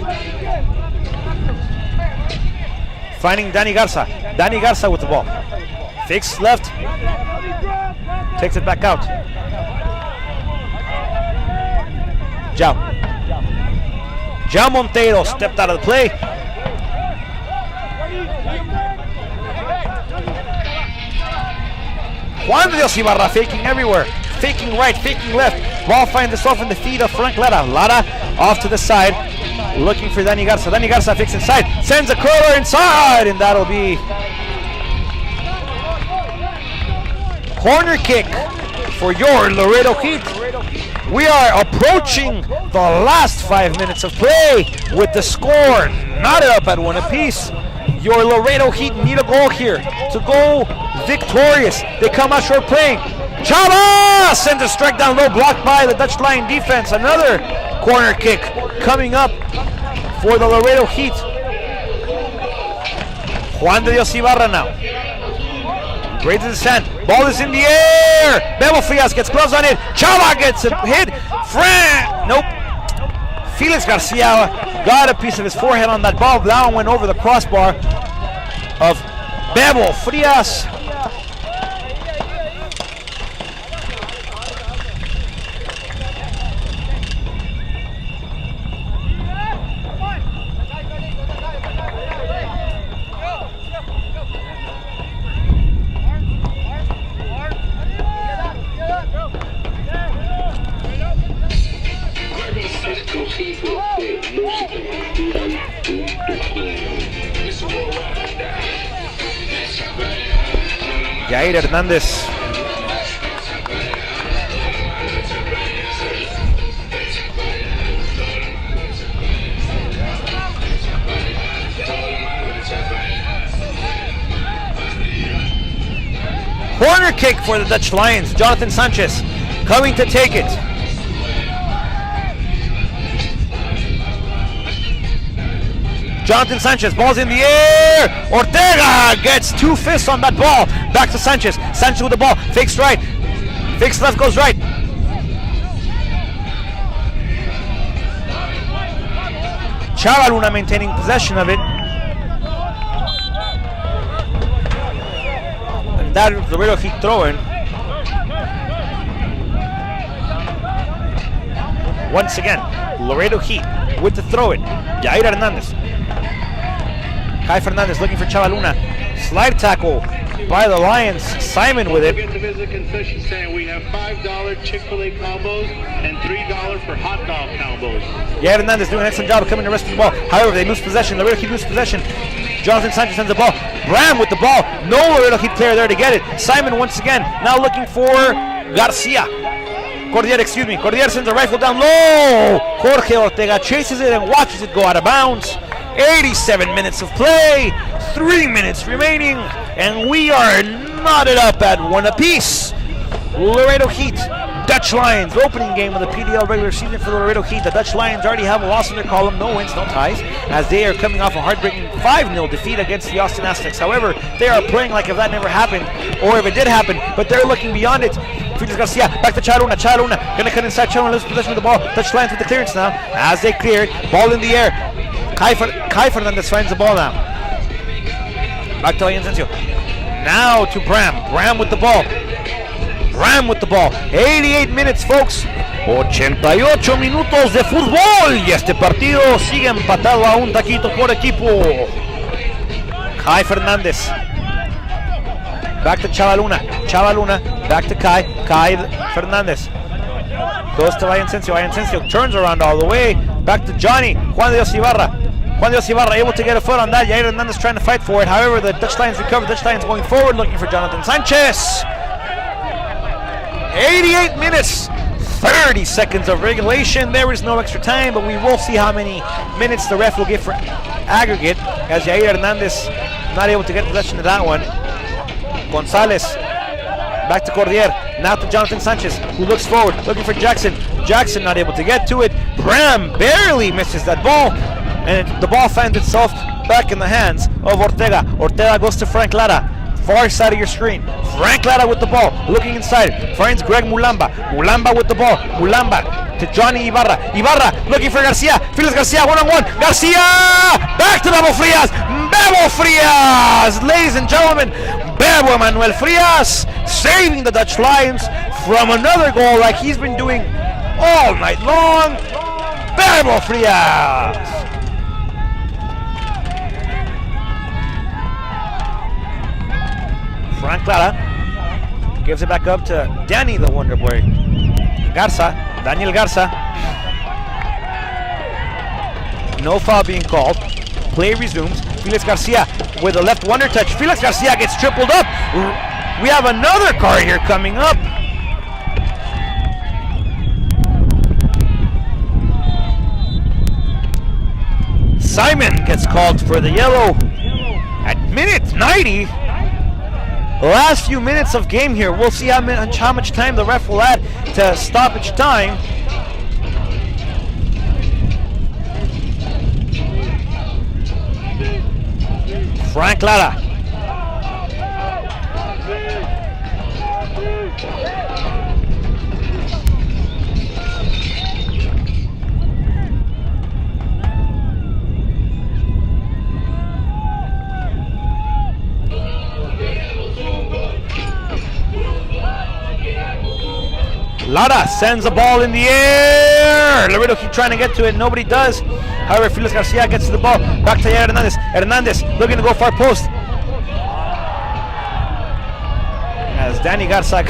Finding Danny Garza. Danny Garza with the ball. Fakes left. Takes it back out. Jao Monteiro stepped out of the play. Juan de Dios Ibarra faking everywhere. Faking right, faking left. Ball finds itself in the feet of Frank Lara. Lara off to the side, looking for Danny Garza. Danny Garza fakes inside, sends a curler inside, and that'll be corner kick for your Laredo Heat. We are approaching the last 5 minutes of play with the score knotted up at one apiece. Your Laredo Heat need a goal here to go victorious. They come out short playing. Chava sends a strike down low, blocked by the Dutch line defense. Another corner kick coming up for the Laredo Heat. Juan de Dios Ibarra now. Raises his hand. Ball is in the air. Bebo Frias gets gloves on it. Chava gets a hit. Nope. Felix Garcia got a piece of his forehead on that ball. That one went over the crossbar of Bebo Frias. Jair Hernández. Corner kick for the Dutch Lions. Jonathan Sanchez coming to take it. Jonathan Sanchez, ball's in the air. Ortega gets two fists on that ball. Back to Sanchez. Sanchez with the ball. Fakes right. Fakes left, goes right. Chavaluna maintaining possession of it. And that is the Laredo Heat throwing. once again. Laredo Heat with the throw it. Jair Hernandez. Kai Fernandez looking for Chavaluna. Slide tackle by the Lions. Simon with it. Get to visit concession stand. We have $5 Chick-fil-A combos and $3 for hot dog combos. Jair Hernandez doing an excellent job of coming to rescue the ball. However, they lose possession. Laredo Heat lose possession. Jonathan Sanchez sends the ball. Bram with the ball. No Laredo Heat player there to get it. Simon once again now looking for Garcia. Cordier sends a rifle down low. Jorge Ortega chases it and watches it go out of bounds. 87 minutes of play. 3 minutes remaining. And we are knotted up at 1 apiece. Laredo Heat, Dutch Lions, opening game of the PDL regular season for the Laredo Heat. The Dutch Lions already have a loss in their column, no wins, no ties, as they are coming off a heartbreaking 5-0 defeat against the Austin Aztecs. However, they are playing like if that never happened, or if it did happen, but they're looking beyond it. Felix Garcia, back to Chaluna, gonna cut inside, Chaluna loses possession of the ball. Dutch Lions with the clearance now, as they clear it, ball in the air. Kai Fernandez finds the ball now. Back to Lienzencio. Now to Bram with the ball. 88 minutes, folks. 88 minutos de fútbol y este partido sigue empatado a un taquito por equipo. Kai Fernandez. Back to Chavaluna, back to Kai Fernandez. Goes to Lienzencio turns around all the way. Back to Johnny, Juan de Dios Ibarra able to get a foot on that. Jair Hernandez trying to fight for it. However, the Dutch Lions recover. Dutch Lions going forward looking for Jonathan Sanchez. 88 minutes, 30 seconds of regulation. There is no extra time, but we will see how many minutes the ref will give for aggregate, as Jair Hernandez not able to get possession of that one. Gonzalez, back to Cordier, now to Jonathan Sanchez, who looks forward, looking for Jackson. Jackson not able to get to it. Bram barely misses that ball, and the ball finds itself back in the hands of Ortega. Ortega goes to Frank Lara. Far side of your screen. Frank Lara with the ball, looking inside, finds Greg Mulamba. Mulamba with the ball. Mulamba to Johnny Ibarra. Ibarra looking for Garcia. Felix Garcia one-on-one. Garcia! Back to Bebo Frias. Bebo Frias! Ladies and gentlemen, Bebo Manuel Frias saving the Dutch Lions from another goal like he's been doing all night long. Bebo Frias! Frank Lara gives it back up to Danny the Wonder Boy. Daniel Garza. No foul being called. Play resumes. Felix Garcia with a left wonder touch. Felix Garcia gets tripled up. We have another car here coming up. Simon gets called for the yellow at minute 90. Last few minutes of game here. We'll see how much time the ref will add to stoppage time. Frank Lara. Lara sends the ball in the air. Laredo keep trying to get to it. Nobody does. However, Felix Garcia gets to the ball. Back to Jair Hernandez. Hernandez looking to go far post. As Danny Garza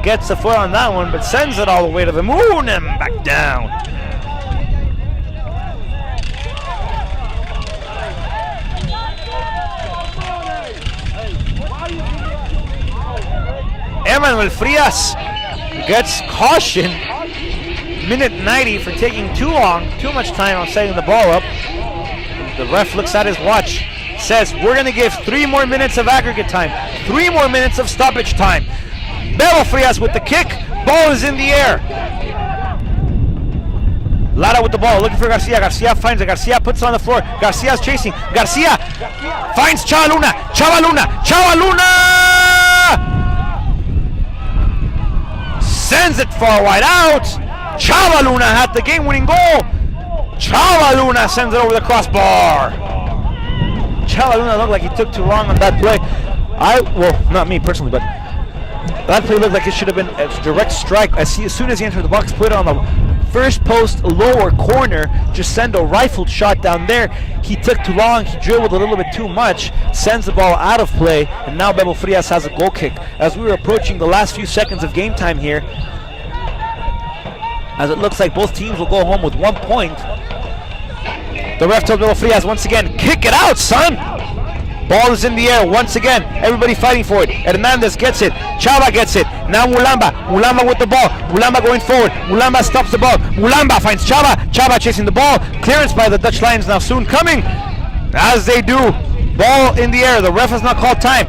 gets a foot on that one, but sends it all the way to the moon and back down. Emmanuel Frias gets caution. Minute 90 for taking too much time on setting the ball up. The ref looks at his watch, says we're going to give 3 more minutes of aggregate time, 3 more minutes of stoppage time. Bebo Frias with the kick, ball is in the air. Lara with the ball, looking for Garcia. Garcia finds it. Garcia puts it on the floor. Garcia's chasing. Garcia finds Chavaluna. Sends it far wide out. Chavaluna had the game-winning goal. Chavaluna sends it over the crossbar. Chavaluna looked like he took too long on that play. Well, not me personally, but that play looked like it should have been a direct strike. As soon as he entered the box, put it on the first post lower corner. Jusendo rifled shot down there. He took too long. He dribbled a little bit too much. Sends the ball out of play. And now Bebo Frias has a goal kick. As we were approaching the last few seconds of game time here, as it looks like both teams will go home with 1 point. The ref tells Bebo Frias once again, kick it out, son! Ball is in the air once again. Everybody fighting for it. Hernandez gets it. Chava gets it. Now Mulamba. Mulamba with the ball. Mulamba going forward. Mulamba stops the ball. Mulamba finds Chava. Chava chasing the ball. Clearance by the Dutch Lions now soon coming. As they do. Ball in the air. The ref has not called time.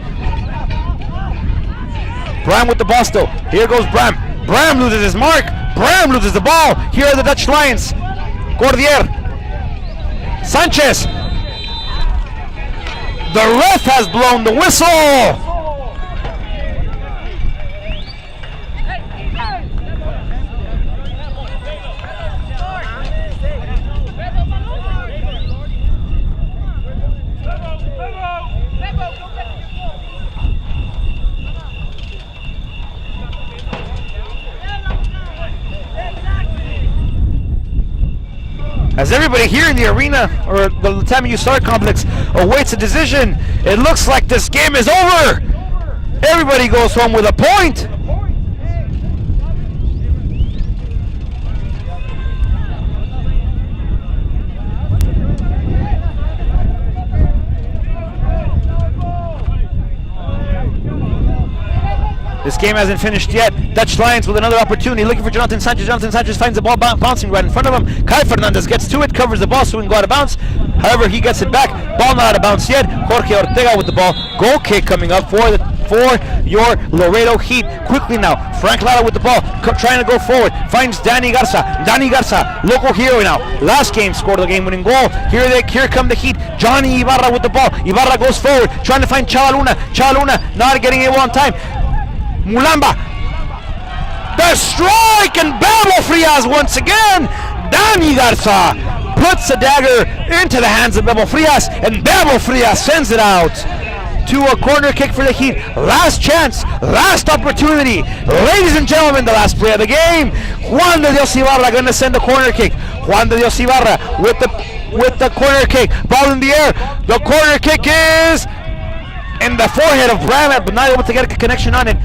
Bram with the ball still. Here goes Bram. Bram loses his mark. Bram loses the ball. Here are the Dutch Lions. Cordier. Sanchez. The ref has blown the whistle. As everybody here in the arena, or the Tamu Star Complex, awaits a decision, it looks like this game is over. Everybody goes home with a point. This game hasn't finished yet. Dutch Lions with another opportunity, looking for Jonathan Sanchez. Jonathan Sanchez finds the ball bouncing right in front of him. Kai Fernandez gets to it, covers the ball so he can go out of bounds. However, he gets it back. Ball not out of bounds yet. Jorge Ortega with the ball. Goal kick coming up for your Laredo Heat. Quickly now, Frank Lara with the ball, trying to go forward. Finds Danny Garza. Danny Garza, local hero now. Last game scored the game-winning goal. Here come the Heat. Johnny Ibarra with the ball. Ibarra goes forward, trying to find Chava Luna. Chava Luna not getting it on time. Mulamba, the strike, and Bebo Frias once again. Danny Garza puts a dagger into the hands of Bebo Frias, and Bebo Frias sends it out to a corner kick for the Heat. Last chance, last opportunity. Ladies and gentlemen, the last play of the game. Juan de Dios Ibarra going to send a corner kick. Juan de Dios Ibarra with the corner kick. Ball in the air. The corner kick is in the forehead of Bram, but not able to get a connection on it.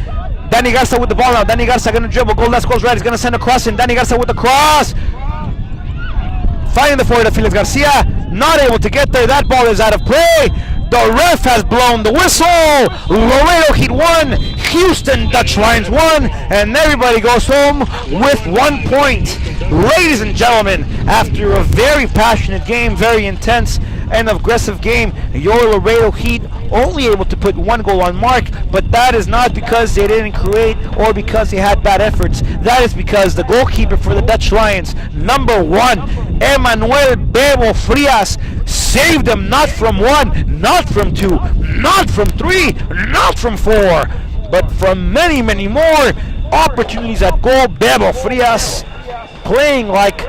Danny Garza with the ball now. Danny Garza going to dribble. Goal left, goes right. He's going to send a cross in. Danny Garza with the cross. Finding the forehead of Felix Garcia. Not able to get there. That ball is out of play. The ref has blown the whistle. Laredo Heat 1. Houston Dutch Lions 1. And everybody goes home with 1 point. Ladies and gentlemen, after a very passionate game, very intense and aggressive game, your Laredo Heat only able to put 1 goal on mark, but that is not because they didn't create or because they had bad efforts. That is because the goalkeeper for the Dutch Lions, number 1, Emmanuel Bebo Frias, saved them not from 1, not from 2, not from 3, not from 4, but from many, many more opportunities at goal. Bebo Frias playing like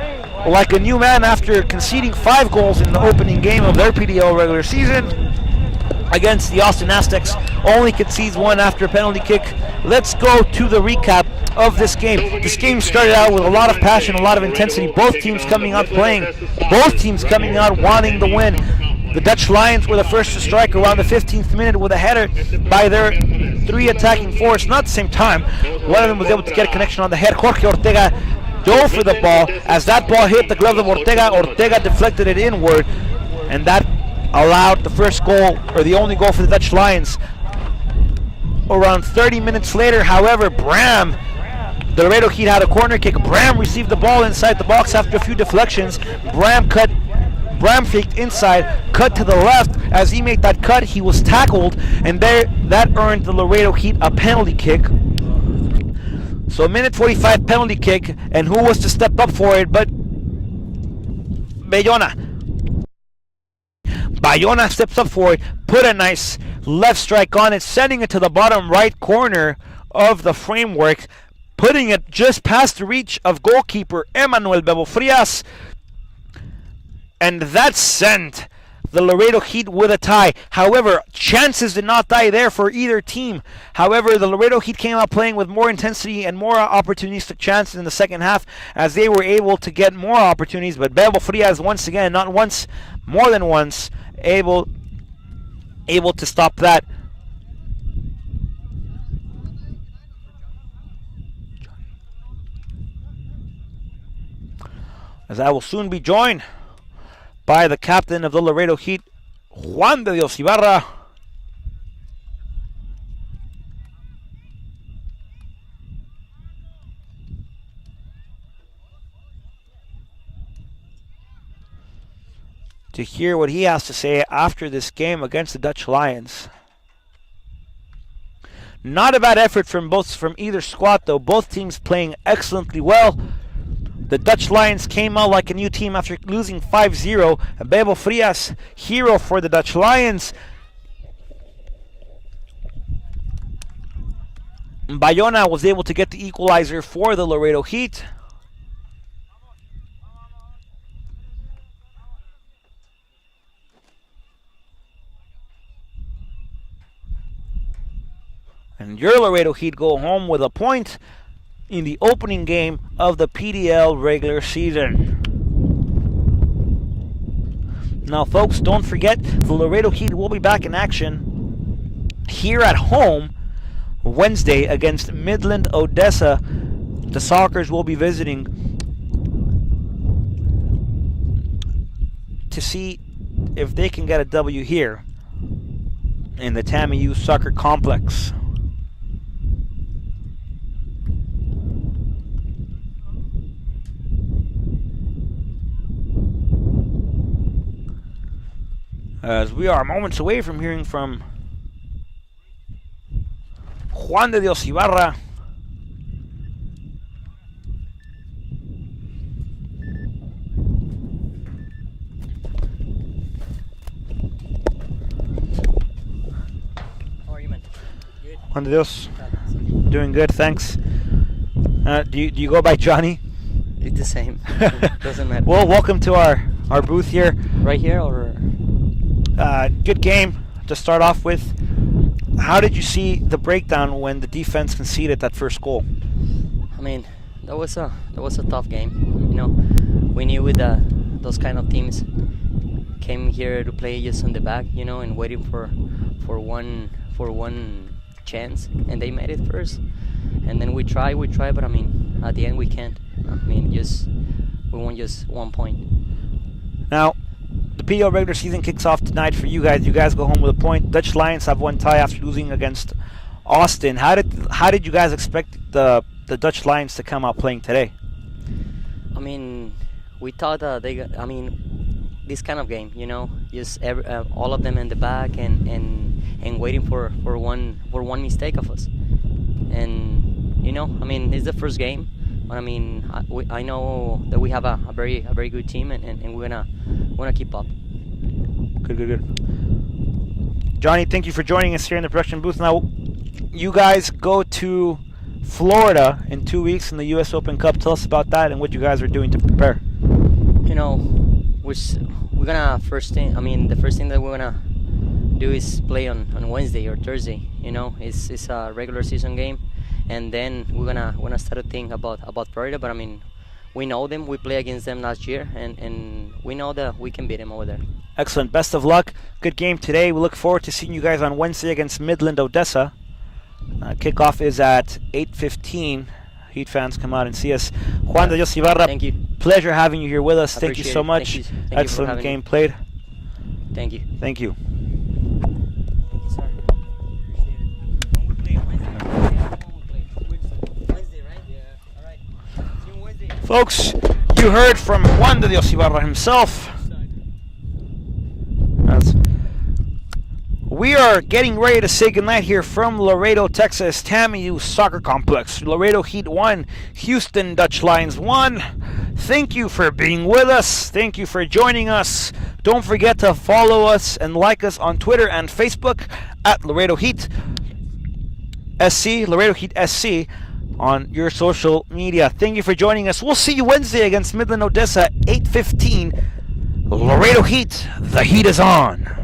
a new man after conceding 5 goals in the opening game of their PDL regular season against the Austin Aztecs. Only concedes 1 after a penalty kick. Let's go to the recap of this game. This game started out with a lot of passion, a lot of intensity. Both teams coming out playing. Both teams coming out wanting the win. The Dutch Lions were the first to strike around the 15th minute with a header by their 3 attacking forwards. Not at the same time. One of them was able to get a connection on the head. Jorge Ortega dove for the ball. As that ball hit the glove of Ortega, Ortega deflected it inward, and that allowed the first goal, or the only goal for the Dutch Lions. Around 30 minutes later, however, Bram, the Laredo Heat had a corner kick. Bram received the ball inside the box after a few deflections. Bram faked inside, cut to the left. As he made that cut, he was tackled, and that earned the Laredo Heat a penalty kick. So a minute 45 penalty kick, and who was to step up for it but Bayona. Bayona steps up for it, put a nice left strike on it, sending it to the bottom right corner of the framework, putting it just past the reach of goalkeeper Emmanuel Bebo Frias. And that sent the Laredo Heat with a tie. However, chances did not die there for either team. However, the Laredo Heat came out playing with more intensity and more opportunistic chances in the second half as they were able to get more opportunities. But Bebo Frias, once again, not once, more than once, able to stop that. As I will soon be joined by the captain of the Laredo Heat, Juan de Dios Ibarra. To hear what he has to say after this game against the Dutch Lions. Not a bad effort from either squad, though. Both teams playing excellently well. The Dutch Lions came out like a new team after losing 5-0. Bebo Frias, hero for the Dutch Lions. Bayona was able to get the equalizer for the Laredo Heat. And your Laredo Heat go home with a point in the opening game of the PDL regular season. Now, folks, don't forget the Laredo Heat will be back in action here at home Wednesday against Midland Odessa. The Sockers will be visiting to see if they can get a W here in the TAMIU Soccer Complex. As we are moments away from hearing from Juan de Dios Ibarra. How are you, man? Good. Juan de Dios. Doing good, thanks. Do you go by Johnny? It's the same. Doesn't matter. Well, welcome to our booth here. Right here or? Good game to start off with. How did you see the breakdown when the defense conceded that first goal? I mean, that was a tough game. You know, we knew with those kind of teams came here to play just on the back, you know, and waiting for one chance, and they made it first. And then we try, but I mean, at the end we can't. I mean, we won just 1 point. Now, the PDL regular season kicks off tonight for you guys. You guys go home with a point. Dutch Lions have one tie after losing against Austin. How did you guys expect the Dutch Lions to come out playing today? I mean, we thought this kind of game, you know, just all of them in the back and waiting for one mistake of us. And you know, I mean, it's the first game. I mean, I know that we have a very good team, and we're gonna keep up. Good. Johnny, thank you for joining us here in the production booth. Now, you guys go to Florida in 2 weeks in the U.S. Open Cup. Tell us about that and what you guys are doing to prepare. You know, we're gonna the first thing that we're gonna do is play on Wednesday or Thursday. You know, it's a regular season game. And then we're gonna start to think about Florida, but I mean, we know them. We played against them last year, and we know that we can beat them over there. Excellent. Best of luck. Good game today. We look forward to seeing you guys on Wednesday against Midland Odessa. Kickoff is at 8:15. Heat fans, come out and see us. Juan de Dios Ibarra, thank you. Pleasure having you here with us. Thank you so much. Thank you Excellent game played. Thank you. Thank you. Folks, you heard from Juan de Dios Ibarra himself. We are getting ready to say goodnight here from Laredo, Texas, TAMIU Soccer Complex. Laredo Heat 1, Houston Dutch Lions 1. Thank you for being with us. Thank you for joining us. Don't forget to follow us and like us on Twitter and Facebook at Laredo Heat SC, Laredo Heat SC. On your social media. Thank you for joining us. We'll see you Wednesday against Midland Odessa, 8:15. Laredo Heat, the heat is on.